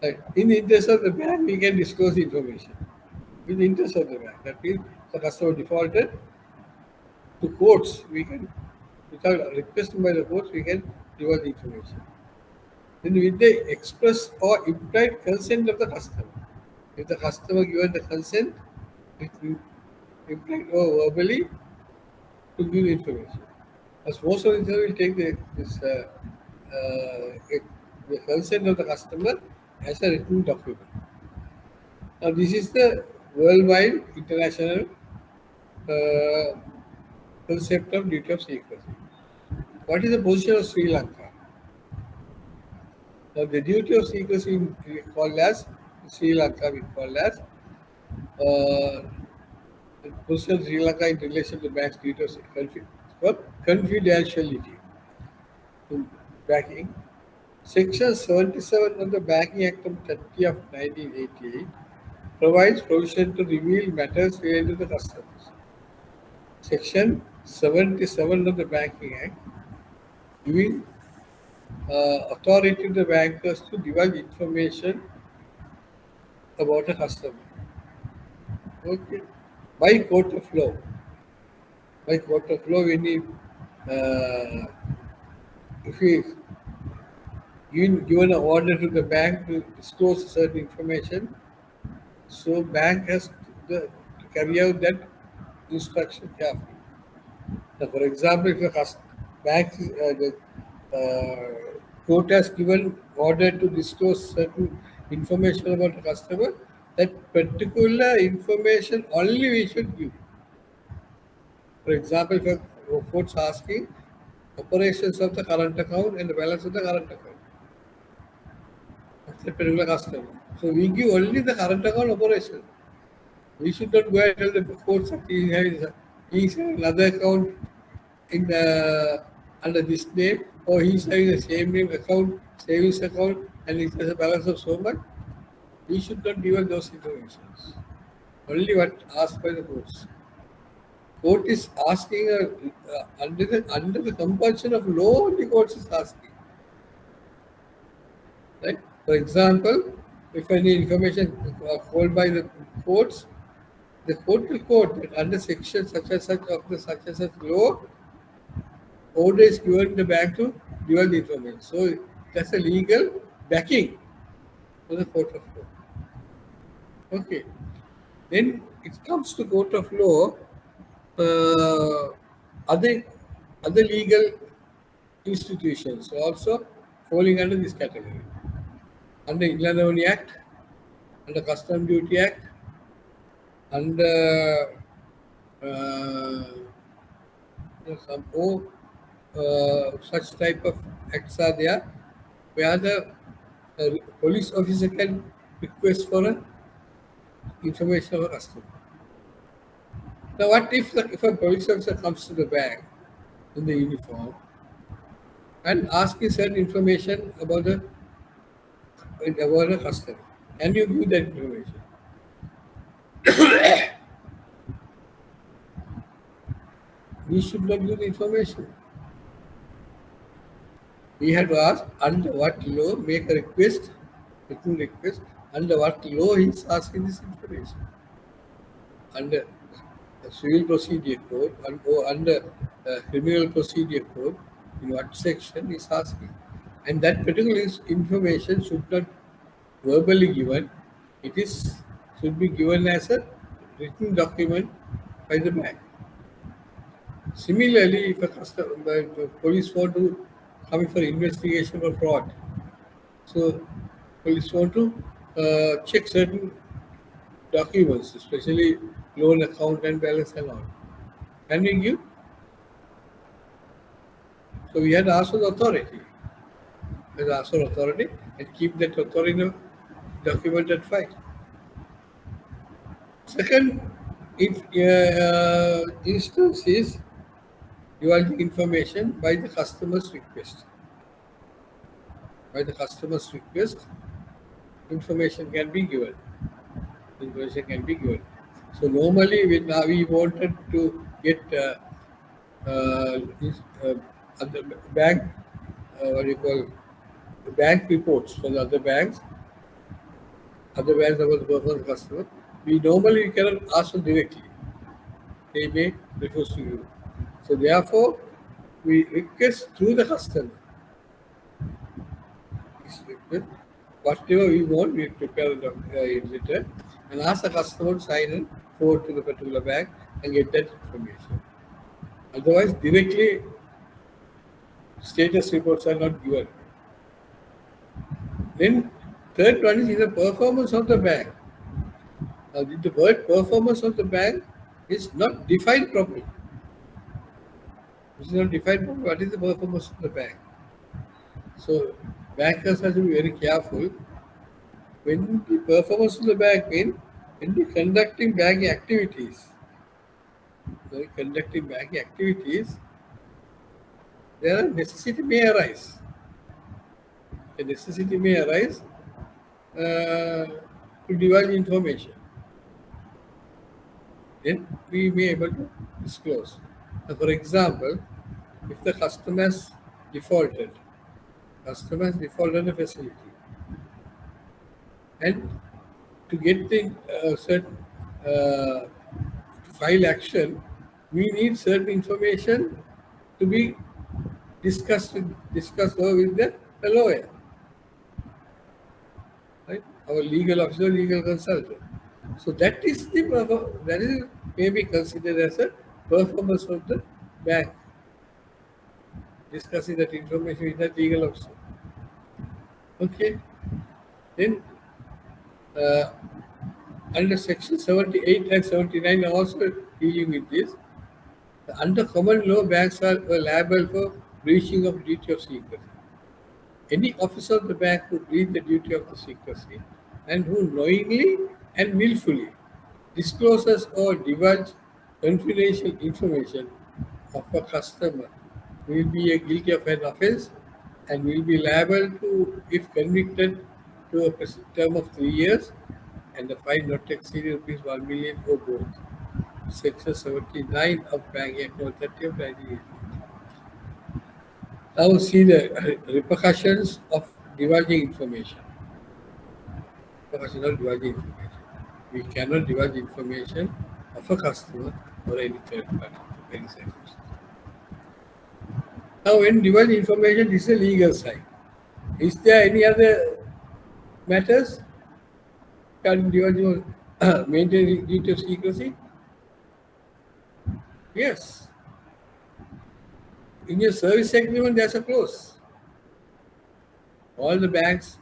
Like, in the interest of the bank, we can disclose information. In the interest of the bank. That means the customer defaulted to courts, we can, without requesting by the courts, we can divulge the information. Then with the express or implied consent of the customer. If the customer given the consent, it will implied or verbally to give information. As most of the time will take the consent of the customer as a written document. Now this is the worldwide international uh, concept of duty of secrecy. What is the position of Sri Lanka? Now the duty of secrecy we call as Sri Lanka we call as the position of Sri Lanka in relation to bank's duty of confidentiality in banking. Section 77 of the Banking Act of 30 of 1988 provides provision to reveal matters related to the customers. Section 77 of the Banking Act giving authority to the bankers to divulge information about a customer. Okay. By court of law. By court of law, we need, if we given an order to the bank to disclose certain information, so bank has to carry out that instruction carefully. Now, for example, if bank the court has given order to disclose certain information about a customer, that particular information only we should give. For example, if a court's asking operations of the current account and the balance of the current account of that particular customer. So we give only the current account operation. We should not go and tell the courts that he has another account in under this name, or he's having the same name account, savings account, and it has a balance of so much. We should not give those informations. Only what asked by the courts. Court is asking under the compulsion of law. The court is asking. Right? For example, if any information called by the courts, the court will quote that under section such and such of the such and such law, order is given the bank to divulge the information. So that's a legal backing for the court of law. Okay. Then it comes to court of law, uh, other other legal institutions also falling under this category. Under Inland Revenue Act, under Custom Duty Act, under some more such type of acts are there where the police officer can request for information of a customer. Now, what if a police officer comes to the bank in the uniform and asking certain information about a customer? Can you give that information? We should not give the information. We have to ask under what law, make a request, written request, under what law he is asking this information. Under the Civil Procedure Code or under Criminal Procedure Code, in what section he is asking. And that particular information should not verbally given, should be given as a written document by the bank. Similarly, if the police want to come in for investigation or fraud, so police want to check certain documents, especially loan account and balance and all. Can we give? So we had to ask for the authority. We had to ask for authority and keep that authority in a documented file. Second instance is divulging information by the customer's request. by the customer's request, information can be given. Information can be given. So normally, when we wanted to get other bank, what do you call, the bank reports from the other banks about the personal customer, we normally cannot ask them directly. They may refuse to you. So therefore, we request through the customer. Whatever we want, we prepare the letter and ask the customer to sign and forward to the particular bank and get that information. Otherwise, directly status reports are not given. Then third one is the performance of the bank. Now, the word performance of the bank is not defined properly. It is not defined properly. What is the performance of the bank? So bankers have to be very careful when the performance of the bank means when the conducting banking activities. So conducting banking activities, there are necessity may arise. A necessity may arise to divulge information. Then we may able to disclose. Now, for example, if the customers defaulted the facility, and to get the certain to file action, we need certain information to be discussed over with the lawyer, right? Our legal officer, legal consultant. So that is that is maybe considered as a performance of the bank, discussing that information with the legal officer. Okay. Then uh, under section 78 and 79 are also dealing with this. Under common law, banks are liable for breaching of duty of secrecy. Any officer of the bank who breach the duty of the secrecy and who knowingly and willfully discloses or divulges confidential information of a customer will be guilty of an offence and will be liable to, if convicted, to a term of 3 years and the fine not exceeding rupees 1 million or both. Section 79 of Banking Act No. 30 of 1980. Now see the repercussions of divulging information. Repercussions of divulging information. We cannot divulge information of a customer or any third party, any circumstance. Now, when divulging information, this is the legal side. Is there any other matters? Can divulge maintain duty of secrecy? Yes. In your service agreement, there's a clause. All the banks,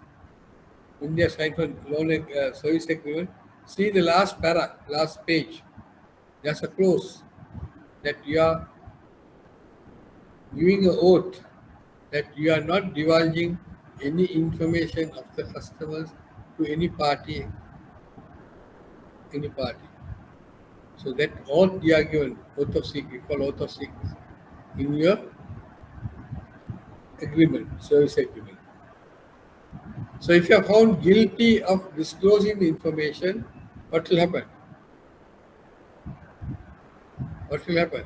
when they sign for loan service agreement, see the last page. There's a clause that you are giving an oath that you are not divulging any information of the customers to any party. So that oath you are given, oath of secrecy, called oath of secrecy, in your agreement, service agreement. So if you are found guilty of disclosing the information, what will happen? What will happen?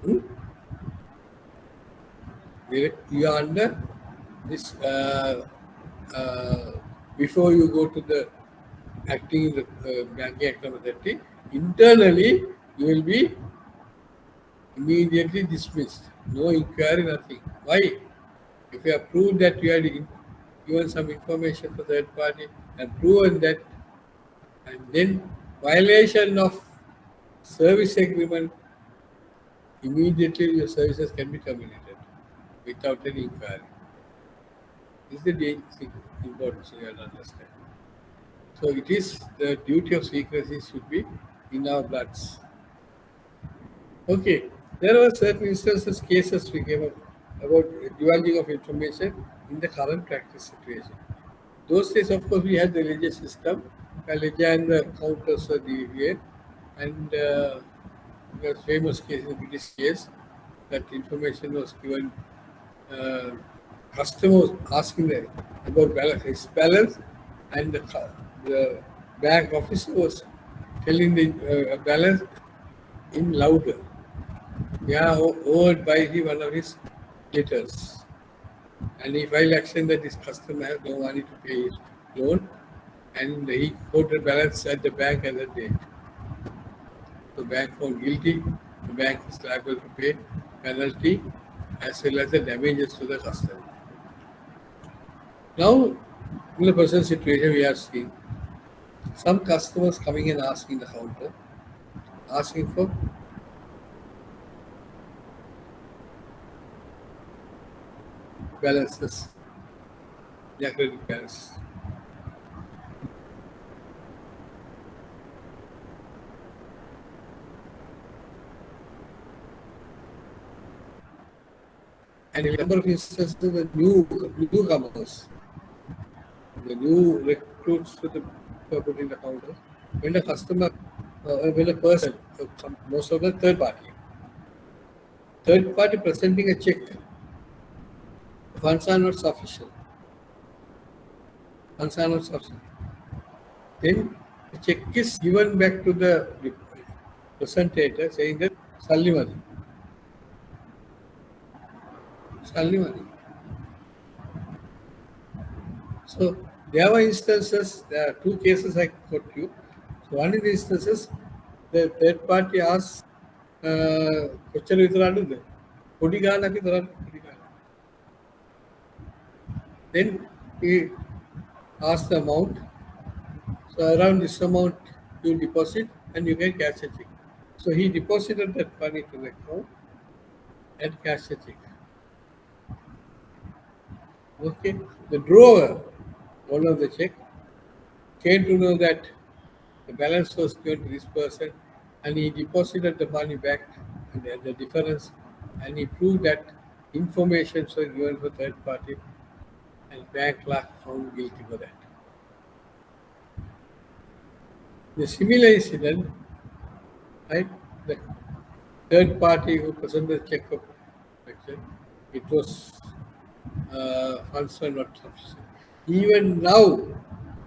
Hmm? You are under this, before you go to the acting in the Banking Act No. 30, internally you will be immediately dismissed. No inquiry, nothing. Why? If you have proved that you had given some information for third party and proven that, and then violation of service agreement, immediately your services can be terminated without any inquiry. This is the important, so you have to understand. So it is the duty of secrecy should be in our bloods. Okay, there were certain instances, cases we came up about divulging of information in the current practice situation. Those days, of course, we had the ledger system, ledger and the counters were the and the famous case, the British case, that information was given uh, customer was asking about balance, his balance, and the bank officer was telling the balance in louder. Yeah, owed by one of his debtors. And he filed action that his customer has no money to pay his loan, and he quoted balance at the bank at that date. The bank found guilty, the bank is liable to pay penalty as well as the damages to the customer. Now, in the present situation, we are seeing some customers coming and asking the counter, asking for balances, their credit balance. And in a number of instances, the newcomers, the new recruits to the put in the counter, when the customer, when a person, most of the third party presenting a check, funds are not sufficient. Funds are not sufficient. Then the check is given back to the presentator saying that salary money, salary money. So there were instances, there are two cases I quote you. So one of the instances, the third party asks, කොච්චර විතරද? පොඩි ගාණක් විතරක් පොඩි ගාණක්. Then he asks the amount. So around this amount you deposit and you can cash a check. So he deposited that money to the account and cash a check. Okay. The drawer, owner of the check, came to know that the balance was given to this person and he deposited the money back and the difference, and he proved that information was given for third party and bank clerk found guilty for that. The similar incident, right? The third party who presented the check of collection, it was funds were not sufficient. Even now,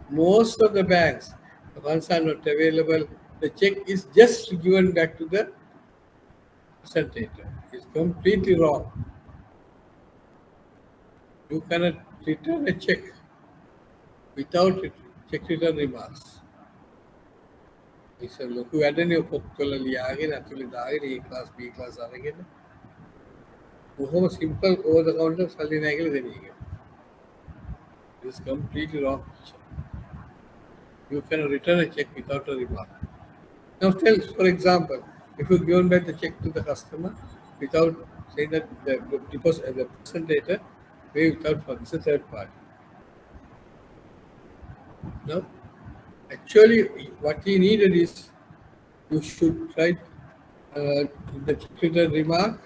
most of the banks, the funds are not available. The check is just given back to the presentator. It's completely wrong. You cannot return a check without check return remarks. ඉතින් ලොකු වැඩනේ පොත්වල ලියාගෙන අතුලේ දාගෙන A class B class අරගෙන බොහොම simple over the counter සල්ලි නැහැ කියලා දෙන එක. This is completely wrong. You can return a check without a remark. Now tell, for example, if you given back the check to the customer without saying that the deposit, the presentator pay without funds, it's a third party. No, actually, what he needed is you should write the check return remark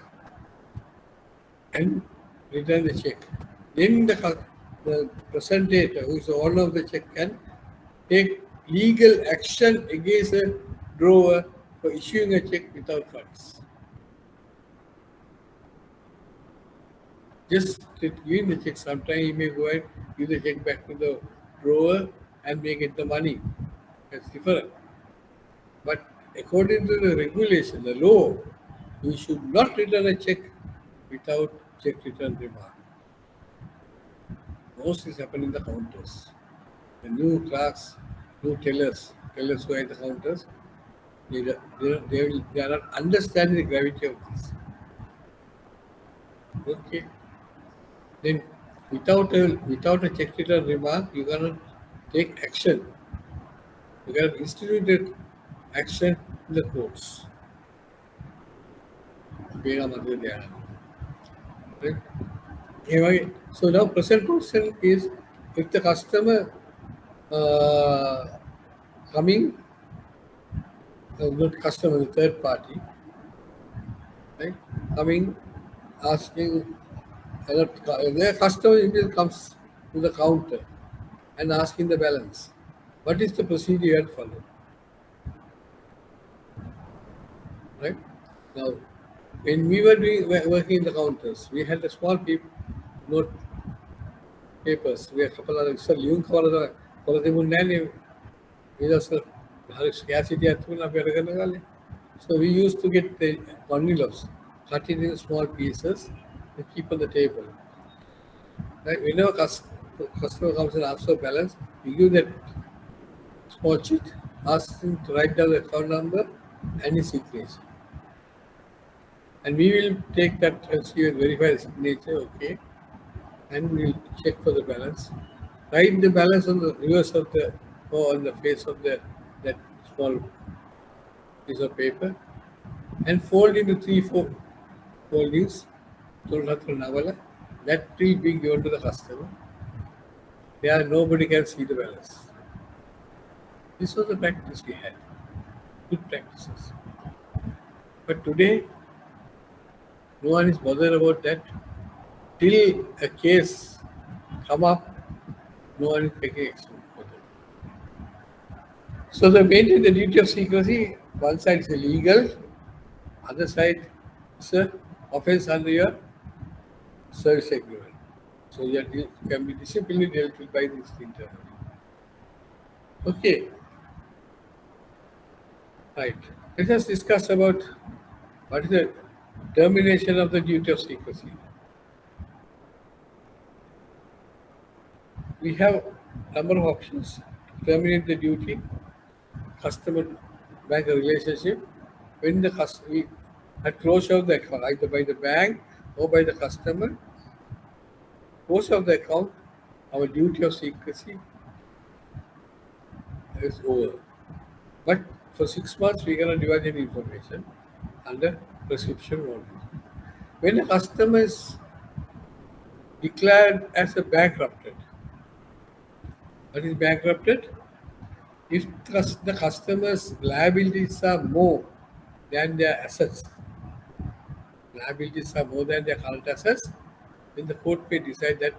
and return the check. Then the presentator, who is the owner of the check, can take legal action against the drawer for issuing a check without funds. Just giving the check, sometimes he may go and give the check back to the drawer and may get the money. That's different. But according to the regulation, the law, you should not return a check without check return remark. Most is happening in the counters. The new clerks, new tellers who are at the counters, they are not understanding the gravity of this. Okay. Then without a check return remark, you cannot take action. You cannot institute action in the courts. Right? Anyway, so now present question is, if the customer coming, not customer, the third party, right, coming asking, the customer comes to the counter and asking the balance. What is the procedure you have followed? Right? Now, When we were working in the counters, we had a small note papers. We had a couple of for the Mundani, we just scarcity at so we used to get the envelopes, cut it in small pieces, and keep on the table. Right? Whenever customer comes and asks for balance, we give that small sheet, ask him to write down the account number and his signature. And we will take that and see and verify the signature, okay, and we'll check for the balance. Write the balance on the reverse of the or on the face of that small piece of paper and fold into 3-4 foldings. That will be given to the customer. There nobody can see the balance. This was the practice we had. Good practices. But today, no one is bothered about that. Till a case come up, no one is taking action for that. So the maintain the duty of secrecy, one side is illegal, other side is a offense under your service agreement. So you can be disciplined dealt with by this internally. Okay. Right. Let us discuss about what is the termination of the duty of secrecy. We have a number of options to terminate the duty, customer bank relationship, when the customer at closure of the account, either by the bank or by the customer, close of the account, our duty of secrecy is over. But for 6 months, we cannot divide any information under prescription only. When a customer is declared as a bankrupted, what is bankrupted? If the customer's liabilities are more than their assets, liabilities are more than their current assets, then the court may decide that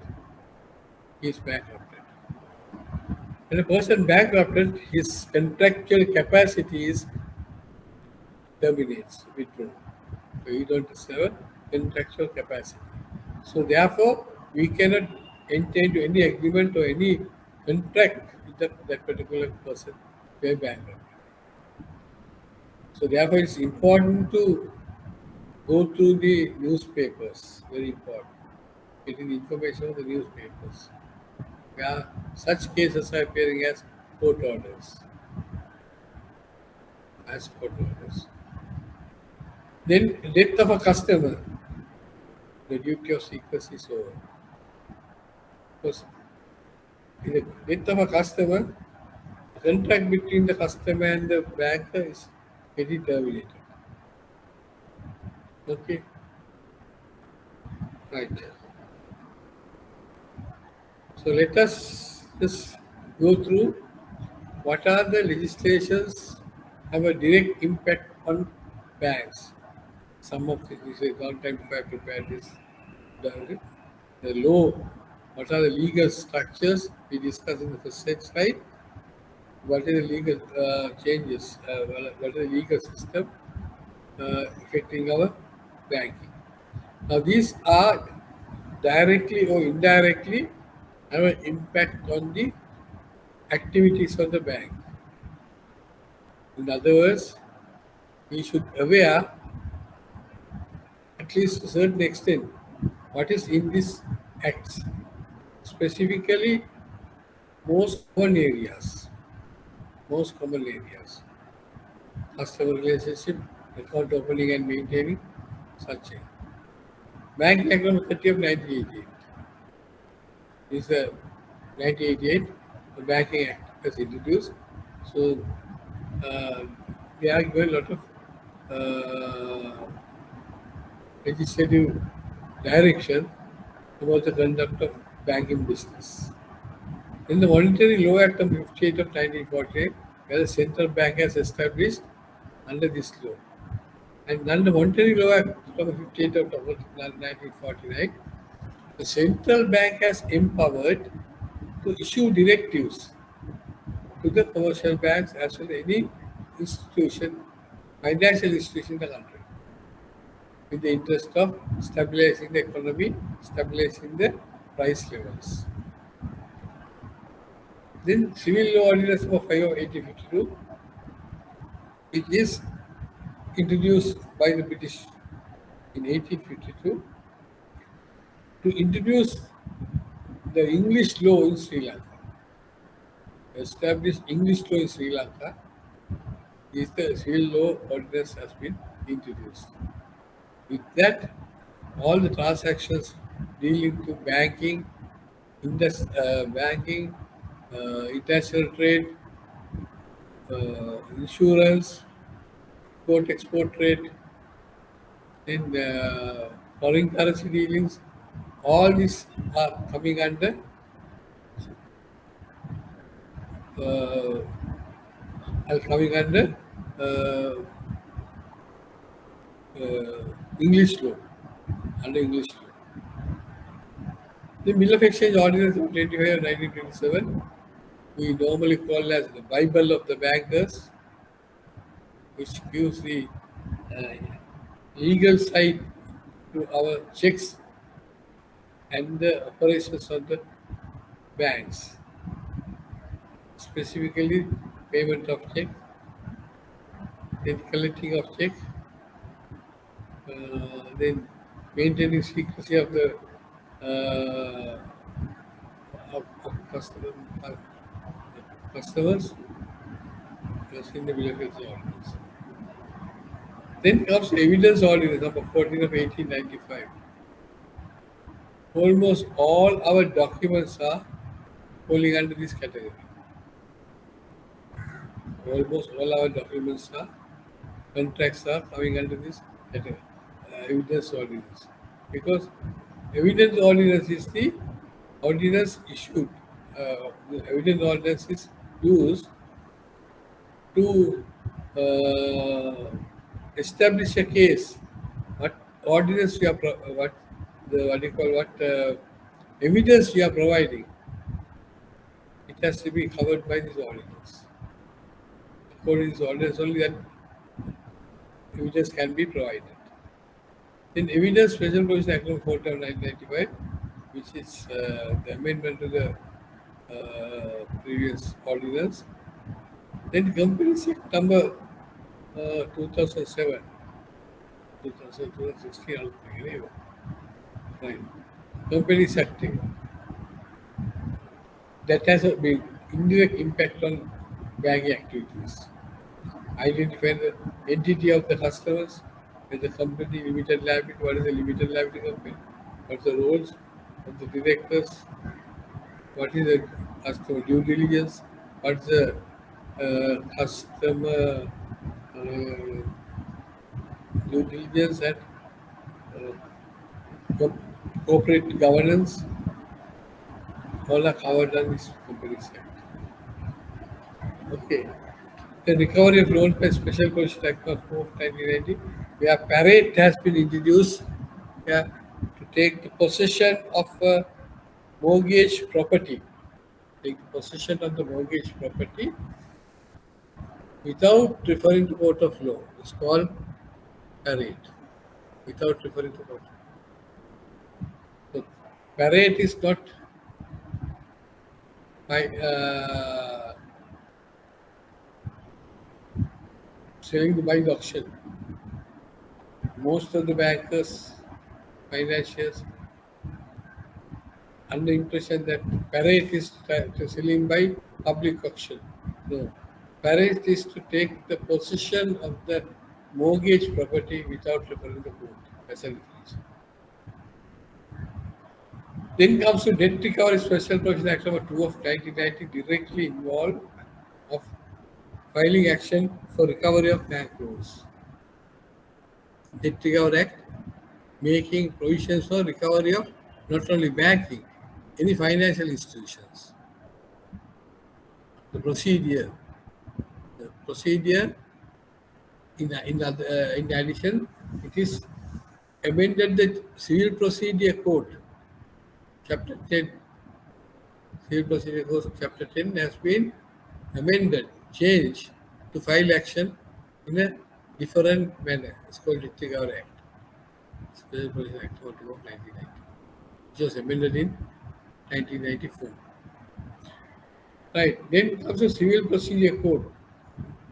he is bankrupted. When a person bankrupted, his contractual capacity is terminates, withdrawn. So you don't have a contractual capacity. So therefore, we cannot enter into any agreement or any contract with that particular person who is bankrupt. So therefore, it's important to go through the newspapers. Very important. Getting information on the newspapers. Where such cases are appearing as court orders. As court orders. Then death of a customer. The duty of secrecy is over. Because in the death of a customer, the contract between the customer and the banker is getting terminated. Okay. Right. So let us just go through what are the legislations have a direct impact on banks. Some of this is long time before I prepared this. The law, what are the legal structures we discussed in the first slide. What is the legal changes? What is the legal system affecting our banking? Now these are directly or indirectly have an impact on the activities of the bank. In other words, we should aware at least to a certain extent what is in these acts, specifically most common areas, customer relationship, account opening and maintaining, such a Bank Act number 30 of 1988 is a 1988 the Banking Act was introduced. So they are given a lot of legislative direction about the conduct of banking business. In the Monetary Law Act of 58 of 1948, where the central bank has established under this law. And under Monetary Law Act of 58 of 1949, the central bank has empowered to issue directives to the commercial banks as well as any institution, financial institution in the country. with the interest of stabilizing the economy, stabilizing the price levels. Then Civil Law Ordinance number 5 of 1852, which is introduced by the British in 1852 to introduce the English law in Sri Lanka. Establish English law in Sri Lanka is the Civil Law Ordinance has been introduced. With that, all the transactions dealing to banking, banking, international trade, insurance, import-export trade, then foreign currency dealings, all these are coming under uh, uh, English law, under English law. The Bill of Exchange Ordinance of 25 of 1927, we normally call as the Bible of the bankers, which gives the uh, legal side to our checks and the operations of the banks, specifically payment of check, then collecting of check, then maintaining secrecy of the uh, of customers, as in the Bill of Exchange Ordinance. Then comes Evidence Ordinance number 14 of 1895. Almost all our documents are falling under this category. Almost all our documents are contracts are coming under this category, evidence ordinance. Because evidence ordinance is the ordinance issued. The evidence ordinance is used to establish a case. What ordinance we are what the what you call what evidence we are providing. It has to be covered by this ordinance. According to this ordinance, only that evidence can be provided. In Evidence Special Provision Act of 4 of 1995, which is the amendment to the previous ordinance, then Companies Act number 2007, 2016, anyway. Right. Companies Act that has a big indirect impact on banking activities. Identify the entity of the customers, with the company limited liability, what is the limited liability company, what's the roles of the directors, what is the customer due diligence, what's the customer due diligence and co- corporate governance, all are covered on this Companies Act. Okay. The recovery of loans by Special Provision Act of 1990, where parade has been introduced, yeah, to take the possession of mortgage property, take possession of the mortgage property without referring to court of law. It's called parade, without referring to court. So parade is not by selling by the auction. Most of the bankers, financiers, under impression that parade is selling by public auction. No. Parade is to take the possession of the mortgage property without referring to court as a definition. Then comes to Debt Recovery Special Provision Act number 2 of 1990, directly involved of filing action for recovery of bank loans. Debt Recovery Act making provisions for recovery of not only banking, any financial institutions. The procedure in addition, it is amended the Civil Procedure Code, Chapter 10. Civil Procedure Code, Chapter 10 has been amended, changed to file action in a different manner. It's called Recovery Act. Special Provision Act 42 of 1990, which was amended in 1994. Right. Then comes the Civil Procedure Code,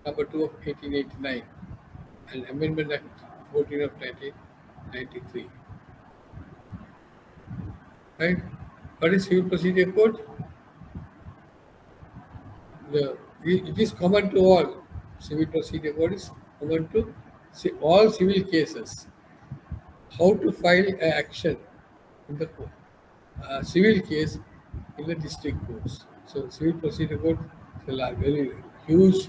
number 2 of 1889, and Amendment Act 14 of 1993. Right? What is Civil Procedure Code? It is common to all. Civil Procedure Code is common to all civil cases. How to file an action in the court, civil case in the district courts. So, Civil Procedure Code is a very huge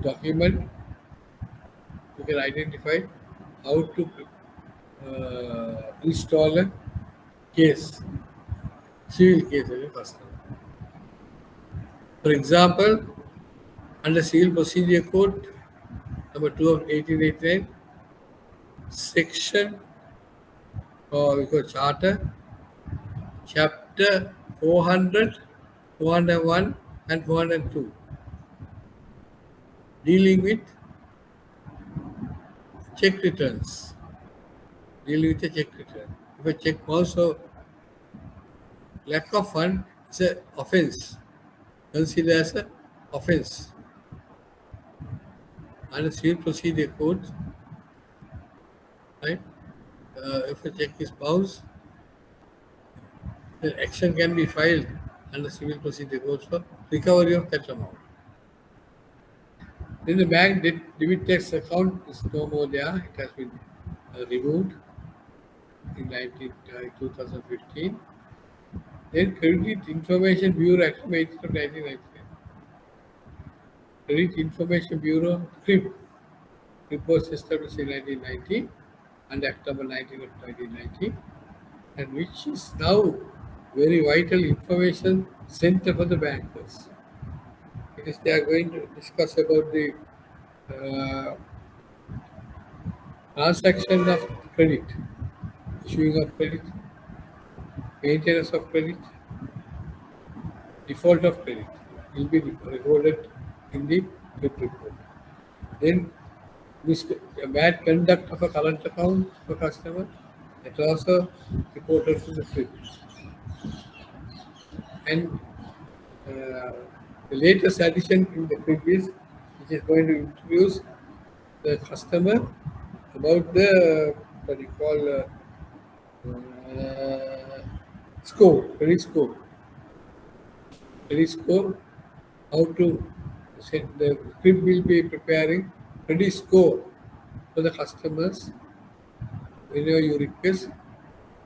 document. You can identify how to install a case, civil case as a customer. For example, under Civil Procedure Code number 2 of 1889, section or we call charter, chapter 400, 401, and 402, dealing with check returns. Dealing with a check return. If a check also lack of fund is an offense, considered as an offense. Under Civil Procedure Code, right? If a check is bounced, then action can be filed under Civil Procedure Code for recovery of that amount. Then the bank debit tax account is no more there. It has been removed in 2015. Then Credit Information Bureau Act 18 of 1999. Credit Information Bureau CRIB was established in 1990 and Act number 19 of 1990, and which is now very vital information center for the bankers. Because they are going to discuss about the uh, transaction of credit, issuing of credit, maintenance of credit, default of credit will be recorded in the credit report. Then bad conduct of a current account for customer, that also reported to the credit. And the latest addition in the previous, which is going to introduce the customer about the what you call score, credit score, how to set the CRIB will be preparing credit score for the customers. Whenever you request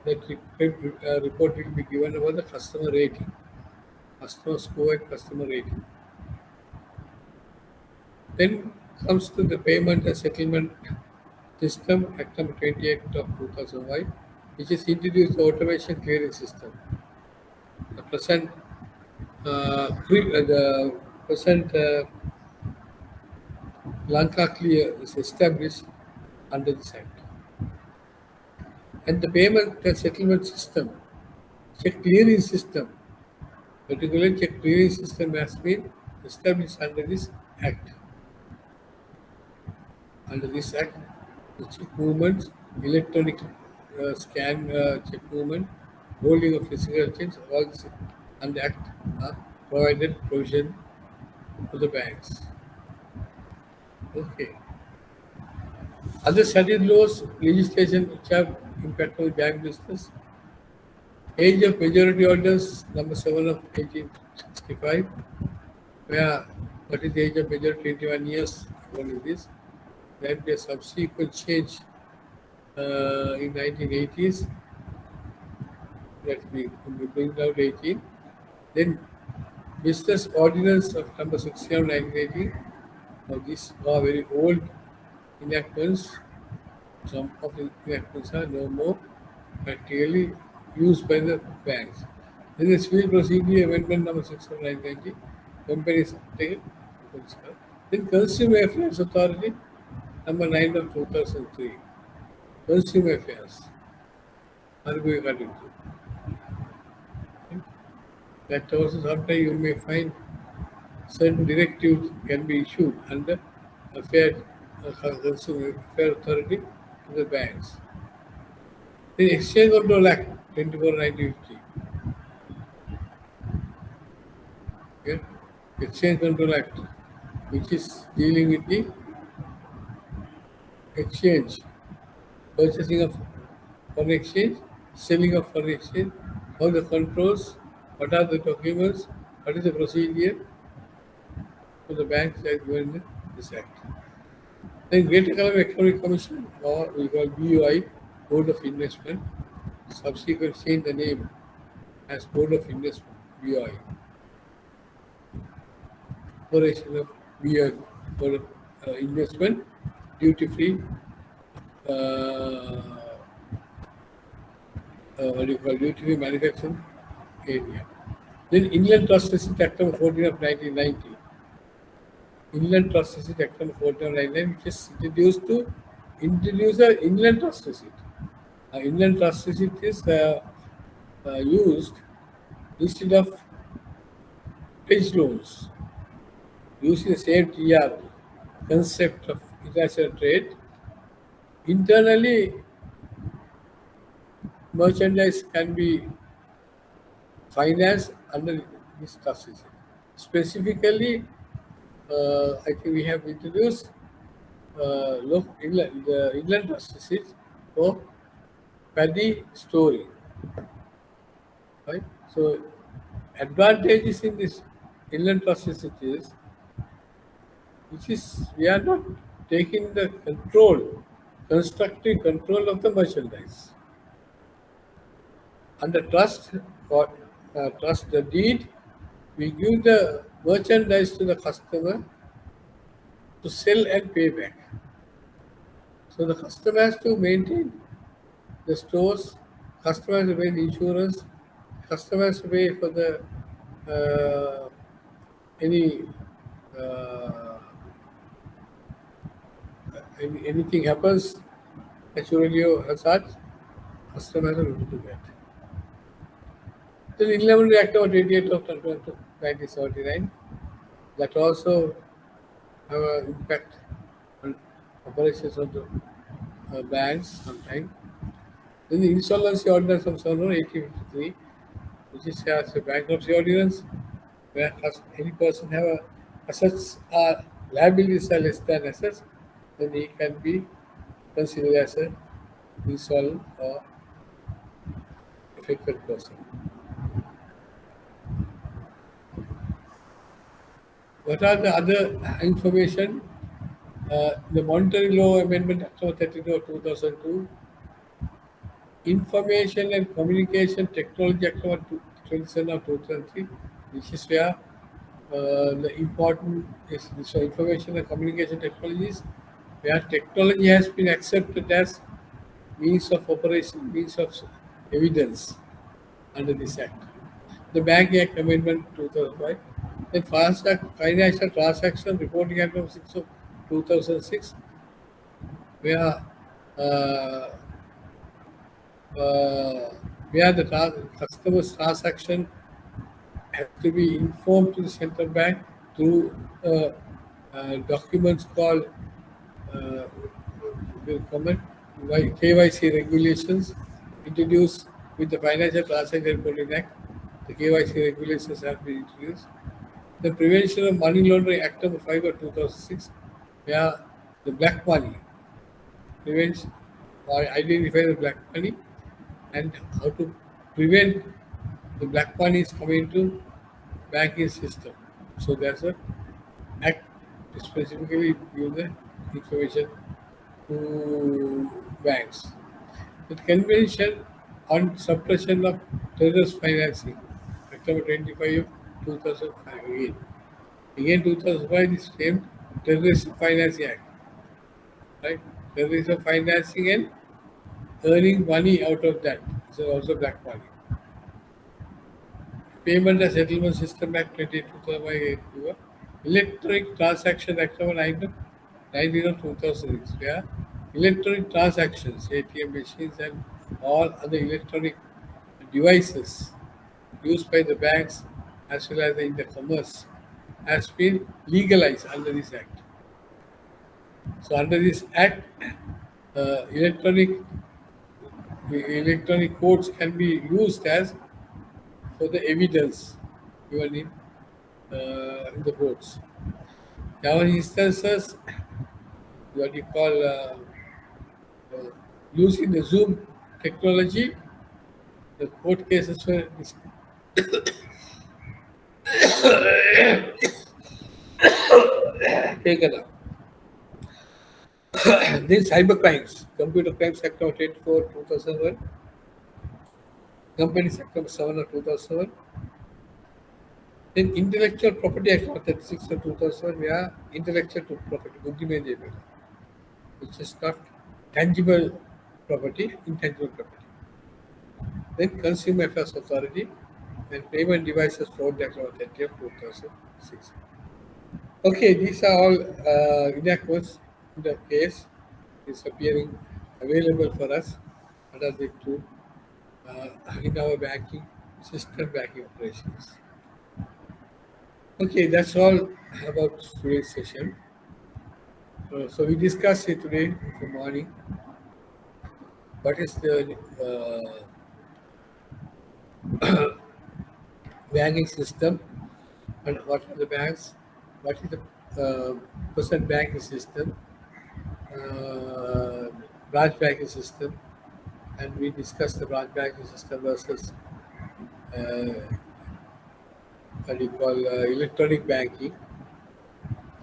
that report will be given about the customer rating, customer score and customer rating. Then comes to the payment and settlement system, Act number 28 of 2005, which is introduced the automation clearing system. The present Lanka Clear is established under this act. And the payment and settlement system, check clearing system, particularly check clearing system has been established under this act. Under this act, the check movements, electronic scan check movement, holding of physical checks, all this and the act are provided provision for the banks. Okay. Other studied laws, legislation which have impact on the bank business. Age of majority orders, number 7 of 1865, where what is the age of majority? 21 years, what is this? Then the subsequent change in 1980s, that we bring down 18. Then Business Ordinance of number 16 of 1980. Now these are very old enactments. Some of the enactments are no more practically used by the banks. Then the Civil Procedure Amendment number 6 of 1990. Companies taken. Then Consumer Affairs Authority number 9 of 2003. Consumer Affairs. RBI got into. That also sometimes you may find certain directives can be issued under Consumer Affairs Authority to the banks. The Exchange Control Act 24/1950. Okay? Exchange Control Act, which is dealing with the exchange, purchasing of foreign exchange, selling of foreign exchange, how the controls, what are the documents, what is the procedure for the banks that given this act. Then Greater Colombian Economic Commission, or we call BOI, Board of Investment, subsequently changed the name as Board of Investment, BOI. Operation of BOI, Board of Investment, duty free, what do you call duty free manufacturing area. Then Inland Trust Receipt Act number 14 of 1990. Inland Trust Receipt Act number 14 of 1999, which is introduce the Inland Trust Receipt. Inland Trust Receipt is used instead of pledge loans, using the same TR concept of international trade. Internally, merchandise can be financed under this trust receipt. Specifically, I think we have introduced the inland trust receipt for paddy storing. Right? So, advantages in this inland trust receipt is, which is we are not taking the control, constructive control of the merchandise. Under trust or trust the deed, we give the merchandise to the customer to sell and pay back. So the customer has to maintain the stores, customer has to pay the insurance, customer has to pay for the any anything happens, naturally or such, customer has to do that. Then Inland Act of 28 of 1979, that also have an impact on operations of the banks sometimes. Then the Insolvency Ordinance of 1853, which is as a bankruptcy ordinance, where any person have assets or liabilities are less than assets, then he can be considered as a insolvent or affected person. What are the other information? The Monetary Law Amendment Act of 32 of 2002, Information and Communication Technology Act of 27 of 2003, which is where the important is so information and communication technologies, where technology has been accepted as means of operation, means of evidence under this act. The Bank Act Amendment 2005, then Financial Transaction Reporting Act of 6 of 2006, where uh, where the customer's transaction has to be informed to the central bank through documents called uh, KYC regulations introduced with the Financial Transaction Reporting Act. The KYC regulations have been introduced. The Prevention of Money Laundering Act number 5 of 2006, where the black money prevention or identify the black money and how to prevent the black money is coming into banking system. So there's a act to specifically give the information to banks. The Convention on Suppression of Terrorist Financing, Act number 25 of 2005 again. Again 2005 is named Terrorist Financing Act. Right? Terrorism financing and earning money out of that. So also black money. Payment and Settlement System Act 2002, Electronic Transaction Act number 19 of 2006, where electronic transactions, ATM machines and all other electronic devices used by the banks as well as in the commerce has been legalized under this act. So under this act, electronic electronic codes can be used as for the evidence given in the codes. Now, in instances, what you call uh, using the Zoom technology, the court cases were taken up. Then cyber crimes, Computer Crimes Act of 84 2001, Companies Act of 7 of 2007, then Intellectual Property Act of 36 of 2007, yeah, intellectual property, Buddhimaya, which is not tangible property, intangible property. Then Consumer Affairs Authority and Payment Devices Fraud Act of 30 of 2006. Okay, these are all inaccuracies in the case is appearing available for us under the two in our banking system, banking operations. Okay, that's all about today's session. So we discussed it today in the morning. What is the banking system and what are the banks? What is the present banking system? Uh, Branch banking system, and we discussed the branch banking system versus what do you call electronic banking.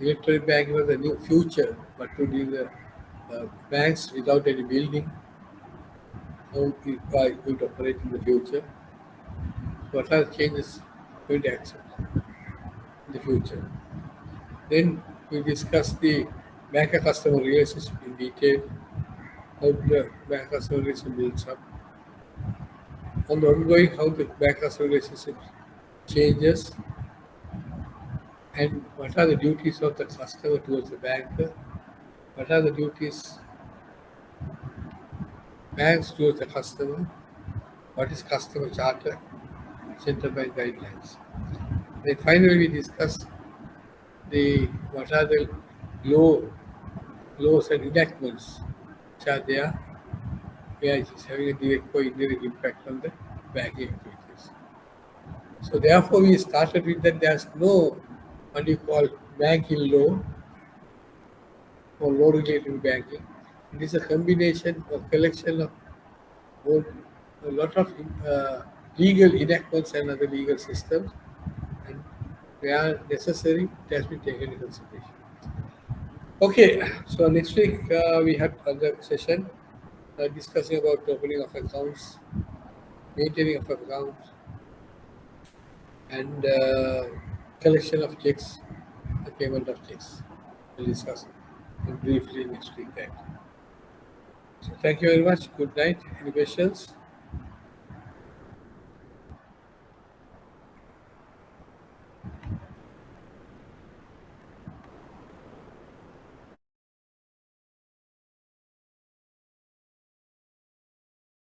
Electronic banking was the new future, but to be the banks without any building, how it could operate in the future. What are the changes going to accept in the future? Then we discussed the banker customer relationship in detail, how the bank customer relationship builds up, on the ongoing how the bank customer relationship changes, and what are the duties of the customer towards the banker, what are the duties banks towards the customer, what is customer charter, central bank guidelines. Then finally we discuss the what are the laws and enactments which are there, where it is having a direct or indirect impact on the banking activities. So therefore we started with that there's no what you call banking law or law related to banking. It is a combination or collection of both a lot of legal enactments and other legal systems, and where necessary, it has been taken into consideration. Okay, so next week we have another session discussing about opening of accounts, maintaining of accounts, and collection of checks, the payment of checks. We'll discuss it briefly next week. That. So thank you very much. Good night. Any questions?